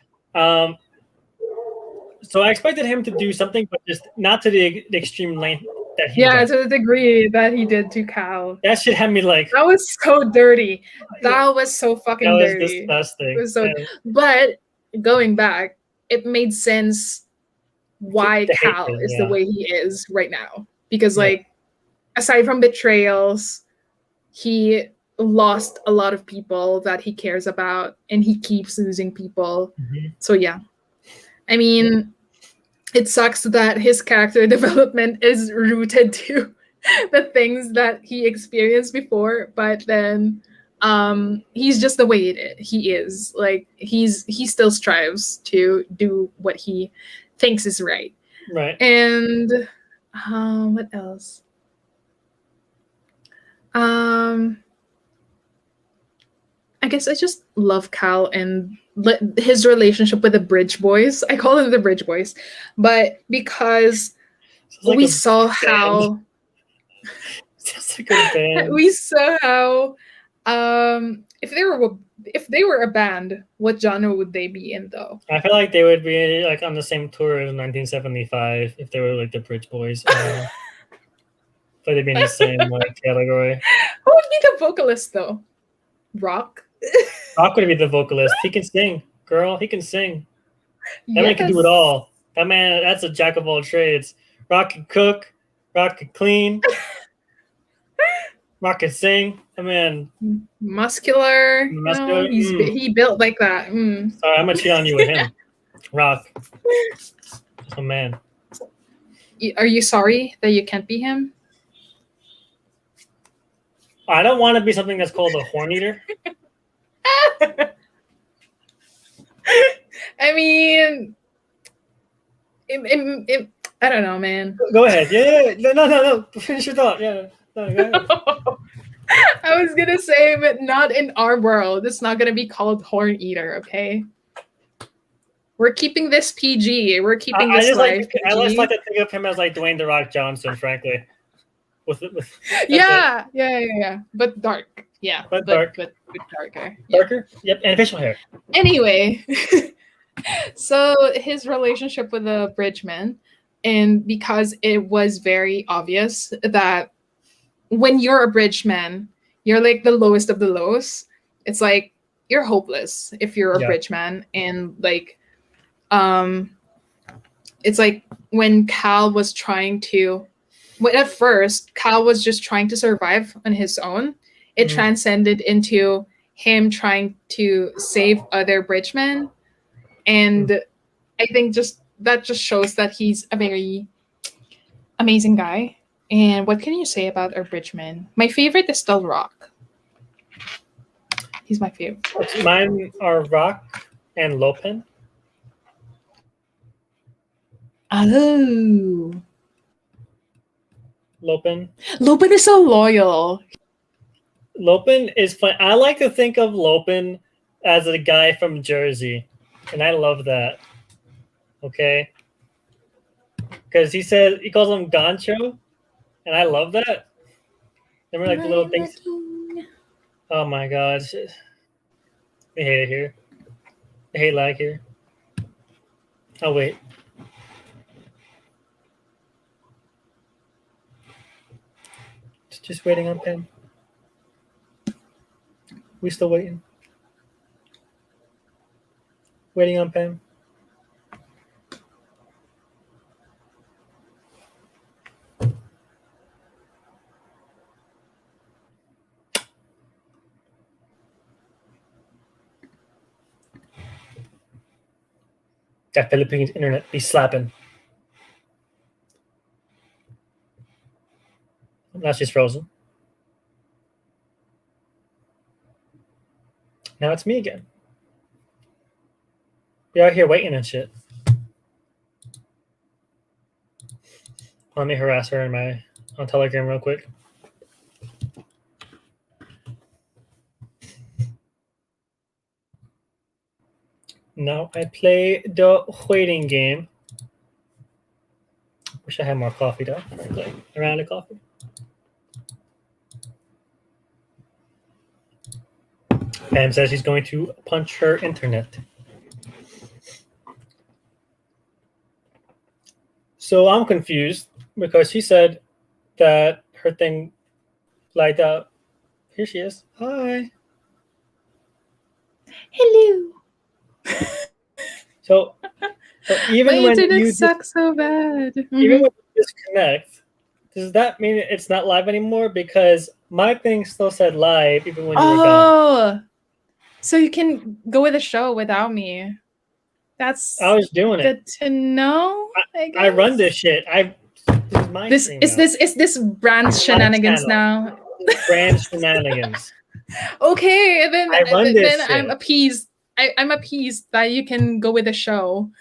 So I expected him to do something, but just not to the extreme length that he did. To the degree that he did to Cal. That shit had me like... That was so dirty. That was so fucking dirty. That was disgusting. It was so... But going back, it made sense why Cal is the way he is right now. Because like, aside from betrayals, he lost a lot of people that he cares about, and he keeps losing people. So yeah. I mean, it sucks that his character development is rooted to the things that he experienced before, but then he's just the way he is. Like he still strives to do what he thinks is right. Right. And what else? I guess I just love Cal and his relationship with the Bridge Boys. I call them the Bridge Boys, but because we saw how we saw how if they were a band, what genre would they be in though? I feel like they would be like on the same tour as 1975 if they were like the Bridge Boys. But they'd be in the same like category. Who would be the vocalist though? Rock? Rock would be the vocalist. He can sing, girl. He can sing. That man can do it all. That man, that's a jack of all trades. Rock can cook. Rock can clean. Rock can sing. That man. Muscular. He built like that. Sorry, I'm gonna cheat on you with him. Rock. Oh man. Are you sorry that you can't be him? I don't want to be something that's called a horn eater. I mean, I don't know, man. Go ahead. Yeah. No. Finish your thought. Yeah. No, go ahead. I was gonna say, but not in our world. It's not gonna be called horn eater, okay? We're keeping this PG. We're keeping this life PG. I just like to think of him as like Dwayne "The Rock" Johnson, frankly. Yeah. But dark. Yeah. But darker. Darker? Yep, and facial hair. Anyway, so his relationship with the Bridgeman, and because it was very obvious that when you're a Bridgeman, you're like the lowest of the lows. It's like you're hopeless if you're a Bridgeman, and like, it's like when Cal was trying to. Well, at first, Cal was just trying to survive on his own. It transcended into him trying to save other Bridgemen. And I think that just shows that he's a very amazing guy. And what can you say about our Bridgemen? My favorite is still Rock. He's my favorite. Mine are Rock and Lopen. Oh. Lopen is so loyal. Lopen is fun. I like to think of Lopen as a guy from Jersey, and I love that. Okay, because he calls him Gancho, and I love that. Remember, like the little things. Oh my god, I hate it here. I hate lag here. Oh wait. Just waiting on Pam. We still waiting. Waiting on Pam. That Philippines internet be slapping. Now she's frozen. Now it's me again. We are here waiting and shit. Let me harass her on Telegram real quick. Now I play the waiting game. Wish I had more coffee though. Like a round of coffee. Pam says she's going to punch her internet. So I'm confused because she said that her thing lighted up. Here she is. Hi. Hello. So even My when internet you sucks so bad. even when you disconnect, does that mean it's not live anymore? Because my thing still said live even when you were gone. So you can go with the show without me. That's I was doing good it. to know. I run this shit. This Is this Brand's Shenanigans now? Brand Shenanigans. Okay, then I run this shit. I'm appeased. I'm appeased that you can go with the show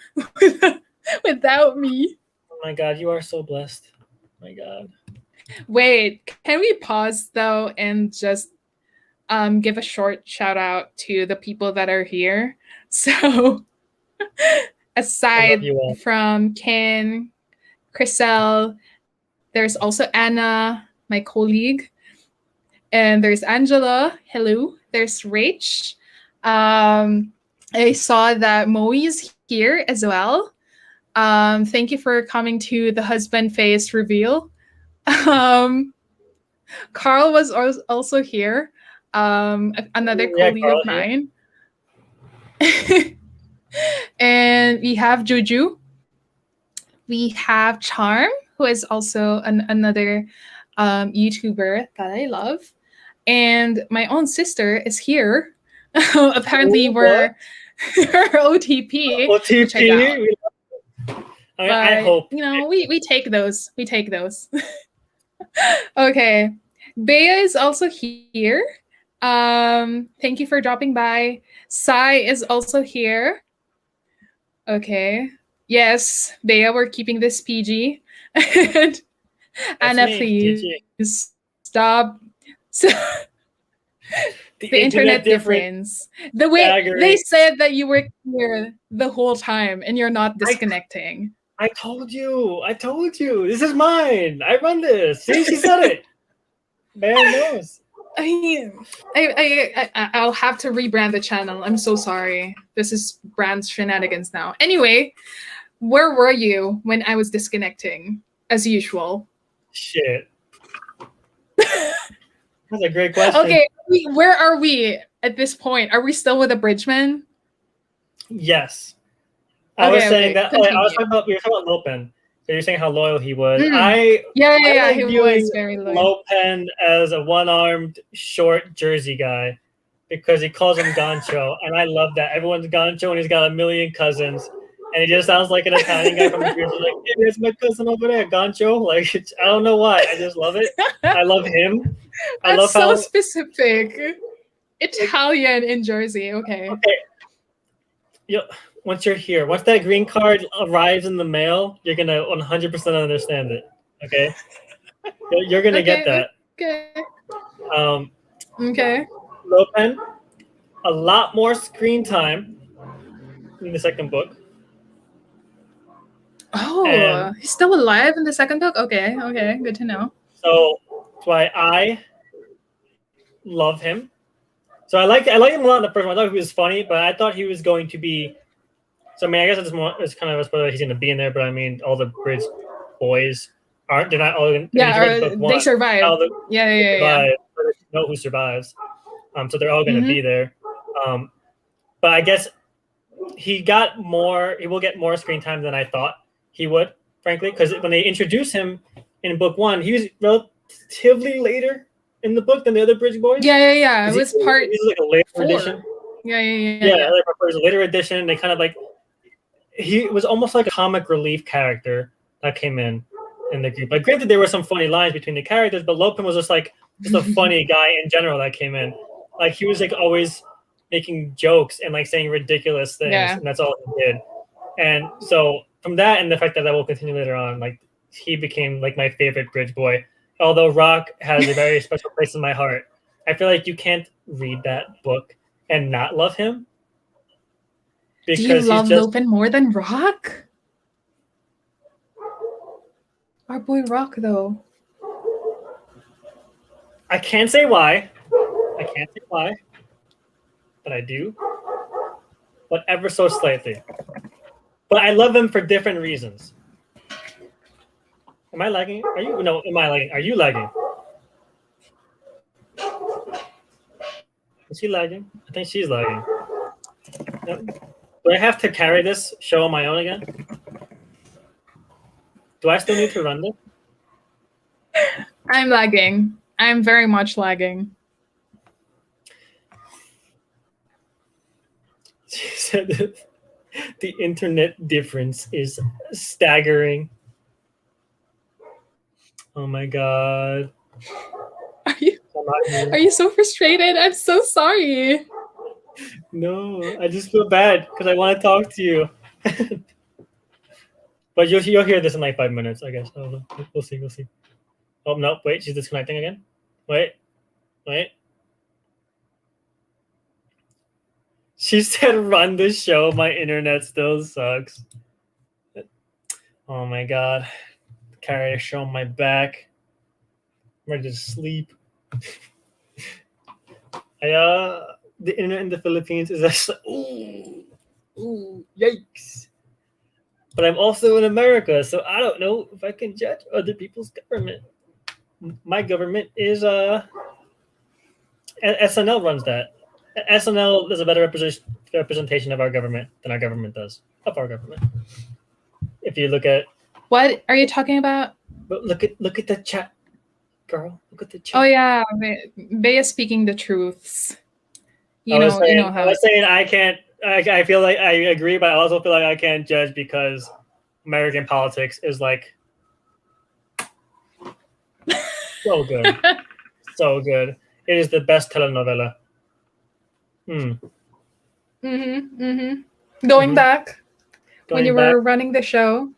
without me. Oh my god, you are so blessed. Oh my god. Wait, can we pause though and just give a short shout out to the people that are here? So aside from Ken, Chriselle, there's also Anna, my colleague, and there's Angela. Hello. There's Rach. I saw that Moe is here as well. Thank you for coming to the husband face reveal. Carl was also here. Another colleague of mine. And we have Juju. We have Charm, who is also another YouTuber that I love. And my own sister is here. Apparently, we're her OTP. OTP. I hope. You know, we take those. We take those. Okay. Bea is also here. Thank you for dropping by. Sai is also here. Okay. Yes, Bea, we're keeping this PG. And Anna, please stop. So, the internet difference. The way they said that you were here the whole time and you're not disconnecting. I told you. This is mine. I run this. See, she said it. Man knows. I'll have to rebrand the channel. I'm so sorry. This is Brand's Shenanigans now. Anyway, where were you when I was disconnecting, as usual? Shit. That's a great question. Okay, where are we at this point? Are we still with the Bridgeman? Yes. I was saying that. We were talking about Lopen. So you're saying how loyal he was. I like he was very loyal. Lopen as a one-armed, short Jersey guy because he calls him Gancho, and I love that. Everyone's Gancho, and he's got a million cousins, and he just sounds like an Italian guy from Jersey. Like, hey, there's my cousin over there, Gancho. Like, I don't know why. I just love it. I love him. I love how specific. Italian in Jersey. Okay. Once you're here, once that green card arrives in the mail, you're gonna 100% understand it. Okay, you're gonna get that. Okay. Okay. Lopen, a lot more screen time in the second book. Oh, and he's still alive in the second book. Okay, good to know. So that's why I love him. So I like him a lot in the first one. I thought he was funny, but I thought he was going to be. So I mean, I guess it's kind of a spoiler that he's going to be in there, but I mean, all the Bridge boys they're not all in Yeah, book or one. they survive. All Yeah. survive, but they know who survives. So they're all going to be there. But I guess he will get more screen time than I thought he would, frankly, because when they introduce him in book one, he was relatively later in the book than the other Bridge Boys. Yeah. It was part. He's like a later 4. edition. Yeah. Like it was a later edition. They kind of like he was almost like a comic relief character that came in the group. Like, granted, there were some funny lines between the characters, but Lopin was just a funny guy in general that came in. Like, he was like always making jokes and like saying ridiculous things, and that's all he did. And so from that and the fact that will continue later on, like he became like my favorite Bridge Boy. Although Rock has a very special place in my heart, I feel like you can't read that book and not love him. Do you love Lopin more than Rock? Our boy Rock, though. I can't say why, but I do. But ever so slightly. But I love him for different reasons. Am I lagging? Am I lagging? Are you lagging? Is he lagging? I think she's lagging. No. Do I have to carry this show on my own again? Do I still need to run this? I'm lagging. I'm very much lagging. She said that the internet difference is staggering. Oh my god. Are you so frustrated? I'm so sorry. No, I just feel bad because I want to talk to you. But you'll hear this in like 5 minutes, I guess. We'll see. Oh no, wait, she's disconnecting again. Wait. She said, "Run the show. My internet still sucks." Oh my god, carry a show on my back. I'm ready to sleep. The internet in the Philippines is actually ooh, yikes. But I'm also in America, so I don't know if I can judge other people's government. My government is SNL runs that. SNL is a better representation of our government than our government does of our government. If you look at what are you talking about? But look at the chat, girl. Look at the chat. Oh yeah, Bea speaking the truths. You know how I was saying I can't. I feel like I agree, but I also feel like I can't judge because American politics is like so good, so good. It is the best telenovela. Going back when you were running the show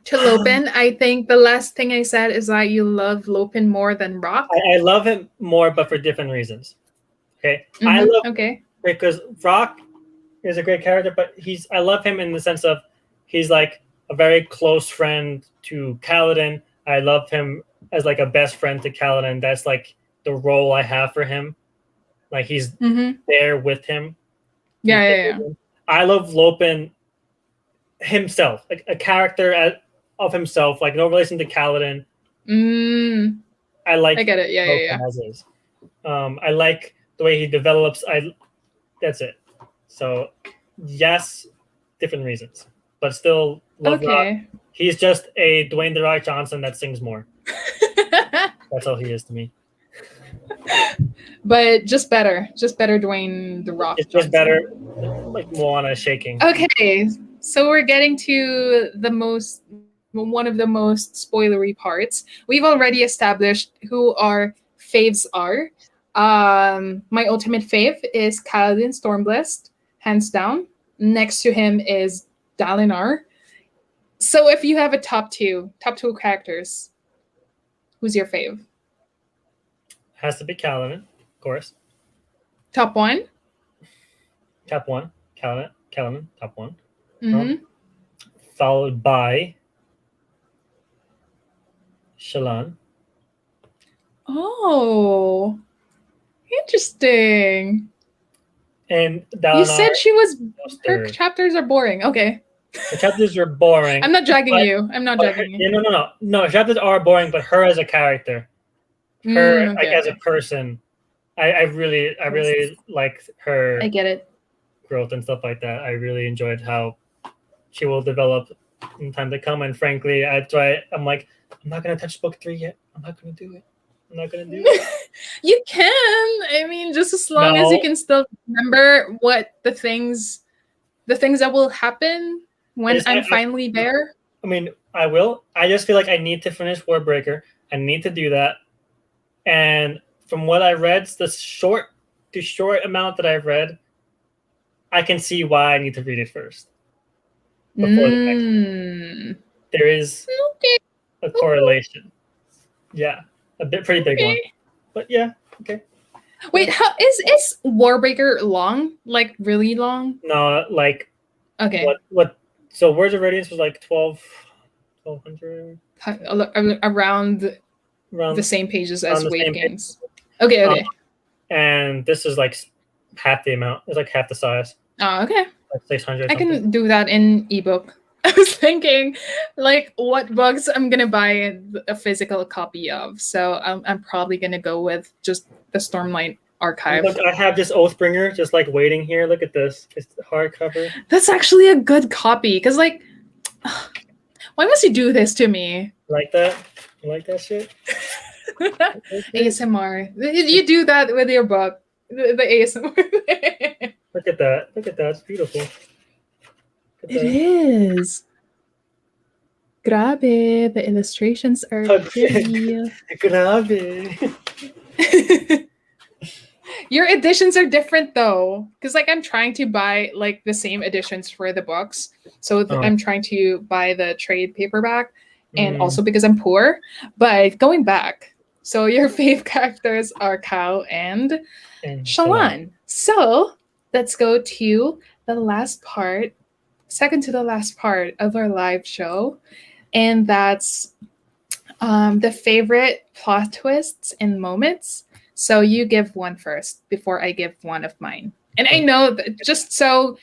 to Lopin, I think the last thing I said is that you love Lopin more than Rock. I love him more, but for different reasons. Okay, I love because Rock is a great character, but I love him in the sense of he's like a very close friend to Kaladin. I love him as like a best friend to Kaladin. That's like the role I have for him. Like he's there with him. Yeah. I love Lopin himself, like a character of himself, like no relation to Kaladin. I get it. Yeah. As is. I like the way he develops. That's it. So yes, different reasons, but still love Rock. He's just a Dwayne The Rock Johnson that sings more. That's all he is to me. But just better Dwayne The Rock. It's just better, like Moana shaking. Okay, so we're getting to one of the most spoilery parts. We've already established who our faves are. My ultimate fave is Kaladin Stormblessed, hands down. Next to him is Dalinar. So if you have a top two characters, who's your fave? Has to be Kaladin, of course. Top one, Kaladin, top one. Followed by Shallan. Oh, interesting. And Dalinar. You said her chapters are boring. Okay. The chapters are boring. I'm not dragging you. I'm not dragging you. Yeah, no. Chapters are boring, but her as a character, her like as a person, I really like her. I get it. Growth and stuff like that. I really enjoyed how she will develop in time to come. And frankly, I'm like, I'm not gonna touch book 3 yet. I'm not gonna do it. You can. I mean, just as long as you can still remember what the things that will happen when I'm finally there. I mean, I will. I just feel like I need to finish Warbreaker. I need to do that. And from what I read, the short amount that I've read, I can see why I need to read it first. Before the next one. There is a correlation. Yeah. Pretty big one. But yeah, okay. Wait, how is Warbreaker long? Like really long? No, like okay. What so Words of Radiance was like 1200 around the same pages as Wave Games. Okay. And this is like half the amount. It's like half the size. Oh, okay. Like 600. I can do that in ebook. I was thinking, like, what books I'm gonna buy a physical copy of. So I'm probably gonna go with just the Stormlight archive. Look, I have this Oathbringer just like waiting here. Look at this. It's hardcover. That's actually a good copy. Cause like, why must you do this to me? Like that? You like that shit? ASMR. You do that with your book. The ASMR. Look at that. It's beautiful. It is. Grabe. The illustrations are pretty. Grabe. Your editions are different though. Because like I'm trying to buy like the same editions for the books. So I'm trying to buy the trade paperback. And also because I'm poor. But going back. So your fave characters are Kao and Shallan. So let's go to the last part. Second to the last part of our live show, and that's the favorite plot twists and moments. So you give one first before I give one of mine. And I know that just so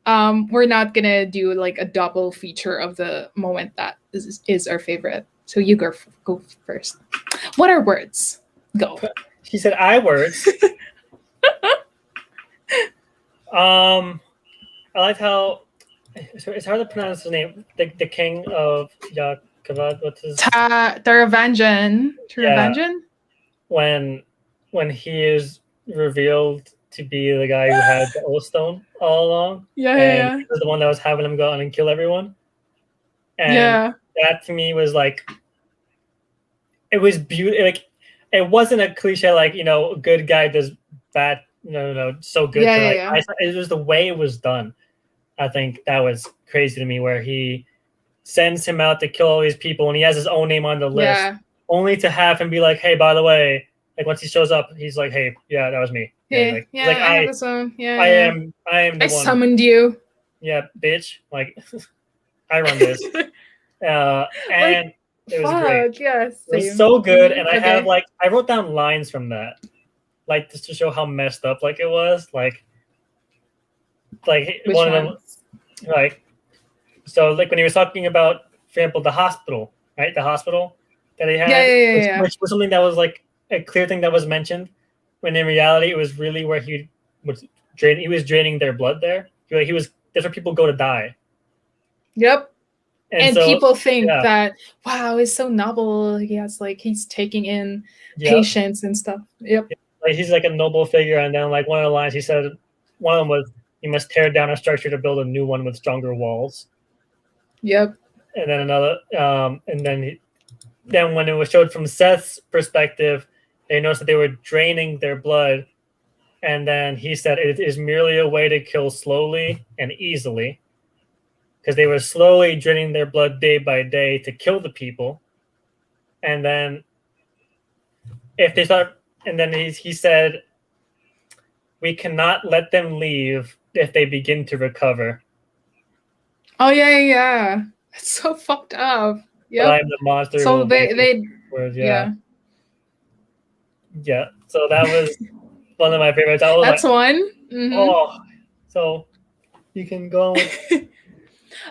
we're not gonna do like a double feature of the moment that is our favorite. So you go first. What are words? Go. She said I words. I like how it's hard to pronounce his name. The king of Yakavad. What's his? Taravanjan. Yeah. When he is revealed to be the guy who had the Oath Stone all along. Yeah. He was the one that was having him go out and kill everyone. And that to me was like, it was beautiful. Like, it wasn't a cliche like, good guy does bad. No, so good. It was the way it was done. I think that was crazy to me, where he sends him out to kill all these people and he has his own name on the list, only to have him be like, hey, by the way, like once he shows up, he's like, hey, yeah, that was me. Hey, I have this one. I am the one. Summoned you. Yeah, bitch. Like, I run this. And it was great. Yes. It was so good. And I wrote down lines from that, like just to show how messed up like it was. Like which one of them, like, so like when he was talking about, for example, the hospital, right? The hospital that he had, which was something that was like a clear thing that was mentioned, when in reality it was really where he was draining their blood there. That's where people go to die. Yep. And so, people think that, wow, it's so noble. He's taking in patients and stuff. Yep. Like he's like a noble figure. And then like one of the lines he said, one of them was, you must tear down a structure to build a new one with stronger walls. Yep. And then another, and then when it was showed from Seth's perspective, they noticed that they were draining their blood. And then he said it is merely a way to kill slowly and easily, because they were slowly draining their blood day by day to kill the people. And then if they thought, and then he said, we cannot let them leave if they begin to recover. Oh yeah. It's so fucked up. Yeah. I'm the monster. So they yeah. So that was one of my favorites. That's one. Oh, so you can go.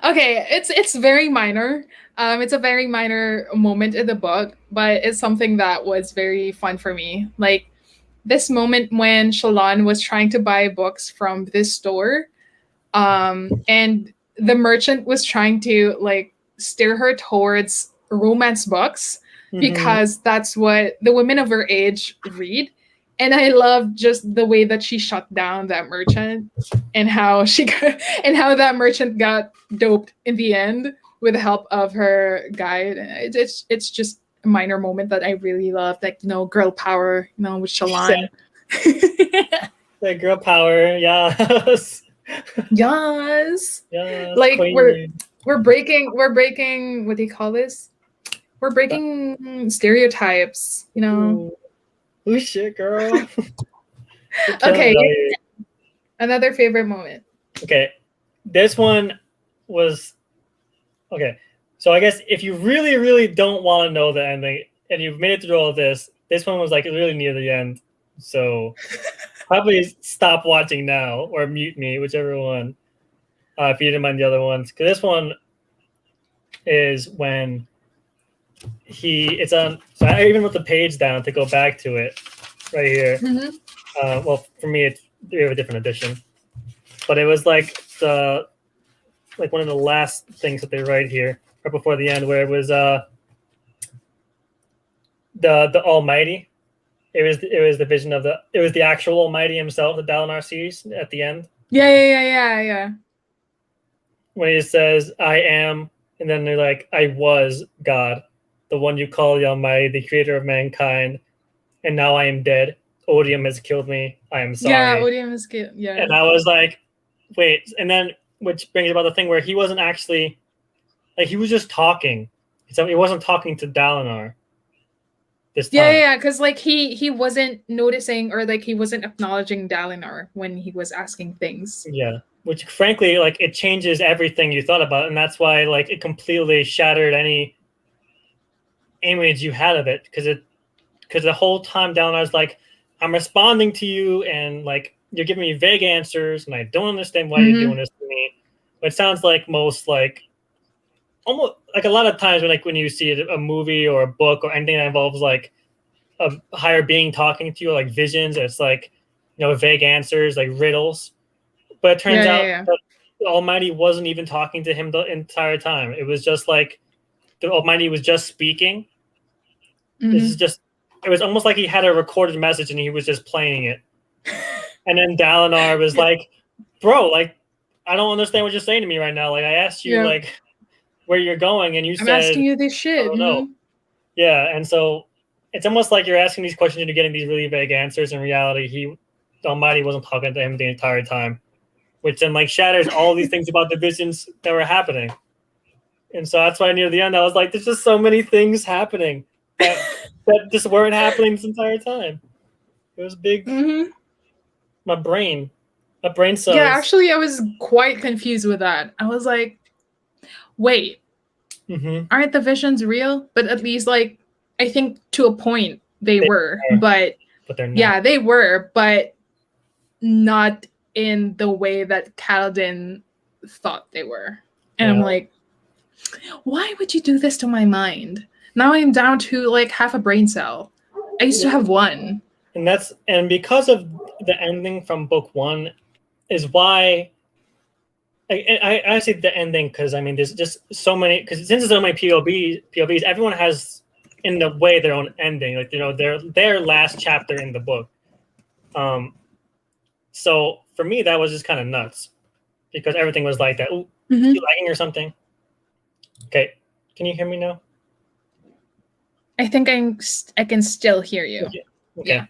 Okay, it's very minor. It's a very minor moment in the book, but it's something that was very fun for me. Like this moment when Shalon was trying to buy books from this store, and the merchant was trying to like steer her towards romance books Mm-hmm. because that's what the women of her age read. And I love just the way that she shut down that merchant and how she got, and how that merchant got doped in the end with the help of her guide. It's just a minor moment that I really love, like girl power, with Shalon. The girl power, yes. Yes. Yes, Like queen. we're breaking what do you call this? We're breaking stereotypes. Ooh, ooh shit, girl. You're killing Okay, it out here. another favorite moment. Okay, this one was okay. So I guess if you really, really don't want to know the ending and you've made it through all of this one was like really near the end. So probably stop watching now or mute me, whichever one. If you didn't mind the other ones, because this one is when it's on. So I even wrote the page down to go back to it right here. Mm-hmm. Well, for me, we have a different edition, but it was like one of the last things that they write here, right before the end, where it was the Almighty. It was the vision of the actual Almighty himself, the Dalinar sees at the end. Yeah. When he says, "I am," and then they're like, "I was God, the one you call the Almighty, the creator of mankind, and now I am dead. Odium has killed me. I am sorry." Yeah, Odium is good. Yeah. And I was like, wait. And then, which brings about the thing where he wasn't actually, like, he was just talking. So he wasn't talking to Dalinar this time. Yeah, because like he wasn't noticing, or like he wasn't acknowledging Dalinar when he was asking things. Yeah. Which, frankly, like, it changes everything you thought about. And that's why, like, it completely shattered any image you had of it. Because the whole time Dalinar's like, I'm responding to you, and, like, you're giving me vague answers, and I don't understand why you're doing this to me. But it sounds like almost like a lot of times when you see a movie or a book or anything that involves like a higher being talking to you, like visions, it's like vague answers, like riddles. But it turns out that the Almighty wasn't even talking to him the entire time. It was just like the Almighty was just speaking. This is just, it was almost like he had a recorded message and he was just playing it. And then Dalinar was like, bro, like, I don't understand what you're saying to me right now. Like, I asked you like where you're going, and you said, I'm asking you this shit. I don't know. Yeah, and so it's almost like you're asking these questions and you're getting these really vague answers. In reality, the Almighty wasn't talking to him the entire time, which then like shatters all these things about the visions that were happening. And so that's why near the end I was like, there's just so many things happening that just weren't happening this entire time. It was big. My brain cells. Yeah, actually, I was quite confused with that. I was like, wait, aren't the visions real? But at least, like, I think to a point they were. But they're not. Yeah, they were, but not in the way that Kaladin thought they were. And I'm like, why would you do this to my mind? Now I'm down to like half a brain cell. I used to have one. And because of the ending from book one is why I say the ending, because I mean there's just so many, because since there's so many POVs, everyone has in the way their own ending, like their last chapter in the book. So for me that was just kind of nuts, because everything was like that. Ooh, you lagging or something? Okay, can you hear me now? I think I can still hear you. Okay.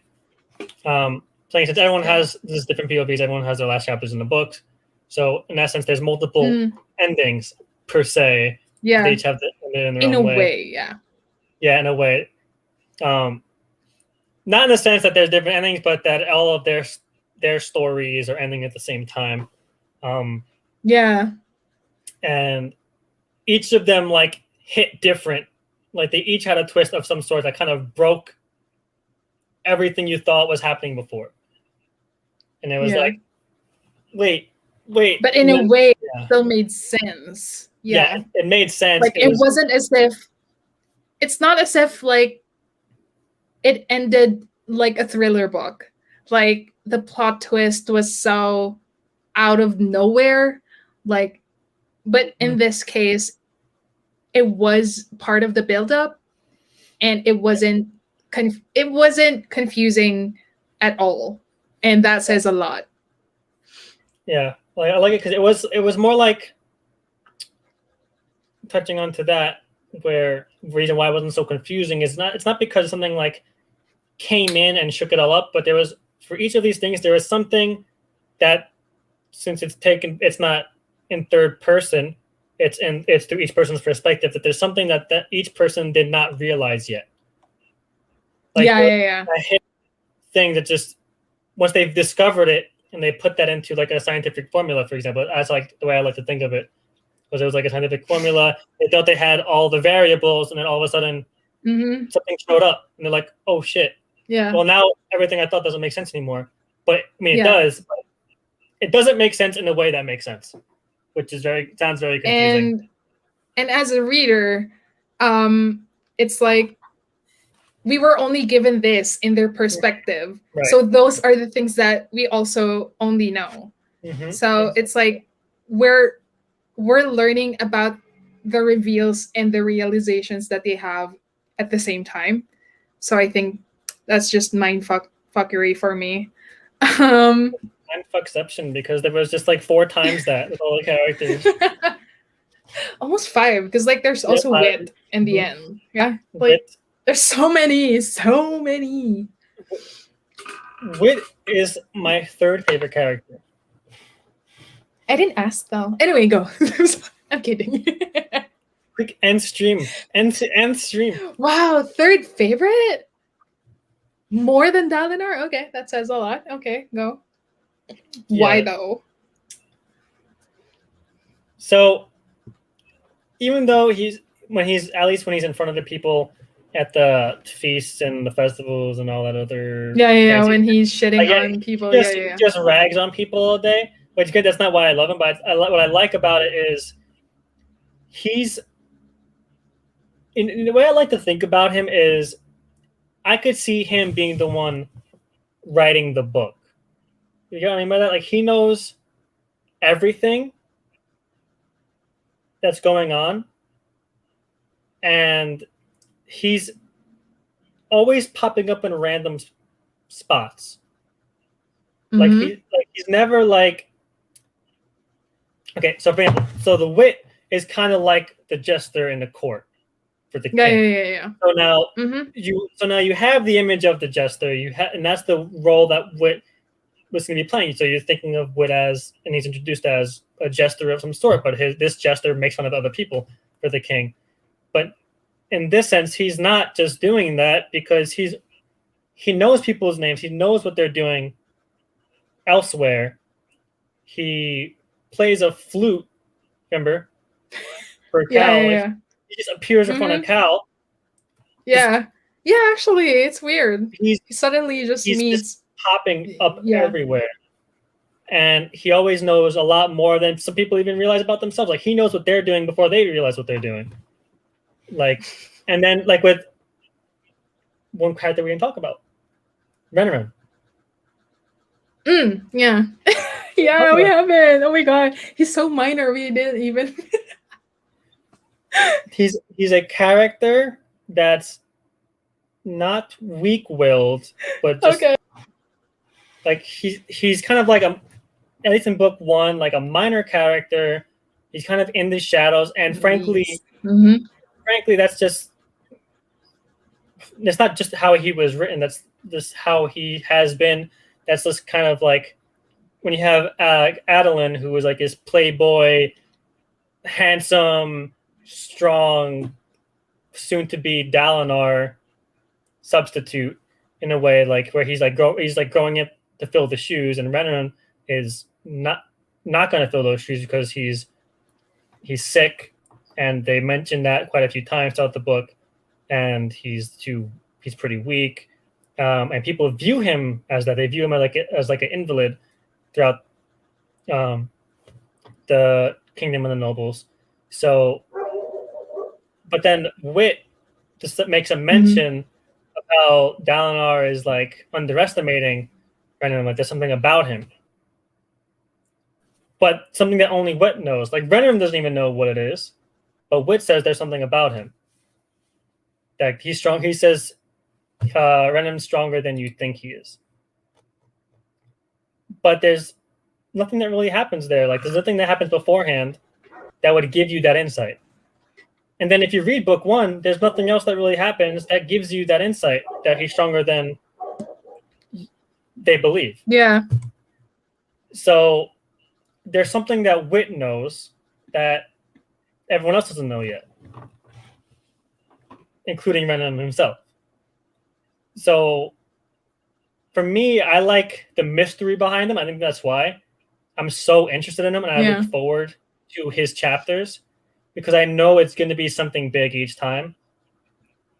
So since everyone has these different POVs, everyone has their last chapters in the books. So in that sense, there's multiple endings per se. Yeah. They each have in their own a way. Yeah. Yeah, in a way. Not in the sense that there's different endings, but that all of their stories are ending at the same time. Yeah. And each of them like hit different. Like they each had a twist of some sort that kind of broke everything you thought was happening before. And it was like, wait, Wait, but in a way, yeah. it still made sense. Yeah, it made sense. Like it wasn't as if it's not as if like it ended like a thriller book. Like the plot twist was so out of nowhere. Like, but in this case, it was part of the buildup, and it wasn't confusing at all, and that says a lot. Yeah, like I like it because it was more like touching onto that, where the reason why it wasn't so confusing is it's not because something like came in and shook it all up, but there was, for each of these things, there was something that, since it's not in third person, it's through each person's perspective, that there's something that each person did not realize yet. Like yeah. A hidden thing that just, once they've discovered it and they put that into like a scientific formula, for example, that's like the way I like to think of it, because it was like a scientific formula. They thought they had all the variables, and then all of a sudden something showed up, and they're like, "Oh shit!" Yeah. Well, now everything I thought doesn't make sense anymore. But I mean, it does. But it doesn't make sense in a way that makes sense, which is sounds very confusing. And as a reader, it's like we were only given this in their perspective. Right. So those are the things that we also only know. So it's like we're learning about the reveals and the realizations that they have at the same time. So I think that's just fuckery for me. Mindfuckception, because there was just like 4 times that with all the characters. Almost 5, because like there's also wit in the end. Yeah, like wit. There's so many. Wit is my 3rd favorite character. I didn't ask though. Anyway, go. I'm kidding. Quick end stream. End stream. Wow, 3rd favorite? More than Dalinar? Okay, that says a lot. Okay, go. Yeah. Why though? So, even though he's when he's in front of the people at the feasts and the festivals and all that other when he's shitting on people, just rags on people all day. Which good, that's not why I love him, but what I like about it is he's in the way I like to think about him is I could see him being the one writing the book. You know what I mean by that? Like, he knows everything that's going on, and he's always popping up in random spots. Like he's never like, okay. So for example, the wit is kind of like the jester in the court for the king. Yeah. So now you have the image of the jester. And that's the role that wit was going to be playing. So you're thinking of wit as, and he's introduced as a jester of some sort. But this jester makes fun of other people for the king. But in this sense, he's not just doing that because he knows people's names. He knows what they're doing elsewhere. He plays a flute, remember? For Cal. Yeah. He just appears in front of Cal. Yeah. Actually, it's weird. He suddenly just meets popping up everywhere. And he always knows a lot more than some people even realize about themselves. Like, he knows what they're doing before they realize what they're doing. Like, and then like with one character we didn't talk about, Renarin. Yeah. Yeah, we haven't. Oh my god, he's so minor. We didn't even. He's a character that's not weak-willed, but just like he's kind of like at least in book 1, like a minor character. He's kind of in the shadows, and frankly, that's not just how he was written. That's just how he has been. That's just kind of like when you have Adolin, who was like his playboy, handsome, strong, soon-to-be Dalinar substitute in a way, like where he's growing up to fill the shoes, and Renarin is not going to fill those shoes because he's sick, and they mention that quite a few times throughout the book, and he's pretty weak, and people view him as that. They view him as like an invalid throughout the kingdom of the nobles. So, but then Wit just makes a mention of how Dalinar is like underestimating Brennan. Like there's something about him, but something that only Wit knows. Like Brennan doesn't even know what it is, but Wit says there's something about him. That he's strong. He says Renan's stronger than you think he is. But there's nothing that really happens there. Like there's nothing that happens beforehand that would give you that insight. And then if you read book 1, there's nothing else that really happens that gives you that insight that he's stronger than they believe. Yeah. So there's something that Wit knows that everyone else doesn't know yet, including Renan himself. So for me, I like the mystery behind him. I think that's why I'm so interested in him, and I look forward to his chapters because I know it's going to be something big each time,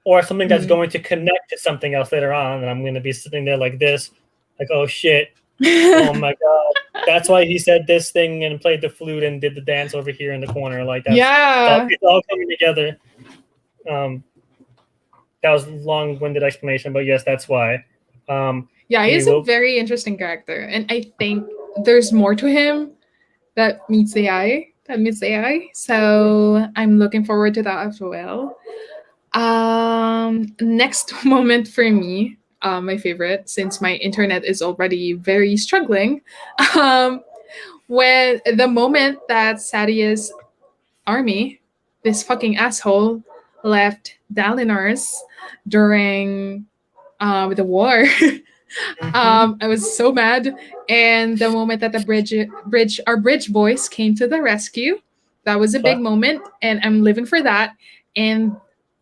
or something that's going to connect to something else later on, and I'm going to be sitting there like this, like, oh shit, oh my god, that's why he said this thing and played the flute and did the dance over here in the corner, like that. It's all coming together. That was a long-winded explanation, but yes, that's why. He's a very interesting character, and I think there's more to him that meets the eye. So I'm looking forward to that as well. Next moment for me, my favorite, since my internet is already very struggling, when the moment that Sadia's army, this fucking asshole, left Dalinar's during the war. I was so mad. And the moment that our bridge boys came to the rescue, that was a big moment, and I'm living for that. And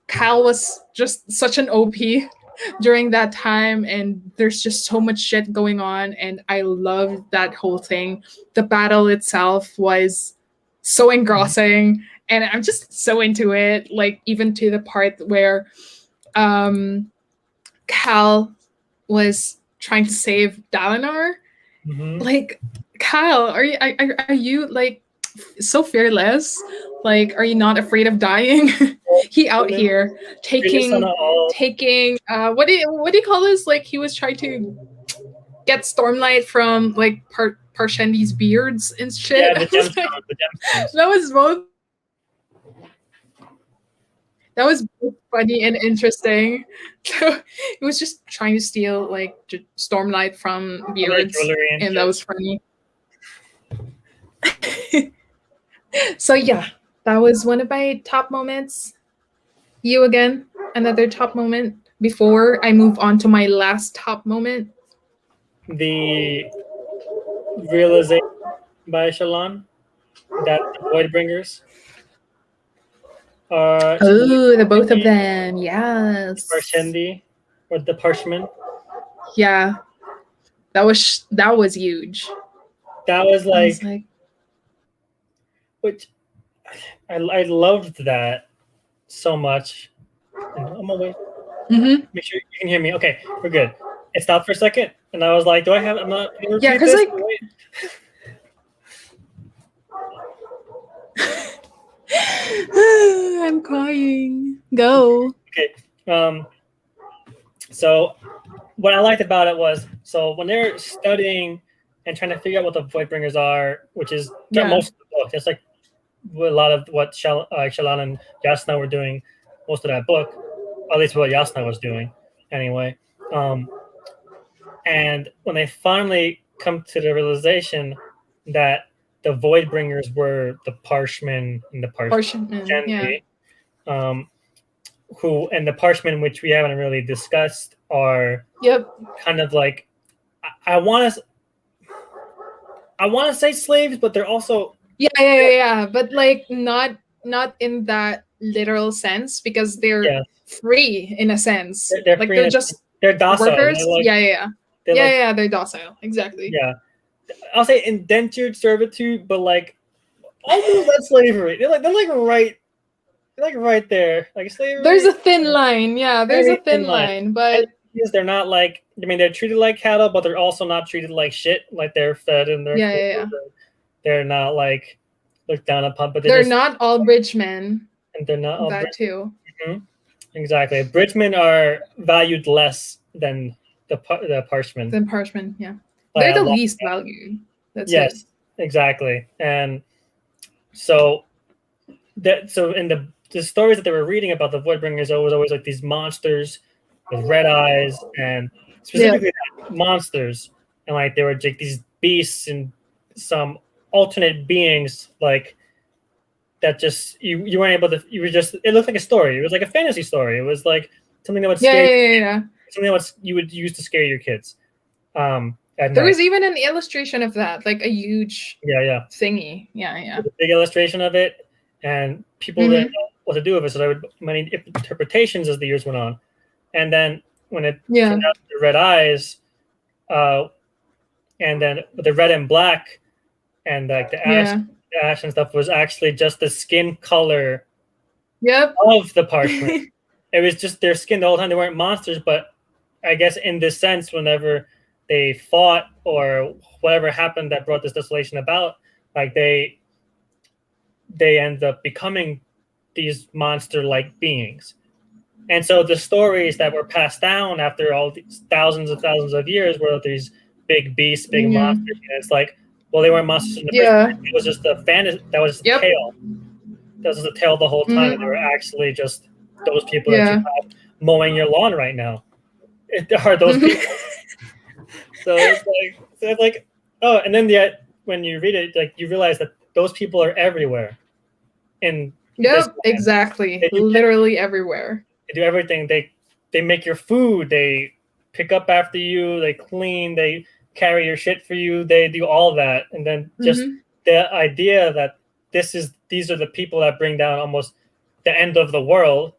Cal was just such an OP during that time, and there's just so much shit going on, and I loved that whole thing. The battle itself was so engrossing, and I'm just so into it, like even to the part where Cal was trying to save Dalinar. Like, Kyle, are you like so fearless? Like, are you not afraid of dying? He out here taking what do you call this? Like, he was trying to get stormlight from like Parshendi's beards and shit. Yeah, the gemstones. That was both funny and interesting. So it was just trying to steal like stormlight from beards, and that was funny. So yeah, that was one of my top moments. You again, another top moment before I move on to my last top moment. The realization by Shallan that the Voidbringers are the both of them, yes. Parshendi or the Parshmen. Yeah, that was huge. That was like which I loved that so much. I'm away. Make sure you can hear me. Okay, we're good. It stopped for a second, and I was like, I'm not gonna repeat because this? I'm crying. Go. Okay. So what I liked about it was, so when they're studying and trying to figure out what the Voidbringers are, which is most of the book, it's like a lot of what Shallan and Yasna were doing most of that book, at least what Yasna was doing anyway. And when they finally come to the realization that the Voidbringers were the Parshmen and the Parshendi, who, and the Parshmen, which we haven't really discussed, are kind of like, I want to say slaves, but they're also but like not in that literal sense, because they're free in a sense. They're docile. Workers. They're they're docile. Exactly. Yeah, I'll say indentured servitude, but like almost that slavery. They're right there. Like slavery. There's a thin line. Yeah, there's a thin line, but they're not like. I mean, they're treated like cattle, but they're also not treated like shit. Like they're fed and they're they're not like looked down upon, but they're not all bridgemen. and they're not all that too. Mm-hmm. Exactly, bridgemen are valued less than the parchment. Than parchment, yeah. They're the least valued. That's yes, exactly. And so in the stories that they were reading about the Voidbringers, it was always like these monsters with red eyes, and specifically monsters, and like they were like these beasts and some alternate beings, like that just you weren't able to. You were just. It looked like a story. It was like a fantasy story. It was like something that would scare. Something that you would use to scare your kids. There was even an illustration of that, like a huge thingy. A big illustration of it, and people didn't know what to do with it, so there were many interpretations as the years went on. And then when it turned out the red eyes, and then the red and black, and like the ash and stuff was actually just the skin color of the parchment. It was just their skin the whole time. They weren't monsters, but I guess in this sense, whenever they fought or whatever happened that brought this desolation about, like they end up becoming these monster-like beings. And so the stories that were passed down after all these thousands and thousands of years were these big beasts, big monsters. And it's like, well, they weren't monsters in the first place. It was just the fantasy. That was the tale. That was the tale the whole time. And they were actually just those people that you have mowing your lawn right now. Are those people? So it's like, oh, and then when you read it, like you realize that those people are everywhere. Exactly. Literally everywhere. They do everything. They make your food. They pick up after you. They clean. They carry your shit for you. They do all that. And then just the idea that these are the people that bring down almost the end of the world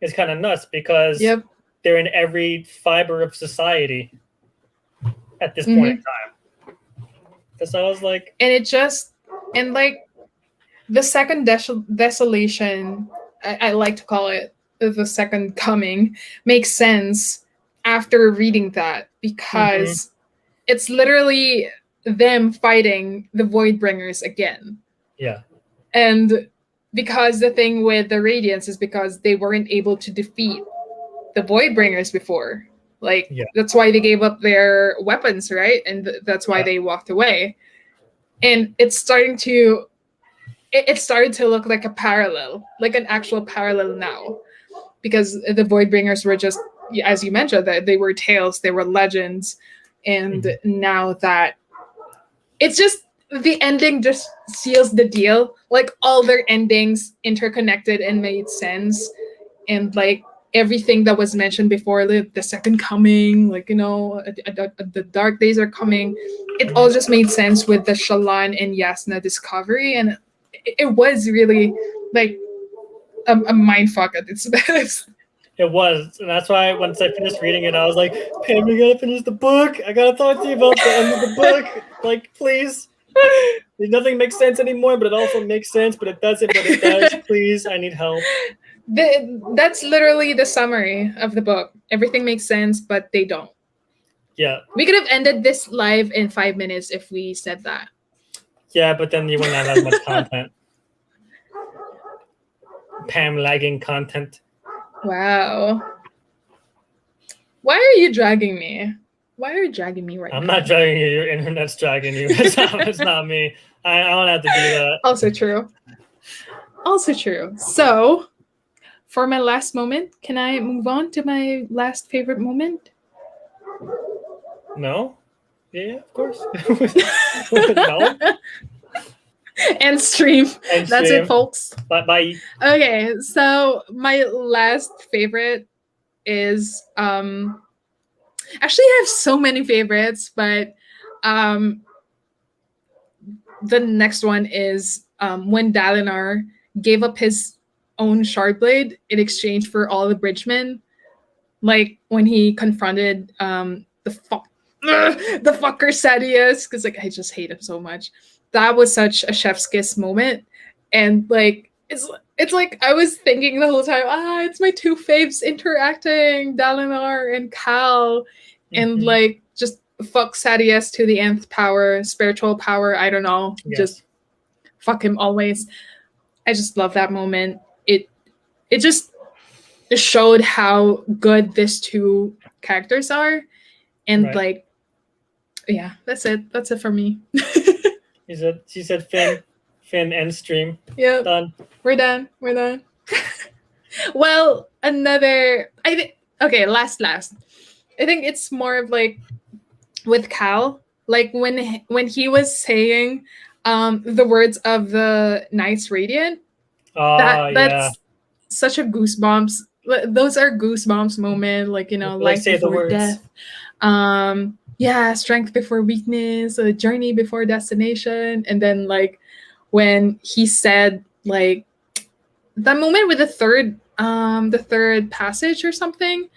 is kind of nuts, because they're in every fiber of society at this point in time. So I was like, and like the second desolation, I like to call it the second coming, makes sense after reading that, because it's literally them fighting the Voidbringers again. Yeah. And because the thing with the Radiants is because they weren't able to defeat the Voidbringers before. Like, that's why they gave up their weapons, right? And that's why they walked away. And it started to look like a parallel, like an actual parallel now. Because the Voidbringers were just, as you mentioned, that they were tales, they were legends. And now that it's just, the ending just seals the deal. Like, all their endings interconnected and made sense. And like everything that was mentioned before, the second coming, like, you know, the dark days are coming. It all just made sense with the Shallan and Yasna discovery. And it was really like a mindfuck at its best. It was, and that's why once I finished reading it, I was like, Pam, we gotta finish the book. I gotta talk to you about the end of the book. Like, please. Nothing makes sense anymore, but it also makes sense, but it doesn't, but it does. Please, I need help. That's literally the summary of the book. Everything makes sense, but they don't. Yeah. We could have ended this live in 5 minutes if we said that. Yeah, but then you wouldn't have as much content. Pam lagging content. Wow. Why are you dragging me? Why are you dragging me right now? I'm not dragging you. Your internet's dragging you. It's not me. I don't have to do that. Also true. So, for my last moment, can I move on to my last favorite moment? No? Yeah, of course. No? End stream. That's it, folks. Bye. Okay, so my last favorite is actually I have so many favorites, but the next one is when Dalinar gave up his own Shardblade in exchange for all the Bridgemen. Like when he confronted the fucker Sadeas, because like I just hate him so much. That was such a chef's kiss moment. And like it's like I was thinking the whole time, it's my two faves interacting, Dalinar and Cal. And like just fuck Sadeas to the nth power, spiritual power, I don't know. Yes. Just fuck him always. I just love that moment. It just showed how good these two characters are, and Right. like, yeah, that's it for me. She said Finn end stream. Yeah, Done. we're done. Well, another, I think, okay, last. I think it's more of like with Cal, like when he was saying the words of the Knights Radiant, Oh, yeah. that's such a goosebumps. Those are goosebumps moment, like, you know, Like, life say the before words. death. Yeah, strength before weakness, a journey before destination. And then like when he said like that moment with the third passage or something,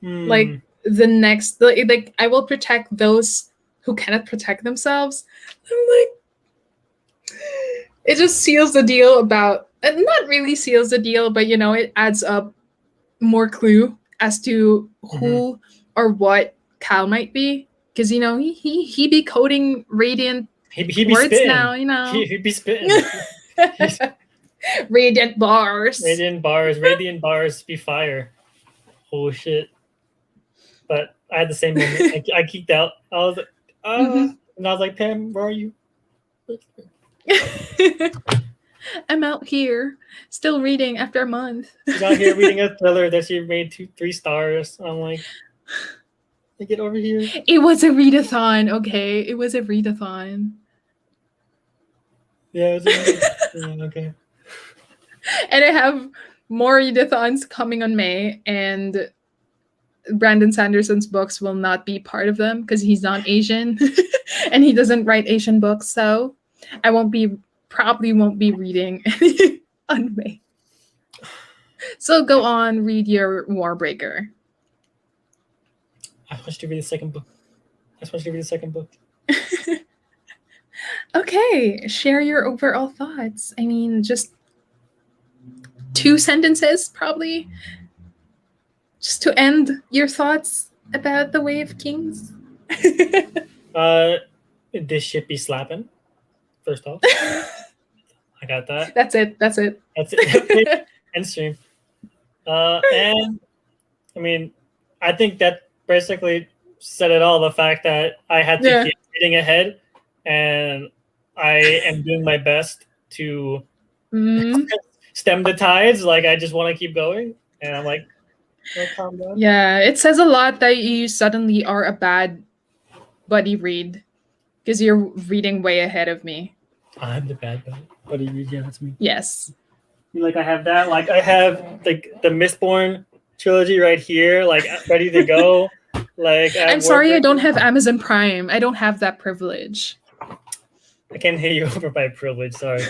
like the next, like I will protect those who cannot protect themselves. I'm like, it just seals the deal about, not really seals the deal, but you know, it adds up more clue as to who or what Cal might be, because you know he be coding radiant he be words spitting. now, you know. He be spitting. Radiant bars. Radiant bars be fire. Oh shit. But I had the same moment. I geeked out. I was like, and I was like, Pam, where are you? I'm out here still reading after a month. She's out here reading a thriller that she made 3 stars. I'm like, get over here. It was a readathon, okay? It was a readathon. Yeah, it was yeah, okay. And I have more readathons coming on May, and Brandon Sanderson's books will not be part of them because he's not Asian and he doesn't write Asian books. So I probably won't be reading on May. So go on, read your Warbreaker. I want you to read the second book. Okay, share your overall thoughts. I mean, just 2 sentences, probably, just to end your thoughts about the Way of Kings. This shit be slapping. First off, I got that. That's it. End stream. And I mean, I think that basically said it all. The fact that I had to keep reading ahead, and I am doing my best to stem the tides. Like, I just want to keep going, and I'm like, calm down. Yeah, it says a lot that you suddenly are a bad buddy read because you're reading way ahead of me. I'm the bad buddy read. Yeah, that's me. Yes. Like, I have that. Like, I have like the Mistborn trilogy right here, like ready to go. Like, I'm sorry, I don't have Amazon Prime. I don't have that privilege. I can't hear you over my privilege. Sorry.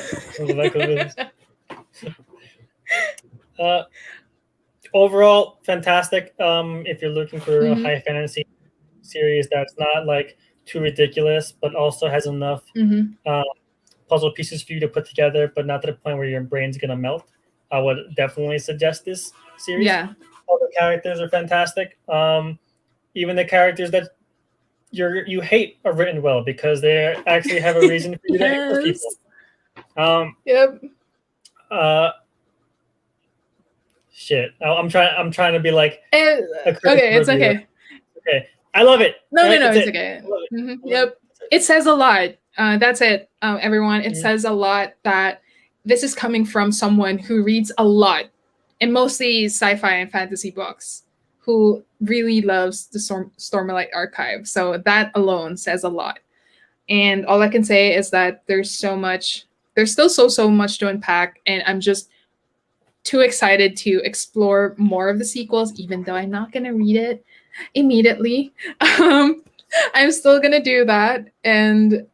Overall, fantastic. If you're looking for a high fantasy series that's not like too ridiculous, but also has enough puzzle pieces for you to put together, but not to the point where your brain's gonna melt, I would definitely suggest this series. Yeah. All the characters are fantastic. Even the characters that you hate are written well because they actually have a reason for you to hate those people. Yep. Shit. I'm trying to be like. Okay, it's okay. Okay, I love it. No, it's okay. Yep, it says a lot. That's it, everyone. It says a lot that this is coming from someone who reads a lot, and mostly sci-fi and fantasy books, who really loves the Stormlight archive. So that alone says a lot. And all I can say is that there's still so much to unpack, and I'm just too excited to explore more of the sequels, even though I'm not gonna read it immediately. I'm still gonna do that. And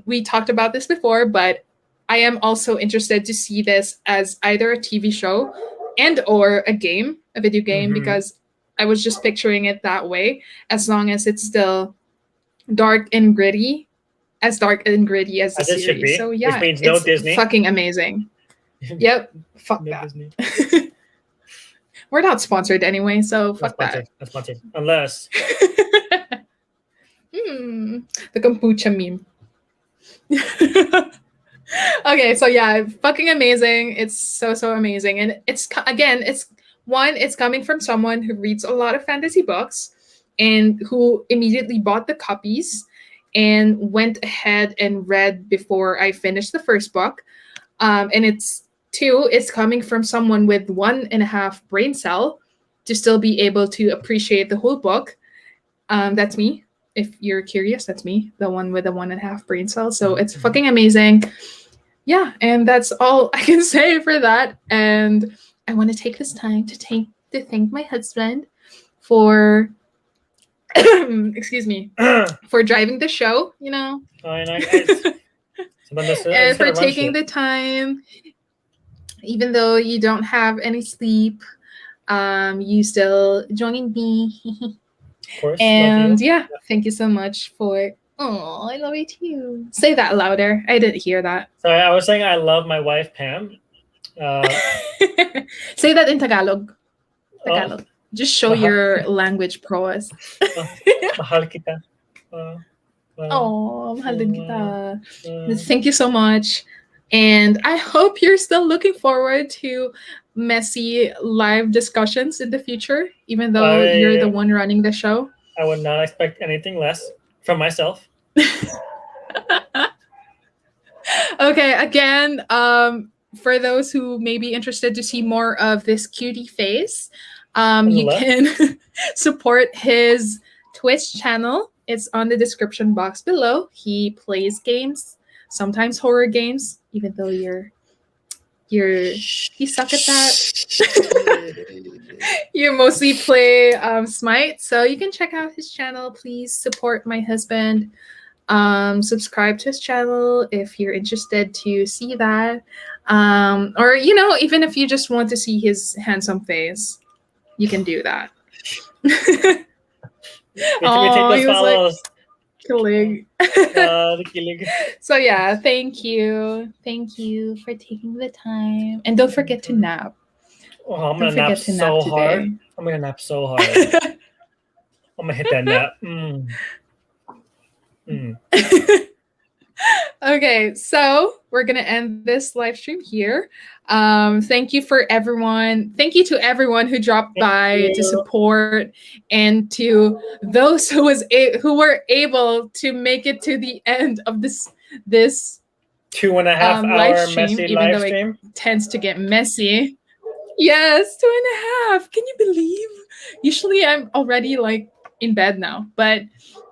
we talked about this before, but I am also interested to see this as either a TV show and or a video game, because I was just picturing it that way, as long as it's still dark and gritty as the series. Should be. So yeah, which means no Disney. Fucking amazing. Yep. Fuck no that. Disney. We're not sponsored anyway, so fuck that. Not sponsored. Unless. The kombucha meme. Okay, so yeah, fucking amazing. It's so amazing, and it's it's coming from someone who reads a lot of fantasy books and who immediately bought the copies and went ahead and read before I finished the first book. And it's coming from someone with 1.5 brain cell to still be able to appreciate the whole book. That's me. If you're curious, that's me, the one with the 1.5 brain cell. So it's fucking amazing. Yeah, and that's all I can say for that. And I want to take this time to thank my husband for excuse me, for driving the show, you know. And for taking the time, even though you don't have any sleep, you still joining me. Of course. And yeah, thank you so much for. Oh, I love you too. Say that louder. I didn't hear that. Sorry, I was saying I love my wife Pam. Say that in Tagalog. Tagalog. Oh. Just show your language prowess. Mahal kita. Mahal din kita. Thank you so much. And I hope you're still looking forward to messy live discussions in the future, even though you're the one running the show. I would not expect anything less from myself. Okay, again, for those who may be interested to see more of this cutie face, you can support his Twitch channel. It's on the description box below. He plays games, sometimes horror games, even though you suck at that. You mostly play Smite, so you can check out his channel. Please support my husband. Subscribe to his channel if you're interested to see that. Or even if you just want to see his handsome face, you can do that. Follows. Killing. So yeah, thank you for taking the time, and don't forget to nap. Oh, I'm gonna nap so hard. I'm gonna nap so hard. I'm gonna hit that nap. Okay, so we're gonna end this live stream here. Thank you to everyone who dropped by to support, and to those who were able to make it to the end of this 2.5 hour messy live stream. It tends to get messy. Yes, 2.5. Can you believe? Usually I'm already in bed now, but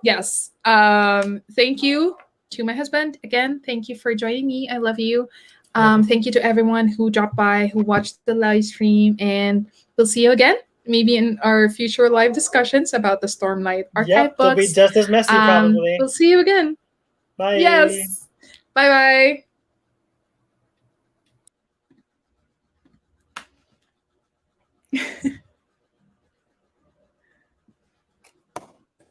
yes. Thank you to my husband again. Thank you for joining me. I love you. Thank you to everyone who dropped by, who watched the live stream, and we'll see you again, maybe in our future live discussions about the Stormlight archive books. They'll be just as messy, probably. We'll see you again. Bye. Yes. Bye.